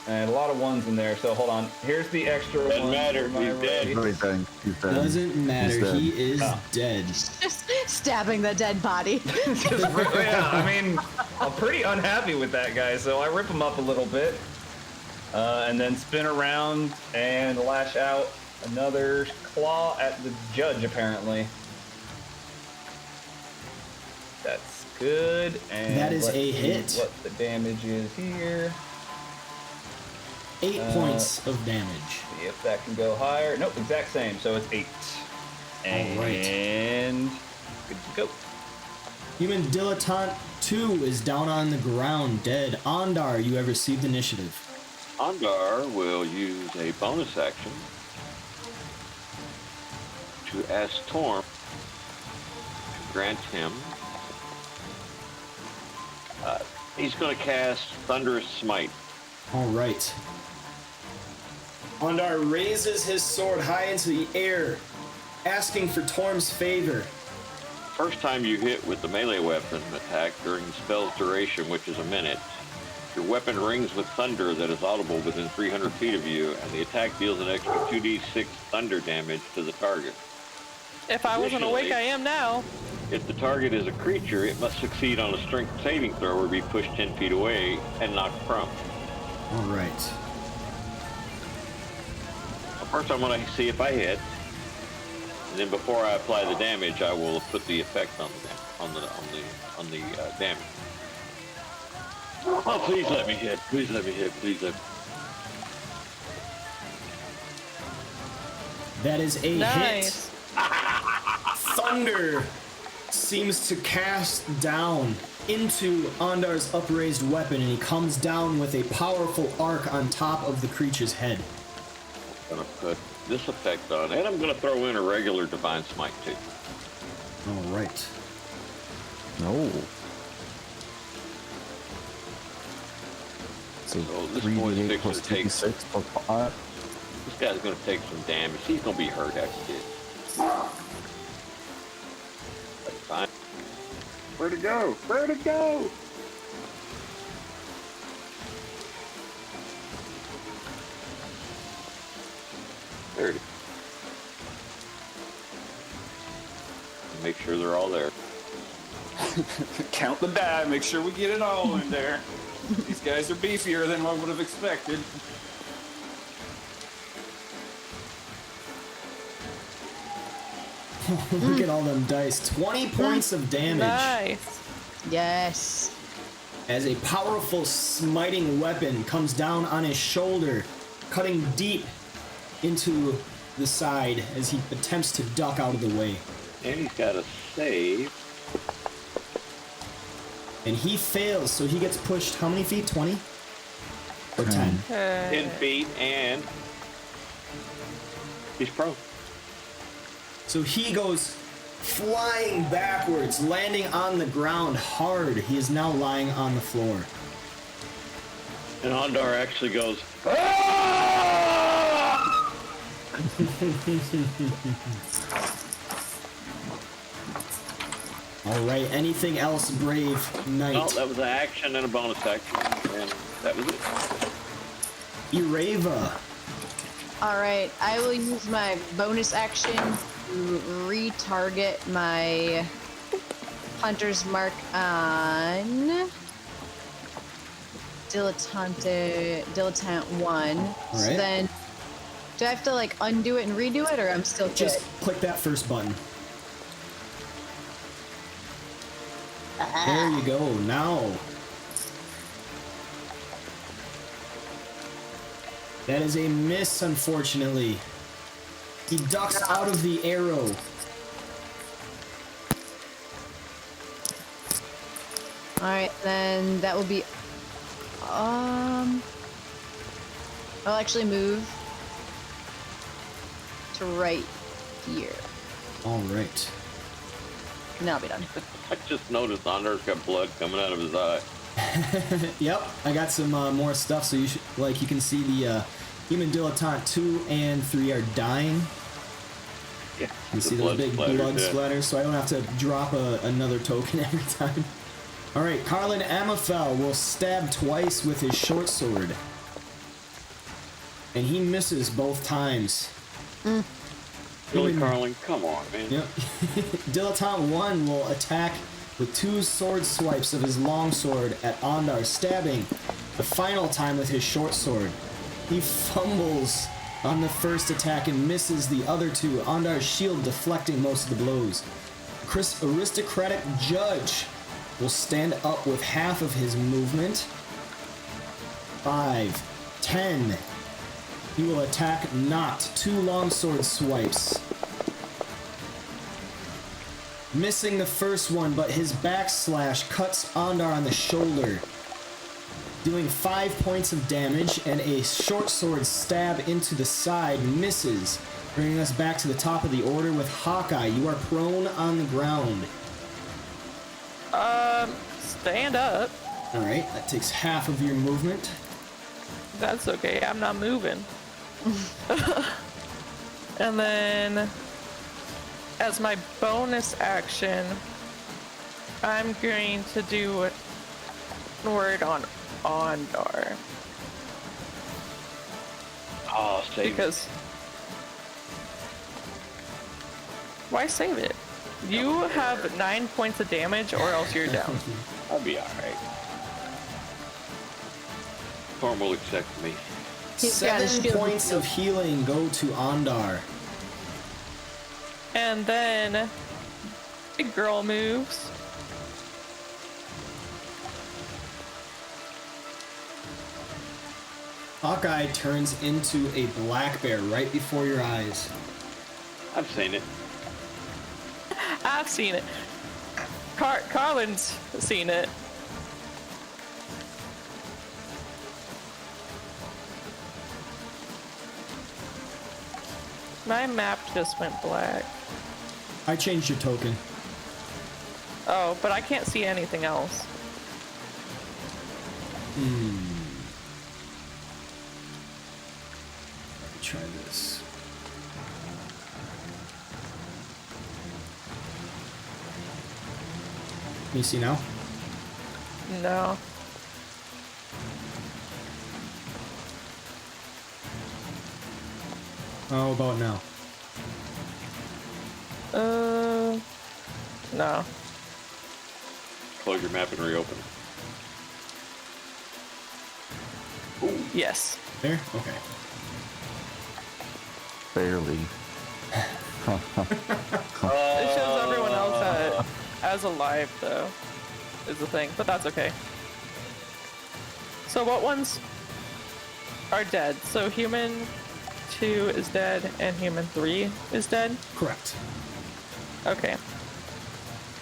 Speaker 2: and a lot of ones in there, so hold on. Here's the extra
Speaker 3: Doesn't
Speaker 2: one.
Speaker 3: matter,
Speaker 2: for my
Speaker 3: he's dead.
Speaker 2: race.
Speaker 4: Really dead. He's dead.
Speaker 1: Doesn't matter.
Speaker 4: He's dead.
Speaker 1: He is dead.
Speaker 6: Just stabbing the dead body.
Speaker 2: Yeah, I mean, I'm pretty unhappy with that guy, so I rip him up a little bit. And then spin around and lash out another claw at the judge, apparently. That's good. And
Speaker 1: That is
Speaker 2: let's
Speaker 1: a
Speaker 2: see
Speaker 1: hit.
Speaker 2: What the damage is here.
Speaker 1: 8 points of damage.
Speaker 2: See if that can go higher. Nope, exact same, so it's 8.
Speaker 1: Alright.
Speaker 2: And good to go.
Speaker 1: Human Dilettante 2 is down on the ground, dead. Ondar, you have received initiative.
Speaker 3: Ondar will use a bonus action to ask Torm to grant him. He's going to cast Thunderous Smite.
Speaker 1: All right. Ondar raises his sword high into the air, asking for Torm's favor.
Speaker 3: First time you hit with the melee weapon attack during the spell's duration, which is a minute, your weapon rings with thunder that is audible within 300 feet of you, and the attack deals an extra 2d6 thunder damage to the target.
Speaker 5: if I wasn't awake, I am now.
Speaker 3: If the target is a creature, it must succeed on a strength saving throw or be pushed 10 feet away and knocked prone.
Speaker 1: All right.
Speaker 3: First, I'm going to see if I hit, and then before I apply the damage, I will put the effect on the damage. Oh, please let me hit! Please let me hit! Please let me.
Speaker 1: That is a
Speaker 5: Nice.
Speaker 1: hit. Thunder seems to cast down into Ondar's upraised weapon, and he comes down with a powerful arc on top of the creature's head.
Speaker 3: I'm going to put this effect on, and I'm going to throw in a regular Divine Smite too.
Speaker 1: All right.
Speaker 4: No. So
Speaker 3: So this boy's
Speaker 4: 3d8
Speaker 3: fixing
Speaker 4: plus
Speaker 3: to take-
Speaker 4: 2d6 plus 5.
Speaker 3: This guy's going to take some damage. He's going to be hurt after this. That's fine. Where'd it go? Where'd it go? There it is. Make sure they're all there.
Speaker 7: Count the die. Make sure we get it all in there. These guys are beefier than I would have expected.
Speaker 1: Look at all them dice. 20 points of damage.
Speaker 5: Nice.
Speaker 6: Yes.
Speaker 1: As a powerful smiting weapon comes down on his shoulder, cutting deep into the side as he attempts to duck out of the way.
Speaker 3: And he's got a save.
Speaker 1: And he fails, so he gets pushed how many feet? 20? Or 10?
Speaker 3: 10 feet, and he's prone.
Speaker 1: So he goes flying backwards, landing on the ground hard. He is now lying on the floor.
Speaker 3: And Ondar actually goes, "Ah!"
Speaker 1: All right, anything else, brave knight?
Speaker 3: No, that was an action and a bonus action, and that was it.
Speaker 1: Ireva.
Speaker 6: All right, I will use my bonus action to retarget my hunter's mark on dilettante 1.
Speaker 1: All
Speaker 6: So
Speaker 1: right.
Speaker 6: then, do I have to like undo it and redo it, or I'm still good?
Speaker 1: Just click that first button. There you go. Now. That is a miss, unfortunately. He ducks out of the arrow.
Speaker 6: All right, then that will be. I'll actually move to right here,
Speaker 1: All right.
Speaker 6: and then I'll be done.
Speaker 3: I just noticed Ondar's got blood coming out of his eye.
Speaker 1: Yep, I got some more stuff, so you should, like, you can see the human dilettante 2 and 3 are dying.
Speaker 3: Yeah,
Speaker 1: You see those big blood splatters, so I don't have to drop another token every time. All right, Carlin Amafel will stab twice with his short sword, and he misses both times.
Speaker 3: Really, Carlin? Come on, man.
Speaker 1: Yep. Dilettante 1 will attack with 2 sword swipes of his long sword at Ondar, stabbing the final time with his short sword. He fumbles on the first attack and misses the other 2, Ondar's shield deflecting most of the blows. Chris Aristocratic Judge will stand up with half of his movement. 5, 10. He will attack not 2 longsword swipes. Missing the first one, but his backslash cuts Ondar on the shoulder, doing 5 points of damage, and a short sword stab into the side misses, bringing us back to the top of the order with Hawkeye. You are prone on the ground.
Speaker 5: Stand up.
Speaker 1: All right, that takes half of your movement.
Speaker 5: That's okay, I'm not moving. And then, as my bonus action, I'm going to do a word on Ondar.
Speaker 3: Oh, save
Speaker 5: Because... Why save it? You have 9 points of damage, or else you're down.
Speaker 3: I'll be alright. Storm will accept me.
Speaker 6: He's got his
Speaker 1: 7
Speaker 6: shield.
Speaker 1: points of healing go to Ondar.
Speaker 5: And then, big girl moves.
Speaker 1: Hawkeye turns into a black bear right before your eyes.
Speaker 3: I've seen it.
Speaker 5: I've seen it. Carlin's seen it. My map just went black.
Speaker 1: I changed your token.
Speaker 5: Oh, but I can't see anything else.
Speaker 1: Let me try this. Can you see now?
Speaker 5: No.
Speaker 1: How about now?
Speaker 5: No.
Speaker 3: close your map and reopen.
Speaker 5: Yes.
Speaker 1: There? Okay.
Speaker 4: Barely.
Speaker 5: It shows everyone else as alive, though, is the thing. But that's okay. So what ones are dead? So human 2 is dead and human 3 is dead?
Speaker 1: Correct.
Speaker 5: Okay.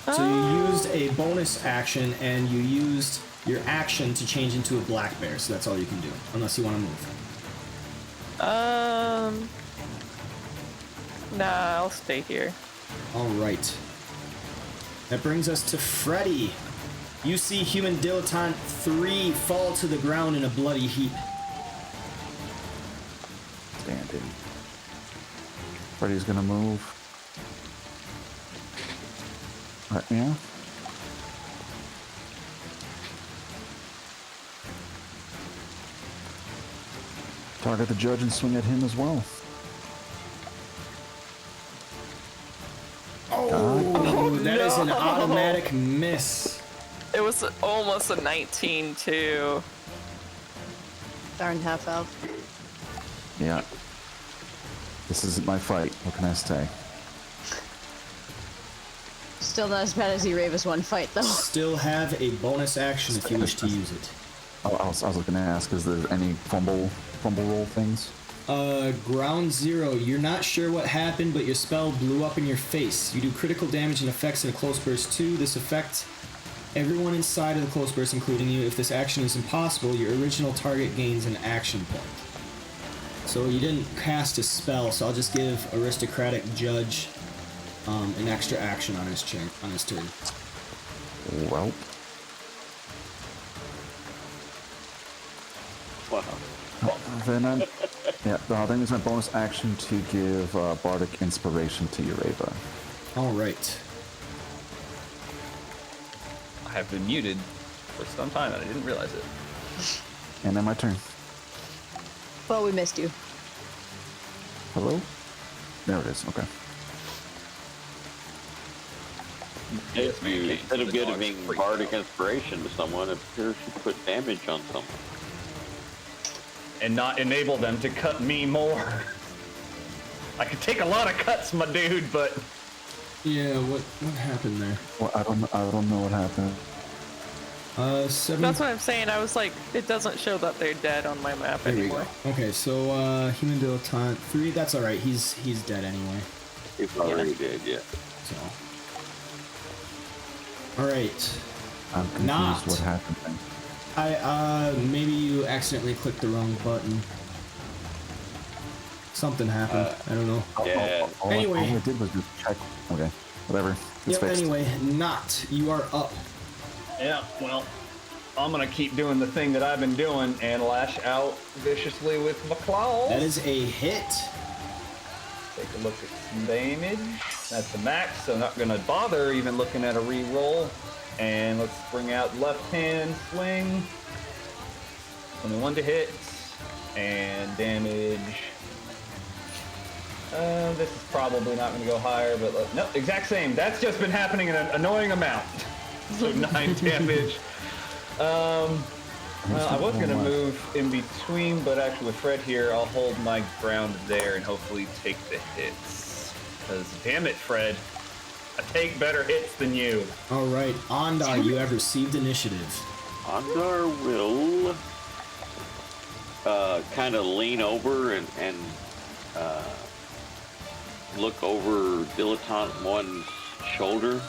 Speaker 1: So you used a bonus action and you used your action to change into a black bear, so that's all you can do, unless you want to move.
Speaker 5: Nah, I'll stay here.
Speaker 1: Alright. That brings us to Freddy. You see human dilettante 3 fall to the ground in a bloody heap.
Speaker 4: Standing. Freddy's gonna move. Right, yeah. Target the judge and swing at him as well.
Speaker 1: Oh, that is an
Speaker 5: no.
Speaker 1: automatic miss.
Speaker 5: It was almost a 19 too.
Speaker 6: Darn half elf.
Speaker 4: Yeah. This isn't my fight. What can I say?
Speaker 6: Still not as bad as Erava's one fight, though.
Speaker 1: Still have a bonus action if you wish to use it.
Speaker 4: Oh, I was looking to ask, is there any fumble roll things?
Speaker 1: Ground 0, you're not sure what happened, but your spell blew up in your face. You do critical damage and effects in a close burst 2. This affects everyone inside of the close burst, including you. If this action is impossible, your original target gains an action point. So you didn't cast a spell, so I'll just give Aristocratic Judge an extra action on his turn.
Speaker 4: Well,
Speaker 3: Wow.
Speaker 4: then I think it's my bonus action to give Bardic Inspiration to Ureva.
Speaker 1: Alright.
Speaker 2: I have been muted for some time and I didn't realize it.
Speaker 4: And then my turn.
Speaker 6: Well, we missed you.
Speaker 4: Hello? There it is, okay.
Speaker 3: If you,
Speaker 2: okay,
Speaker 3: instead of
Speaker 2: the
Speaker 3: giving
Speaker 2: dog's freaked
Speaker 3: bardic
Speaker 2: out.
Speaker 3: inspiration to someone, it appears you put damage on someone.
Speaker 2: And not enable them to cut me more. I could take a lot of cuts, my dude, but
Speaker 1: Yeah, what happened there?
Speaker 4: Well, I don't know what happened.
Speaker 1: 7.
Speaker 5: That's what I'm saying. I was like, it doesn't show that they're dead on my map
Speaker 1: There we
Speaker 5: anymore.
Speaker 1: go. Okay, so human dilettante 3. That's all right. He's dead anyway.
Speaker 3: If already did, yeah.
Speaker 1: So. All right.
Speaker 4: I'm confused
Speaker 1: Not.
Speaker 4: what happened then.
Speaker 1: Maybe you accidentally clicked the wrong button. Something happened. I don't know.
Speaker 3: Yeah.
Speaker 1: Anyway.
Speaker 4: All I did was just check. Okay, whatever. It's
Speaker 1: Yep.
Speaker 4: fixed.
Speaker 1: Anyway, Not. You are up.
Speaker 2: yeah, well, I'm gonna keep doing the thing that I've been doing and lash out viciously with my claws.
Speaker 1: That is a hit.
Speaker 2: Take a look at some damage. That's the max, so not gonna bother even looking at a re-roll. And let's bring out left hand swing. 21 to hit. And damage. This is probably not gonna go higher, but no, exact same. That's just been happening in an annoying amount. So 9 damage. Well, I was gonna move in between, but actually with Fred here, I'll hold my ground there and hopefully take the hits. Because damn it, Fred, I take better hits than you.
Speaker 1: All right, Ondar, you have received initiative.
Speaker 3: Ondar will kind of lean over and look over Dilettante 1's shoulder,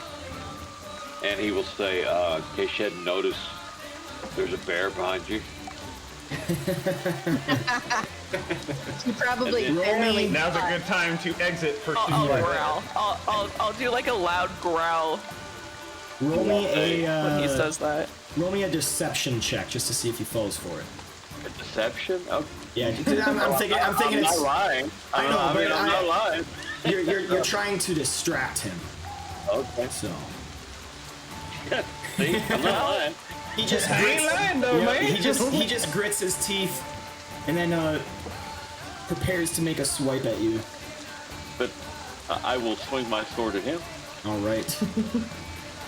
Speaker 3: and he will say, in case you hadn't noticed, there's a bear behind you.
Speaker 6: You probably
Speaker 3: And then-
Speaker 6: barely.
Speaker 2: Now's a good time to exit for
Speaker 5: I'll
Speaker 2: suicide.
Speaker 5: growl. I'll do like a loud growl
Speaker 1: Roll me
Speaker 5: when he
Speaker 1: a
Speaker 5: says that.
Speaker 1: roll me a deception check just to see if he falls for it.
Speaker 3: A deception? Oh,
Speaker 1: Yeah, I'm thinking
Speaker 3: I'm not
Speaker 1: it's.
Speaker 3: lying.
Speaker 1: I know,
Speaker 3: I mean,
Speaker 1: but
Speaker 3: I'm not lying.
Speaker 1: You're trying to distract him.
Speaker 3: Okay.
Speaker 1: So
Speaker 3: See, I'm not lying.
Speaker 1: he just
Speaker 2: I ain't
Speaker 1: grits,
Speaker 2: lying though, man.
Speaker 1: he just grits his teeth, and then prepares to make a swipe at you.
Speaker 3: But I will swing my sword at him.
Speaker 1: All right.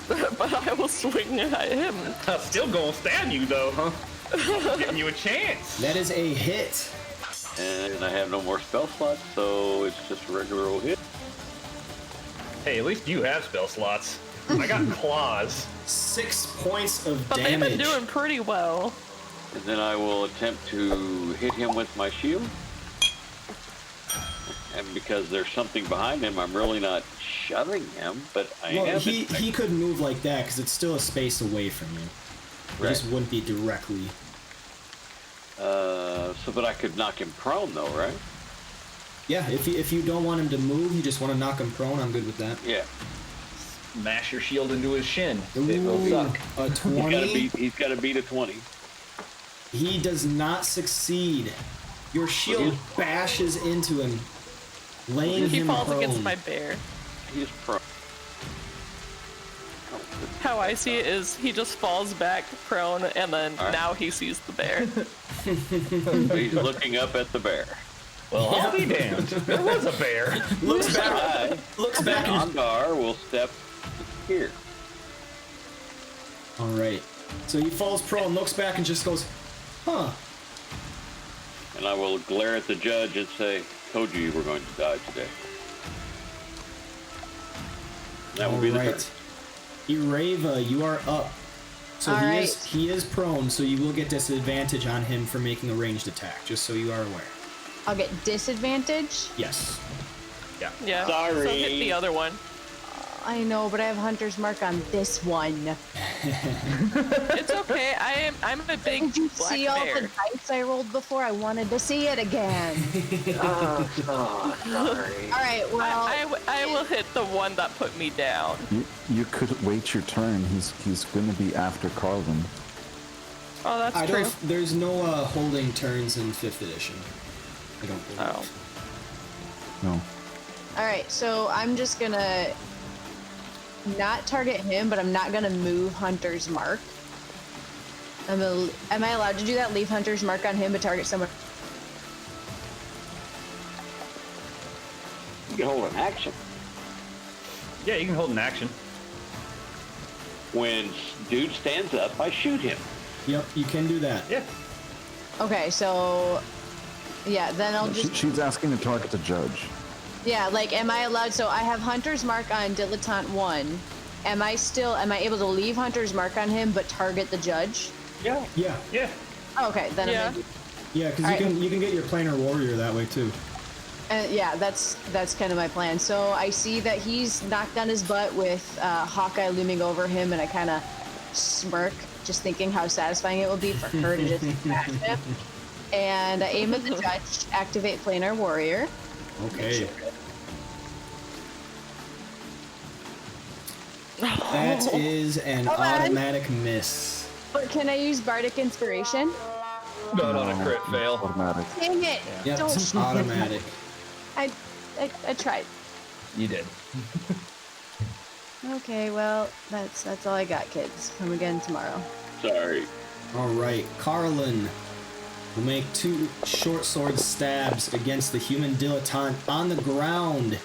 Speaker 5: but I will swing at him.
Speaker 2: I'm still gonna stab you though, huh? Giving you a chance.
Speaker 1: That is a hit.
Speaker 3: And I have no more spell slots, so it's just a regular old hit.
Speaker 2: Hey, at least you have spell slots. I got claws.
Speaker 1: 6 points of
Speaker 5: But
Speaker 1: damage.
Speaker 5: they've been doing pretty well.
Speaker 3: And then I will attempt to hit him with my shield. And because there's something behind him, I'm really not shoving him, but I
Speaker 1: Well,
Speaker 3: am.
Speaker 1: he could move like that because it's still a space away from you. It
Speaker 3: Right.
Speaker 1: just wouldn't be directly.
Speaker 3: But I could knock him prone, though, right?
Speaker 1: Yeah, if you don't want him to move, you just want to knock him prone, I'm good with that.
Speaker 3: Yeah.
Speaker 2: Mash your shield into his shin. It will suck.
Speaker 1: A 20.
Speaker 3: He's got to beat a 20.
Speaker 1: He does not succeed. Your shield bashes into him, laying
Speaker 5: He
Speaker 1: him
Speaker 5: falls
Speaker 1: prone.
Speaker 5: against my bear.
Speaker 3: He's prone.
Speaker 5: How I see it is he just falls back prone, and then
Speaker 3: All right.
Speaker 5: now he sees the bear.
Speaker 3: He's looking up at the bear.
Speaker 2: Well, I'll be damned. There was a bear.
Speaker 1: Looks back.
Speaker 3: I,
Speaker 1: Looks back. And,
Speaker 3: Ondar, will step here.
Speaker 1: all right. So he falls prone, looks back, and just goes, "Huh."
Speaker 3: And I will glare at the judge and say, "Told you were going to die today." That will be the turn.
Speaker 1: Ireva, you are up. So
Speaker 6: All right.
Speaker 1: he is prone, so you will get disadvantage on him for making a ranged attack, just so you are aware.
Speaker 6: I'll get disadvantage.
Speaker 1: Yes.
Speaker 5: Yeah.
Speaker 3: Sorry.
Speaker 5: So hit the other one.
Speaker 6: I know, but I have Hunter's Mark on this one.
Speaker 5: It's okay. I'm a big
Speaker 6: Did you
Speaker 5: black
Speaker 6: see all
Speaker 5: bear.
Speaker 6: the dice I rolled before? I wanted to see it again.
Speaker 3: Sorry.
Speaker 6: All right, well,
Speaker 5: I will hit the one that put me down.
Speaker 4: You could wait your turn. He's going to be after Carlin.
Speaker 5: Oh, that's
Speaker 1: I
Speaker 5: true.
Speaker 1: don't. There's no holding turns in 5th edition. I don't believe.
Speaker 5: Oh.
Speaker 4: No.
Speaker 6: all right. So I'm just gonna not target him, but I'm not gonna move Hunter's Mark. Am I allowed to do that? Leave Hunter's Mark on him, but target someone.
Speaker 3: You can hold an action.
Speaker 2: Yeah, you can hold an action.
Speaker 3: When dude stands up, I shoot him.
Speaker 1: Yep, you can do that.
Speaker 2: Yeah.
Speaker 6: Okay, so yeah, then I'll
Speaker 4: She,
Speaker 6: just
Speaker 4: she's asking to target the judge.
Speaker 6: yeah. Like, am I allowed? So I have Hunter's Mark on Dilettante 1. Am I able to leave Hunter's Mark on him, but target the judge?
Speaker 2: Yeah.
Speaker 1: Yeah,
Speaker 2: Yeah.
Speaker 6: Oh, okay, then
Speaker 5: Yeah.
Speaker 6: I'm gonna do.
Speaker 1: yeah, because
Speaker 6: Alright.
Speaker 1: you can get your planar warrior that way too.
Speaker 6: Yeah, that's kind of my plan. So I see that he's knocked on his butt with Hawkeye looming over him, and I kind of smirk, just thinking how satisfying it will be for her to just smash him. And I aim at the judge, activate Planar Warrior.
Speaker 1: Okay. That is an
Speaker 6: Hold on.
Speaker 1: automatic miss.
Speaker 6: But can I use Bardic Inspiration?
Speaker 2: Not on a crit fail.
Speaker 4: Automatic.
Speaker 6: Dang it!
Speaker 1: Yep,
Speaker 6: Don't.
Speaker 1: automatic.
Speaker 6: I tried.
Speaker 2: You did.
Speaker 6: Okay, well, that's all I got, kids. Come again tomorrow.
Speaker 3: Sorry.
Speaker 1: All right, Carlin will make 2 short sword stabs against the human dilettante on the ground.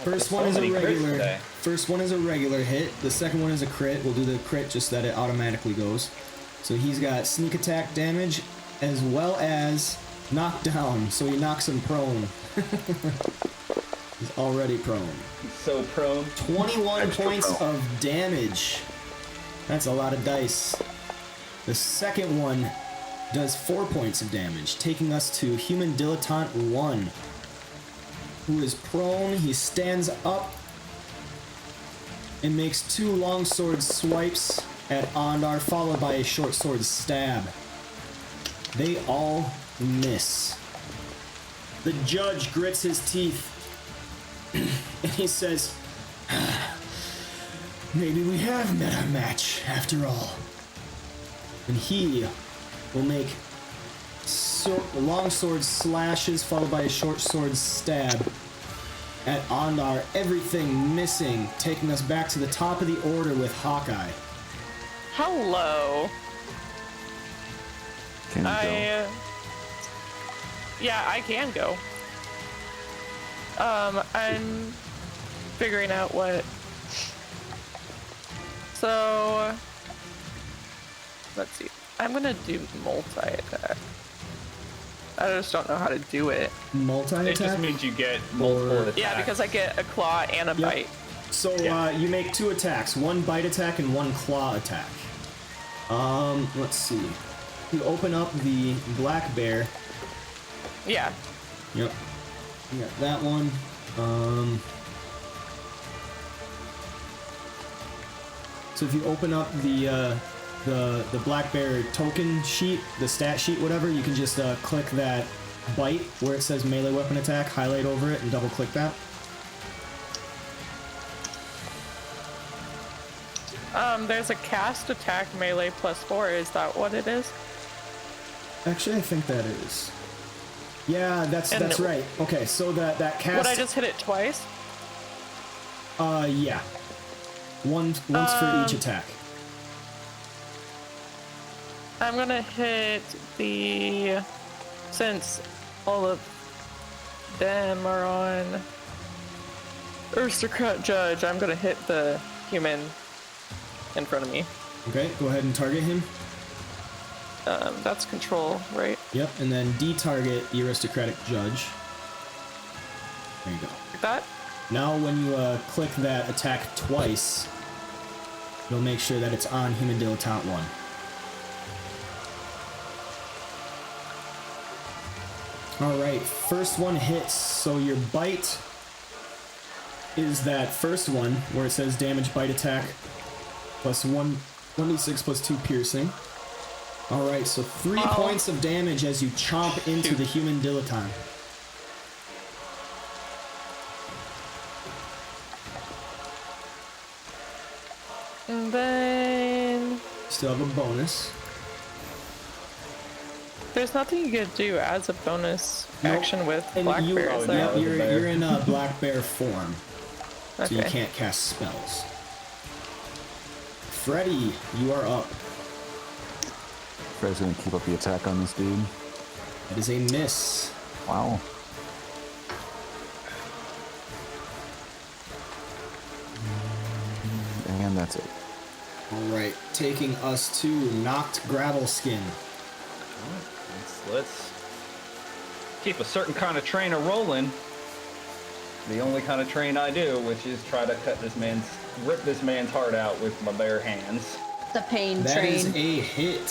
Speaker 1: First one is a regular. First one is a regular hit. The second one is a crit. We'll do the crit just that it automatically goes. So he's got sneak attack damage as well as knockdown. So he knocks him prone. He's already prone.
Speaker 2: So prone.
Speaker 1: 21
Speaker 3: Extra
Speaker 1: points
Speaker 3: prone.
Speaker 1: of damage. That's a lot of dice. The second one does 4 points of damage, taking us to human dilettante 1, who is prone. He stands up and makes 2 longsword swipes at Ondar, followed by a short sword stab. They all miss. The judge grits his teeth and he says, "Maybe we have met our match after all." And he will make longsword slashes followed by a short sword stab at Ondar, everything missing, taking us back to the top of the order with Hawkeye.
Speaker 5: Hello.
Speaker 4: Can you go?
Speaker 5: Yeah, I can go. I'm figuring out what. So let's see. I'm gonna do multi-attack. I just don't know how to do it.
Speaker 1: Multi-attack?
Speaker 2: It just means you get multiple attacks.
Speaker 5: Yeah, because I get a claw and a bite.
Speaker 1: So you make 2 attacks, 1 bite attack and 1 claw attack. Let's see. You open up the black bear.
Speaker 5: Yeah.
Speaker 1: Yep. You got that one. So if you open up the black bear token sheet, the stat sheet, whatever, you can just click that bite where it says melee weapon attack, highlight over it, and double click that.
Speaker 5: There's a cast attack melee +4. Is that what it is?
Speaker 1: Actually, I think that is. Yeah, that's right. Okay, so that cast.
Speaker 5: Would I just hit it twice?
Speaker 1: Yeah. Once for each attack.
Speaker 5: I'm gonna hit the, since all of them are on Aristocrat Judge, I'm gonna hit the human in front of me.
Speaker 1: Okay, go ahead and target him.
Speaker 5: That's control, right?
Speaker 1: Yep, and then detarget the aristocratic judge. There you go.
Speaker 5: Like that?
Speaker 1: Now when you click that attack twice, you'll make sure that it's on Human Dilettante 1. Alright, first one hits, so your bite is that first one where it says damage bite attack plus 1d6 plus 2 piercing. Alright, so 3 points of damage as you chomp into the Human Dilettante.
Speaker 5: And then
Speaker 1: Still have a bonus.
Speaker 5: there's nothing you could do as a bonus action with
Speaker 1: And
Speaker 5: black
Speaker 1: you,
Speaker 5: bear, is there?
Speaker 1: you're in a black bear form, so you
Speaker 5: Okay.
Speaker 1: can't cast spells. Freddy, you are up.
Speaker 4: Fred's gonna keep up the attack on this dude.
Speaker 1: It is a miss.
Speaker 4: Wow. And that's it.
Speaker 1: Alright, taking us to Knocked Gravelskin.
Speaker 2: Let's keep a certain kind of trainer rolling. The only kind of train I do, which is try to rip this man's heart out with my bare hands.
Speaker 6: The pain
Speaker 1: That
Speaker 6: train.
Speaker 1: is a hit.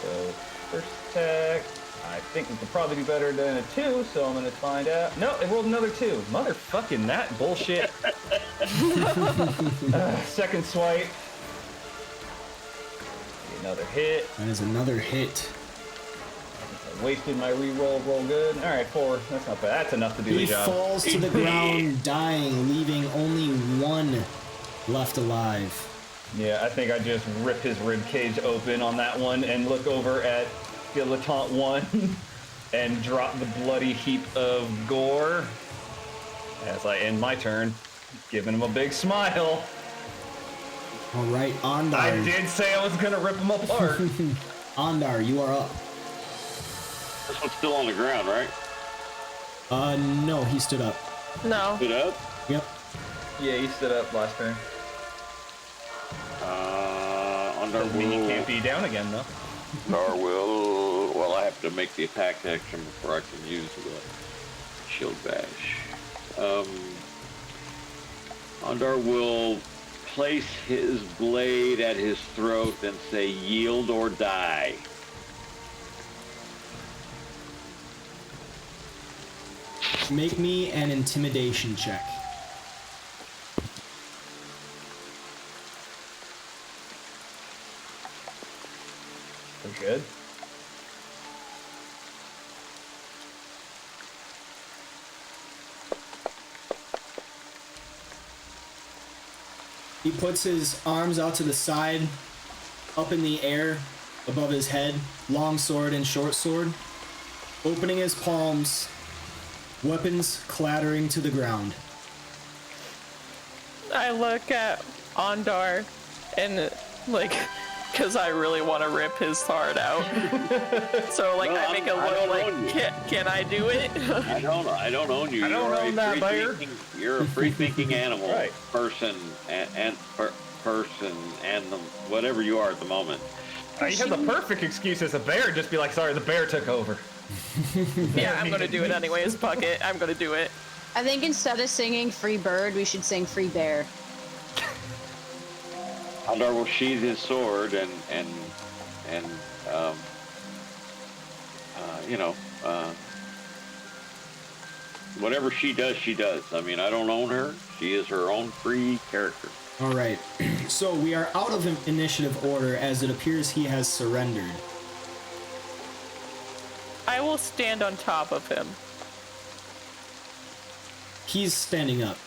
Speaker 2: So first attack, I think we could probably do better than a 2, so I'm gonna find out. No, it rolled another 2. Motherfucking that bullshit. Second swipe. Another hit.
Speaker 1: That is another hit.
Speaker 2: I wasted my reroll. Roll good. All right, 4. That's not bad. That's enough to do
Speaker 1: He
Speaker 2: the job.
Speaker 1: falls to the ground, dying, leaving only 1 left alive.
Speaker 2: Yeah, I think I just ripped his rib cage open on that one and look over at Dilettante 1 and drop the bloody heap of gore as I end my turn, giving him a big smile.
Speaker 1: Alright, Ondar.
Speaker 2: I did say I was gonna rip him apart.
Speaker 1: Ondar, you are up.
Speaker 3: This one's still on the ground, right?
Speaker 1: No, he stood up.
Speaker 5: No.
Speaker 3: Stood up?
Speaker 1: Yep.
Speaker 2: Yeah, he stood up last turn.
Speaker 3: Ondar
Speaker 2: Doesn't mean he
Speaker 3: will.
Speaker 2: can't be down again, though.
Speaker 3: Ondar will. Well, I have to make the attack action before I can use the shield bash. Ondar will place his blade at his throat and say, "Yield or die."
Speaker 1: Make me an intimidation check.
Speaker 2: We're good.
Speaker 1: He puts his arms out to the side, up in the air, above his head, long sword and short sword, opening his palms, weapons clattering to the ground.
Speaker 5: I look at Ondar and like, because I really want to rip his heart out. So like,
Speaker 3: No,
Speaker 5: I make it
Speaker 3: I
Speaker 5: look
Speaker 3: don't
Speaker 5: like,
Speaker 3: own you.
Speaker 5: can I do it?
Speaker 3: I don't own you.
Speaker 2: I don't
Speaker 3: You're
Speaker 2: own
Speaker 3: a
Speaker 2: that bear.
Speaker 3: You're a free-thinking animal
Speaker 2: Right.
Speaker 3: person, and person and the whatever you are at the moment.
Speaker 2: You have the perfect excuse as a bear. Just be like, sorry, the bear took over.
Speaker 5: Yeah, I'm gonna do it anyways, Bucket. I'm gonna do it.
Speaker 6: I think instead of singing Free Bird, we should sing Free Bear.
Speaker 3: Ondar will sheathe his sword and whatever she does, she does. I mean, I don't own her. She is her own free character.
Speaker 1: All right. So we are out of initiative order as it appears he has surrendered.
Speaker 5: I will stand on top of him.
Speaker 1: He's standing up.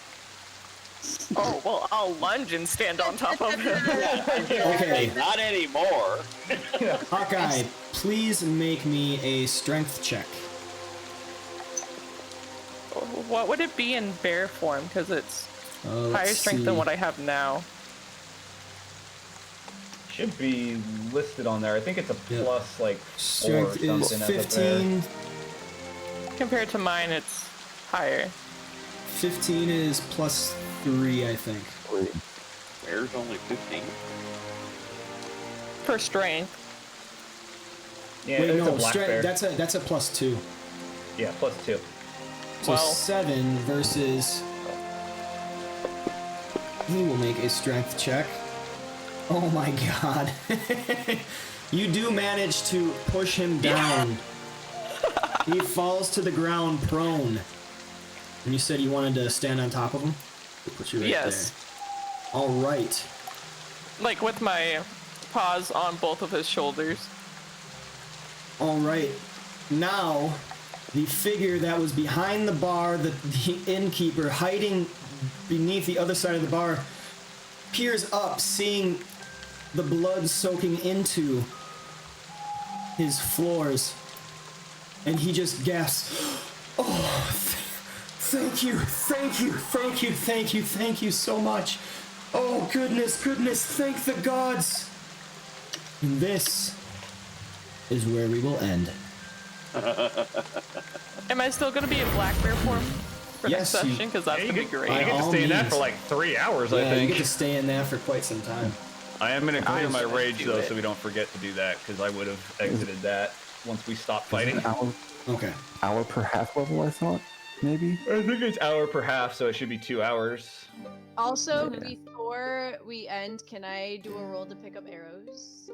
Speaker 5: Oh, well, I'll lunge and stand on top of him.
Speaker 1: Okay.
Speaker 3: Not anymore.
Speaker 1: Hawkeye, please make me a strength check.
Speaker 5: What would it be in bear form? Because it's higher strength than what I have now.
Speaker 2: Should be listed on there. I think it's a plus like 4 or
Speaker 1: Strength
Speaker 2: something.
Speaker 1: is
Speaker 2: as a
Speaker 1: 15.
Speaker 5: Compared to mine, it's higher.
Speaker 1: 15 is plus 3, I think.
Speaker 3: Bear's only 15.
Speaker 5: For strength.
Speaker 2: Yeah,
Speaker 1: Wait,
Speaker 2: it's a
Speaker 1: no,
Speaker 2: black bear.
Speaker 1: that's a plus 2.
Speaker 2: Yeah, plus 2.
Speaker 1: So
Speaker 5: Well-
Speaker 1: 7 versus... He will make a strength check. Oh my god. You do manage to push him down. He falls to the ground prone. And you said you wanted to stand on top of him? We'll put you right
Speaker 5: Yes.
Speaker 1: there. Alright.
Speaker 5: Like with my paws on both of his shoulders.
Speaker 1: Alright. Now, the figure that was behind the bar, the innkeeper hiding beneath the other side of the bar, peers up, seeing the blood soaking into his floors. And he just gasps, "Oh, thank you, thank you, thank you, thank you, thank you so much. Oh, goodness, goodness, thank the gods." And this is where we will end.
Speaker 5: Am I still going to be in black bear form for
Speaker 1: Yes,
Speaker 5: next
Speaker 1: you-
Speaker 5: session? Because that's
Speaker 2: Yeah,
Speaker 5: going to
Speaker 2: you
Speaker 5: be
Speaker 2: get-
Speaker 5: great.
Speaker 1: By
Speaker 2: You get to
Speaker 1: all
Speaker 2: stay in that
Speaker 1: means.
Speaker 2: for like 3 hours,
Speaker 1: Yeah,
Speaker 2: I
Speaker 1: you
Speaker 2: think.
Speaker 1: get to stay in that for quite some time.
Speaker 2: I am going to clear my
Speaker 5: should
Speaker 2: rage,
Speaker 5: do
Speaker 2: though,
Speaker 5: it.
Speaker 2: so we don't forget to do that, because I would have exited that once we stopped fighting.
Speaker 1: Okay.
Speaker 4: Hour per half level, I thought, maybe?
Speaker 2: I think it's hour per half, so it should be 2 hours.
Speaker 6: Also, before we end, can I do a roll to pick up arrows?